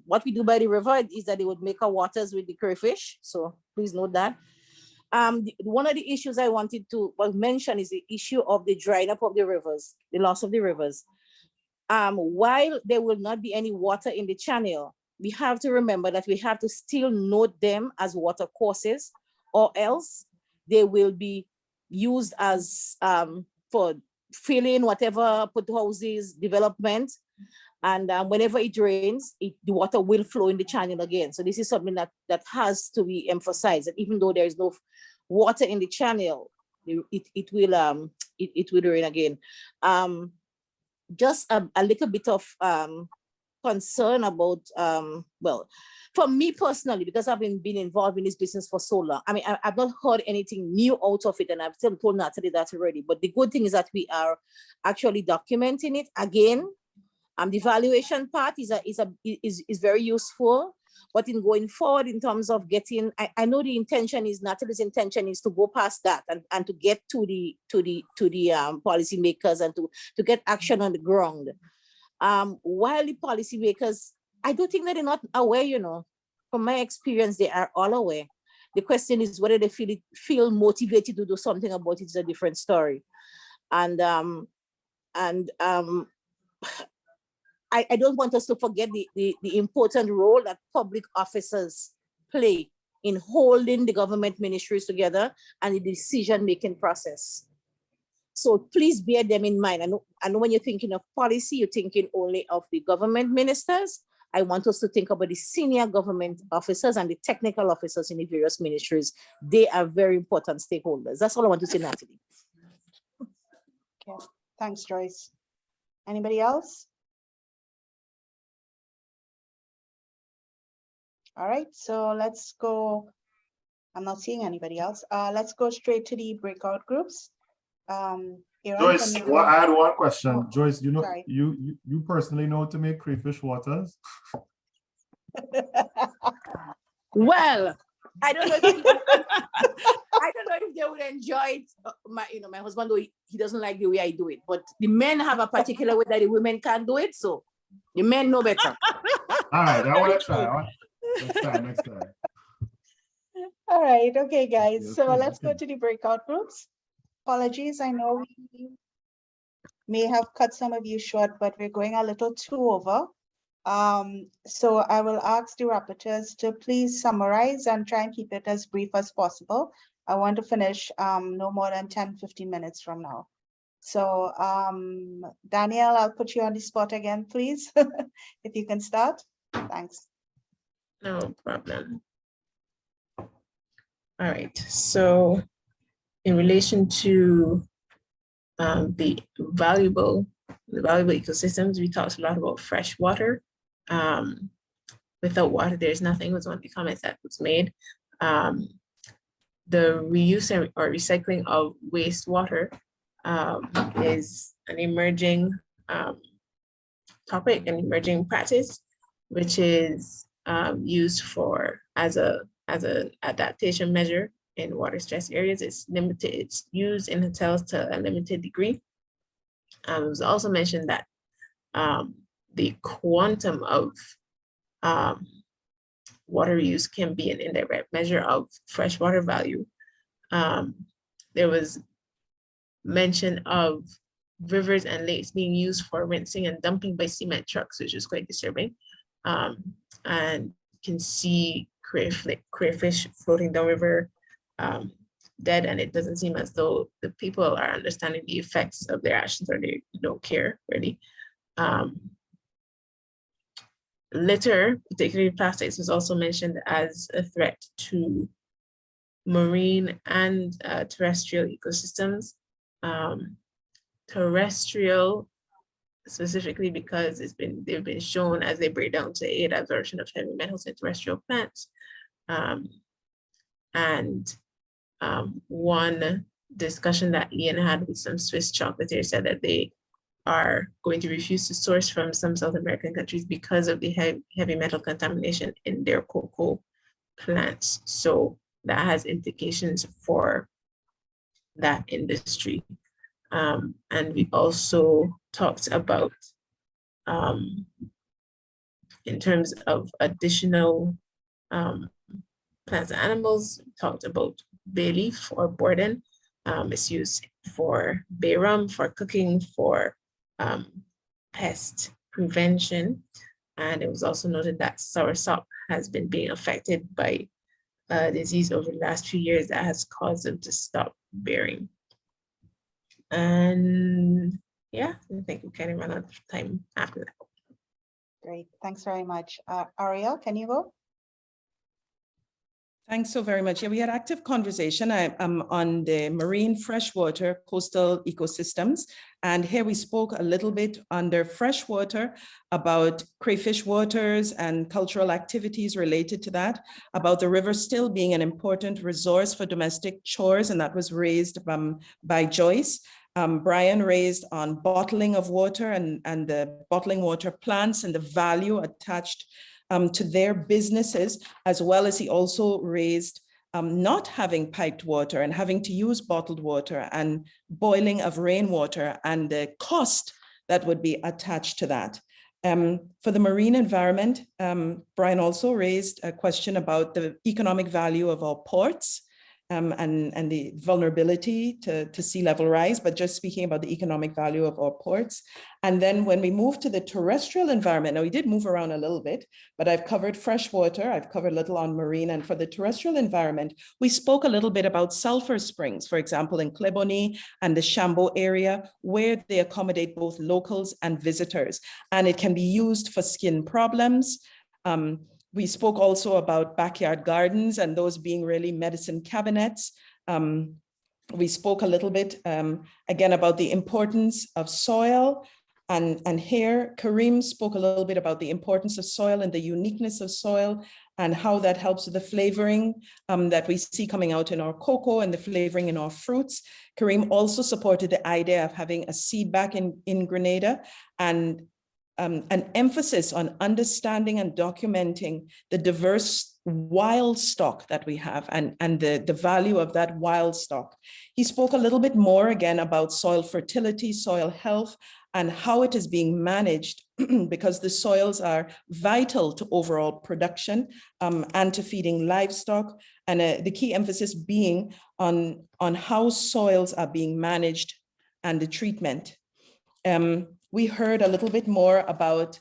what we do by the river is that they would make our waters with the crayfish. So please note that. One of the issues I wanted to mention is the issue of the drying up of the rivers, the loss of the rivers. While there will not be any water in the channel, we have to remember that we have to still note them as water courses, or else they will be used as for filling whatever put houses, development. And whenever it rains, the water will flow in the channel again. So this is something that has to be emphasized, that even though there is no water in the channel, it will rain again. Just a little bit of concern about, well, for me personally, because I've been involved in this business for so long, I mean, I've not heard anything new out of it, and I've still told Natalie that already. But the good thing is that we are actually documenting it again. The valuation part is very useful, but in going forward in terms of getting, I know the intention is, Natalie's intention is to go past that and to get to the policymakers and to get action on the ground. While the policymakers, I do think that they're not aware, you know. From my experience, they are all aware. The question is whether they feel motivated to do something about it is a different story. And I don't want us to forget the important role that public officers play in holding the government ministries together and the decision-making process. So please bear them in mind. I know when you're thinking of policy, you're thinking only of the government ministers. I want us to think about the senior government officers and the technical officers in the various ministries. They are very important stakeholders. That's all I want to say, Natalie. Okay, thanks, Joyce. Anybody else? All right, so let's go. I'm not seeing anybody else. Let's go straight to the breakout groups. Joyce, I had one question. Oh, Joyce, you know, sorry. you personally know how to make crayfish waters? Well, I don't know if they would enjoy it. My husband, though, he doesn't like the way I do it, but the men have a particular way that the women can't do it, so the men know better. All right, I want to try. Next time. All right, okay, guys. So let's go to the breakout groups. Apologies, I know we may have cut some of you short, but we're going a little too over. So I will ask the rapporteurs to please summarize and try and keep it as brief as possible. I want to finish no more than 10-15 minutes from now. So Danielle, I'll put you on the spot again, please, if you can start. Thanks. No problem. All right, so in relation to the valuable ecosystems, we talked a lot about fresh water. Without water, there's nothing, was one of the comments that was made. The reuse or recycling of wastewater is an emerging topic, an emerging practice, which is used as an adaptation measure in water stress areas. It's limited, it's used in hotels to a limited degree. It was also mentioned that the quantum of water use can be an indirect measure of freshwater value. There was mention of rivers and lakes being used for rinsing and dumping by cement trucks, which is quite disturbing. And you can see crayfish floating downriver dead, and it doesn't seem as though the people are understanding the effects of their actions, or they don't care really. Litter, particularly plastics, was also mentioned as a threat to marine and terrestrial ecosystems. Terrestrial specifically because they've been shown as they break down to aid absorption of heavy metals in terrestrial plants. One discussion that Ian had with some Swiss chocolatiers said that they are going to refuse to source from some South American countries because of the heavy metal contamination in their cocoa plants. So that has implications for that industry. And we also talked about, in terms of additional plants and animals, we talked about bay leaf or borden. It's used for bay rum, for cooking, for pest prevention. And it was also noted that soursop has been being affected by a disease over the last few years that has caused them to stop bearing. And yeah, I think we kind of run out of time after that. Great, thanks very much. Ariel, can you go? Thanks so very much. Yeah, we had active conversation on the marine freshwater coastal ecosystems. And here we spoke a little bit under freshwater about crayfish waters and cultural activities related to that, about the river still being an important resource for domestic chores, and that was raised by Joyce. Brian raised on bottling of water and the bottling water plants and the value attached to their businesses, as well as he also raised not having piped water and having to use bottled water and boiling of rainwater and the cost that would be attached to that. For the marine environment, Brian also raised a question about the economic value of our ports and the vulnerability to sea level rise, but just speaking about the economic value of our ports. And then when we move to the terrestrial environment, now we did move around a little bit, but I've covered freshwater, I've covered a little on marine, and for the terrestrial environment, we spoke a little bit about sulfur springs, for example, in Kleboni and the Shambo area, where they accommodate both locals and visitors, and it can be used for skin problems. We spoke also about backyard gardens and those being really medicine cabinets. We spoke a little bit, again, about the importance of soil. And here, Kareem spoke a little bit about the importance of soil and the uniqueness of soil and how that helps with the flavoring that we see coming out in our cocoa and the flavoring in our fruits. Kareem also supported the idea of having a seed bank in Grenada and an emphasis on understanding and documenting the diverse wild stock that we have and the value of that wild stock. He spoke a little bit more again about soil fertility, soil health, and how it is being managed because the soils are vital to overall production and to feeding livestock. And the key emphasis being on how soils are being managed and the treatment. We heard a little bit more about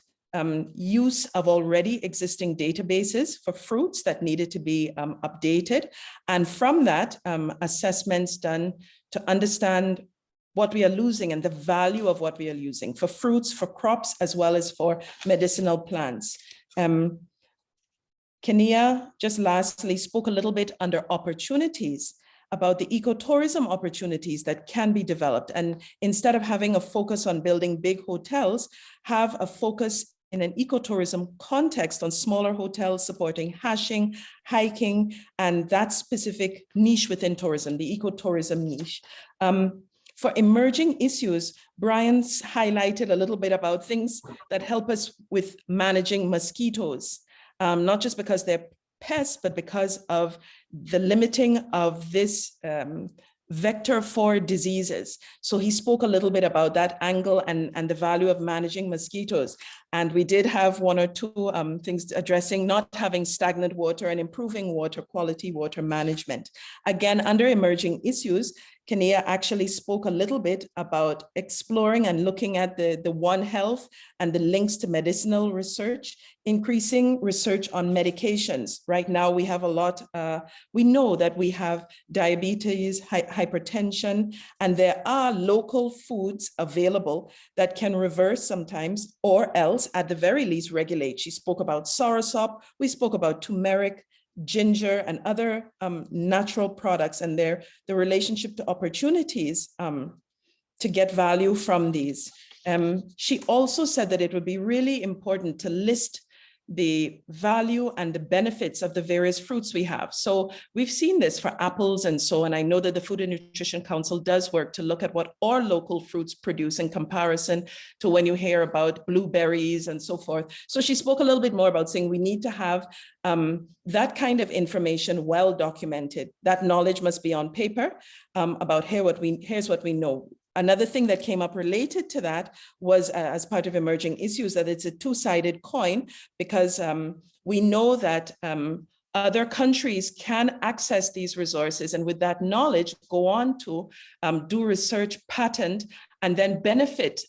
use of already existing databases for fruits that needed to be updated. And from that, assessments done to understand what we are losing and the value of what we are losing for fruits, for crops, as well as for medicinal plants. Kenia, just lastly, spoke a little bit under opportunities about the ecotourism opportunities that can be developed. And instead of having a focus on building big hotels, have a focus in an ecotourism context on smaller hotels supporting hashing, hiking, and that specific niche within tourism, the ecotourism niche. For emerging issues, Brian's highlighted a little bit about things that help us with managing mosquitoes, not just because they're pests, but because of the limiting of this vector for diseases. So he spoke a little bit about that angle and the value of managing mosquitoes. And we did have one or two things addressing not having stagnant water and improving water quality, water management. Again, under emerging issues, Kenia actually spoke a little bit about exploring and looking at the One Health and the links to medicinal research, increasing research on medications. Right now, we have a lot, we know that we have diabetes, hypertension, and there are local foods available that can reverse sometimes, or else at the very least regulate. She spoke about soursop, we spoke about turmeric, ginger, and other natural products and the relationship to opportunities to get value from these. She also said that it would be really important to list the value and the benefits of the various fruits we have. So we've seen this for apples and so on. I know that the Food and Nutrition Council does work to look at what our local fruits produce in comparison to when you hear about blueberries and so forth. So she spoke a little bit more about saying we need to have that kind of information well documented. That knowledge must be on paper about here's what we know. Another thing that came up related to that was as part of emerging issues that it's a two-sided coin, because we know that other countries can access these resources and with that knowledge go on to do research, patent, and then benefit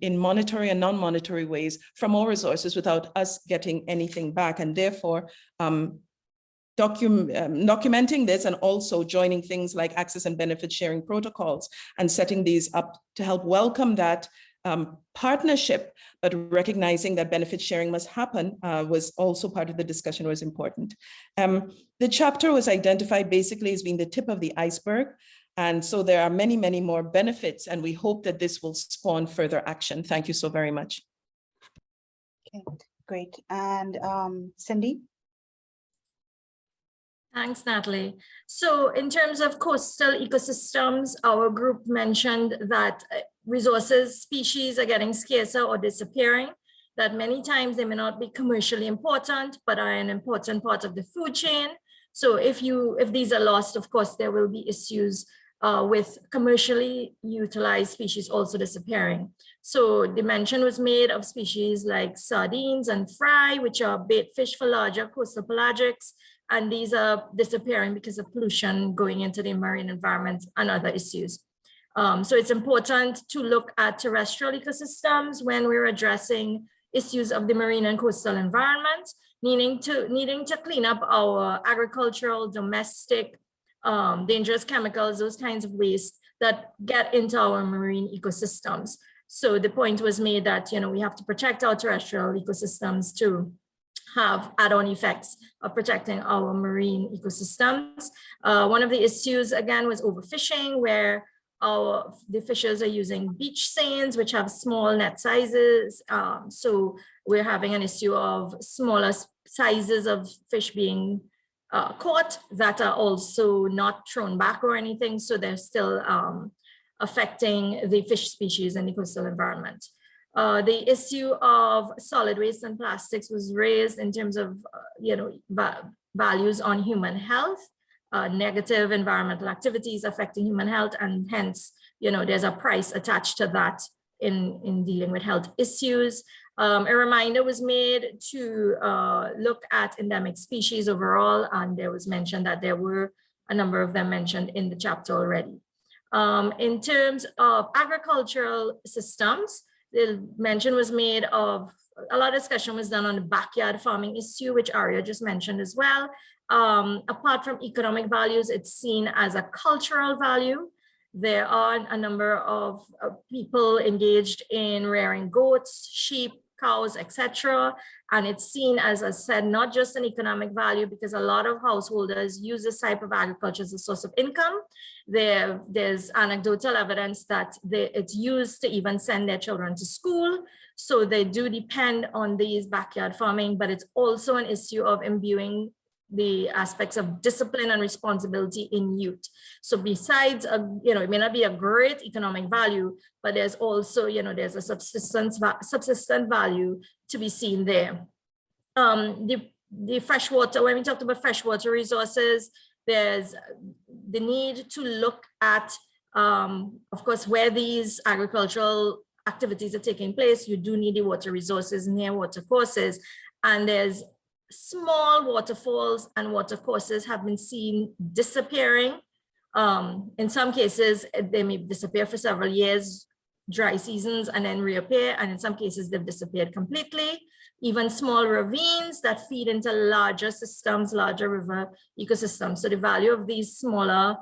in monetary and non-monetary ways from our resources without us getting anything back. And therefore, documenting this and also joining things like access and benefit sharing protocols and setting these up to help welcome that partnership, but recognizing that benefit sharing must happen was also part of the discussion, was important. The chapter was identified basically as being the tip of the iceberg. And so there are many, many more benefits, and we hope that this will spawn further action. Thank you so very much. Okay, great. And Cindy? Thanks, Natalie. So in terms of coastal ecosystems, our group mentioned that resources, species are getting scarcer or disappearing, that many times they may not be commercially important, but are an important part of the food chain. So if these are lost, of course, there will be issues with commercially utilized species also disappearing. So the mention was made of species like sardines and fry, which are bait fish for larger coastal pelagics. And these are disappearing because of pollution going into the marine environment and other issues. So it's important to look at terrestrial ecosystems when we're addressing issues of the marine and coastal environment, needing to clean up our agricultural, domestic, dangerous chemicals, those kinds of waste that get into our marine ecosystems. So the point was made that we have to protect our terrestrial ecosystems to have add-on effects of protecting our marine ecosystems. One of the issues, again, was overfishing, where the fishers are using beach seines, which have small net sizes. So we're having an issue of smaller sizes of fish being caught that are also not thrown back or anything. So they're still affecting the fish species in the coastal environment. The issue of solid waste and plastics was raised in terms of, values on human health, negative environmental activities affecting human health, and hence, there's a price attached to that in dealing with health issues. A reminder was made to look at endemic species overall, and there was mentioned that there were a number of them mentioned in the chapter already. In terms of agricultural systems, the mention was made of, a lot of discussion was done on the backyard farming issue, which Arya just mentioned as well. Apart from economic values, it's seen as a cultural value. There are a number of people engaged in rearing goats, sheep, cows, etc. And it's seen, as I said, not just an economic value, because a lot of householders use this type of agriculture as a source of income. There's anecdotal evidence that it's used to even send their children to school. So they do depend on these backyard farming, but it's also an issue of imbuing the aspects of discipline and responsibility in youth. So besides, it may not be a great economic value, but there's also, there's a subsistent value to be seen there. The freshwater, when we talked about freshwater resources, there's the need to look at, of course, where these agricultural activities are taking place. You do need the water resources near water courses, and there's small waterfalls and water courses have been seen disappearing. In some cases, they may disappear for several years, dry seasons, and then reappear. And in some cases, they've disappeared completely. Even small ravines that feed into larger systems, larger river ecosystems. So the value of these smaller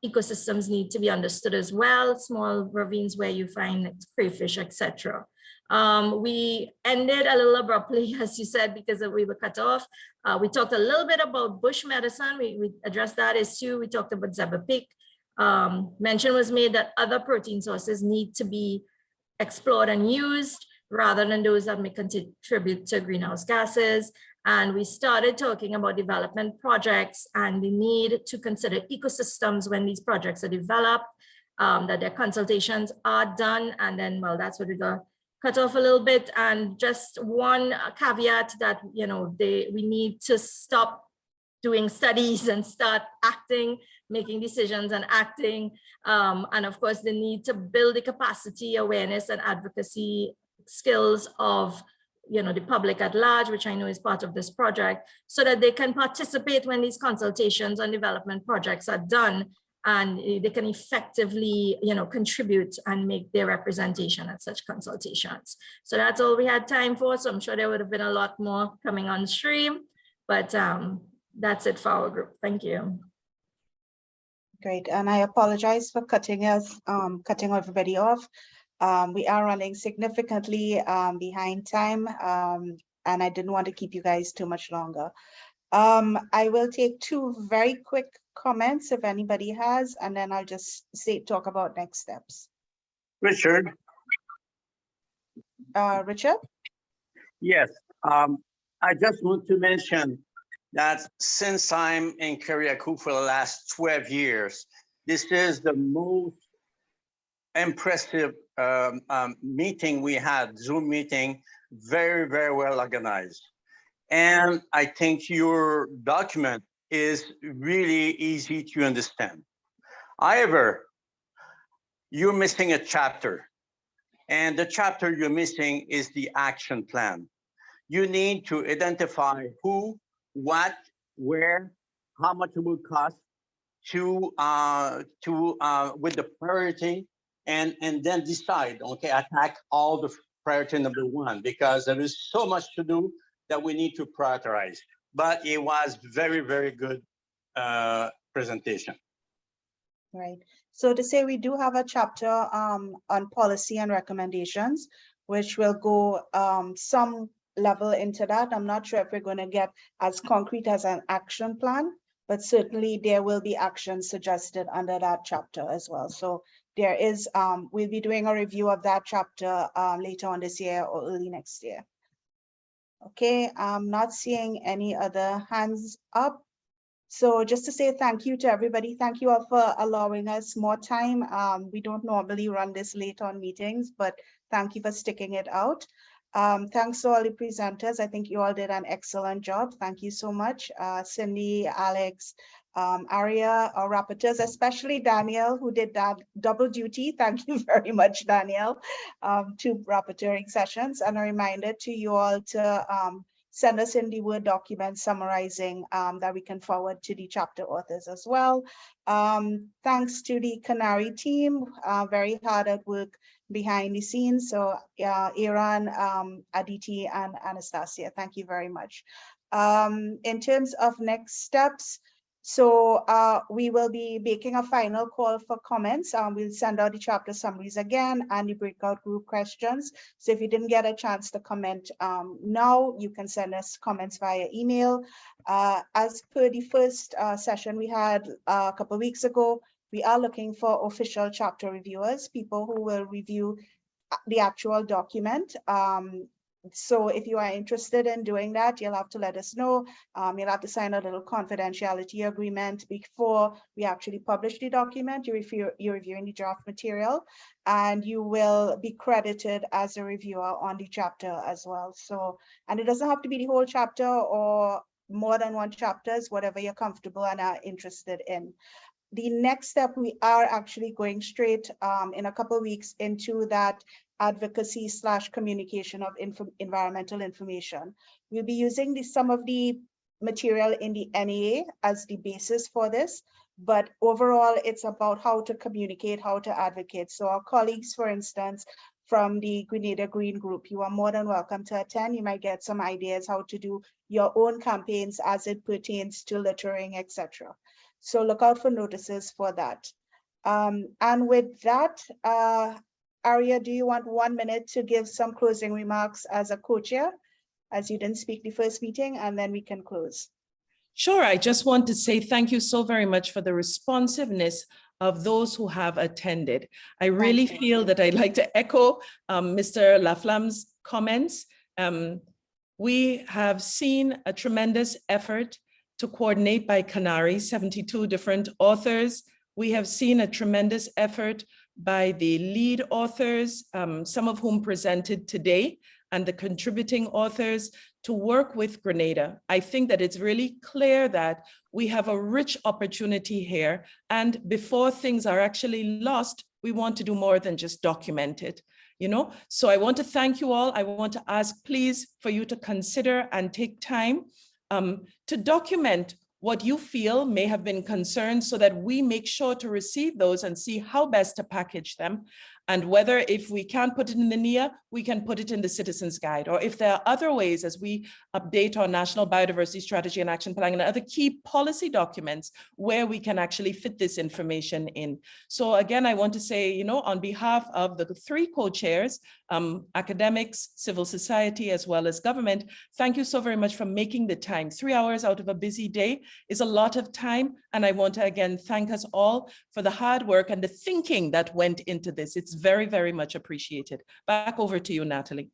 ecosystems need to be understood as well. Small ravines where you find crayfish, etc. We ended a little abruptly, as you said, because we were cut off. We talked a little bit about bush medicine. We addressed that issue. We talked about zebra pig. Mention was made that other protein sources need to be explored and used rather than those that may contribute to greenhouse gases. And we started talking about development projects and the need to consider ecosystems when these projects are developed, that their consultations are done. And then, well, that's what we got cut off a little bit. And just one caveat that, we need to stop doing studies and start acting, making decisions and acting. And of course, the need to build the capacity, awareness, and advocacy skills of the public at large, which I know is part of this project, so that they can participate when these consultations on development projects are done, and they can effectively contribute and make their representation at such consultations. So that's all we had time for. So I'm sure there would have been a lot more coming on stream, but that's it for our group. Thank you. Great, and I apologize for cutting everybody off. We are running significantly behind time, and I didn't want to keep you guys too much longer. I will take two very quick comments if anybody has, and then I'll just talk about next steps. Richard? Richard? Yes, I just want to mention that since I'm in Carriacou for the last 12 years, this is the most impressive meeting we had, Zoom meeting, very, very well organized. And I think your document is really easy to understand. However, you're missing a chapter. And the chapter you're missing is the action plan. You need to identify who, what, where, how much it will cost with the priority, and then decide, okay, attack all the priority number one, because there is so much to do that we need to prioritize. But it was very, very good presentation. Right. So to say we do have a chapter on policy and recommendations, which will go some level into that. I'm not sure if we're going to get as concrete as an action plan, but certainly there will be actions suggested under that chapter as well. So there is, we'll be doing a review of that chapter later on this year or early next year. Okay, I'm not seeing any other hands up. So just to say thank you to everybody. Thank you all for allowing us more time. We don't normally run this late on meetings, but thank you for sticking it out. Thanks to all the presenters. I think you all did an excellent job. Thank you so much. Cindy, Alex, Aria, our rapporteurs, especially Daniel, who did that double duty. Thank you very much, Daniel. 2 rapporteuring sessions, and a reminder to you all to send us in the Word document summarizing that we can forward to the chapter authors as well. Thanks to the Canary team, very hard at work behind the scenes. So Aaron, Aditi, and Anastasia, thank you very much. In terms of next steps, so we will be making a final call for comments. We'll send out the chapter summaries again and the breakout group questions. So if you didn't get a chance to comment now, you can send us comments via email. As per the first session we had a couple of weeks ago, we are looking for official chapter reviewers, people who will review the actual document. So if you are interested in doing that, you'll have to let us know. You'll have to sign a little confidentiality agreement before we actually publish the document. You're reviewing the draft material, and you will be credited as a reviewer on the chapter as well. So, and it doesn't have to be the whole chapter or more than one chapters, whatever you're comfortable and are interested in. The next step, we are actually going straight in a couple of weeks into that advocacy / communication of environmental information. We'll be using some of the material in the NEA as the basis for this, but overall it's about how to communicate, how to advocate. So our colleagues, for instance, from the Grenada Green Group, you are more than welcome to attend. You might get some ideas how to do your own campaigns as it pertains to littering, etc. So look out for notices for that. And with that, Arya, do you want 1 minute to give some closing remarks as a co-chair, as you didn't speak the first meeting, and then we can close? Sure, I just want to say thank you so very much for the responsiveness of those who have attended. I really feel that I'd like to echo Mr. Laflamme's comments. We have seen a tremendous effort to coordinate by Canary, 72 different authors. We have seen a tremendous effort by the lead authors, some of whom presented today, and the contributing authors to work with Grenada. I think that it's really clear that we have a rich opportunity here, and before things are actually lost, we want to do more than just document it. So I want to thank you all. I want to ask, please, for you to consider and take time to document what you feel may have been concerns, so that we make sure to receive those and see how best to package them. And whether, if we can't put it in the NEA, we can put it in the Citizens Guide, or if there are other ways as we update our National Biodiversity Strategy and Action Plan and other key policy documents where we can actually fit this information in. So again, I want to say, on behalf of the 3 co-chairs, academics, civil society, as well as government, thank you so very much for making the time. 3 hours out of a busy day is a lot of time. And I want to again thank us all for the hard work and the thinking that went into this. It's very, very much appreciated. Back over to you, Natalie.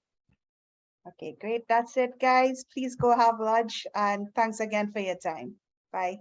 Okay, great. That's it, guys. Please go have lunch, and thanks again for your time. Bye.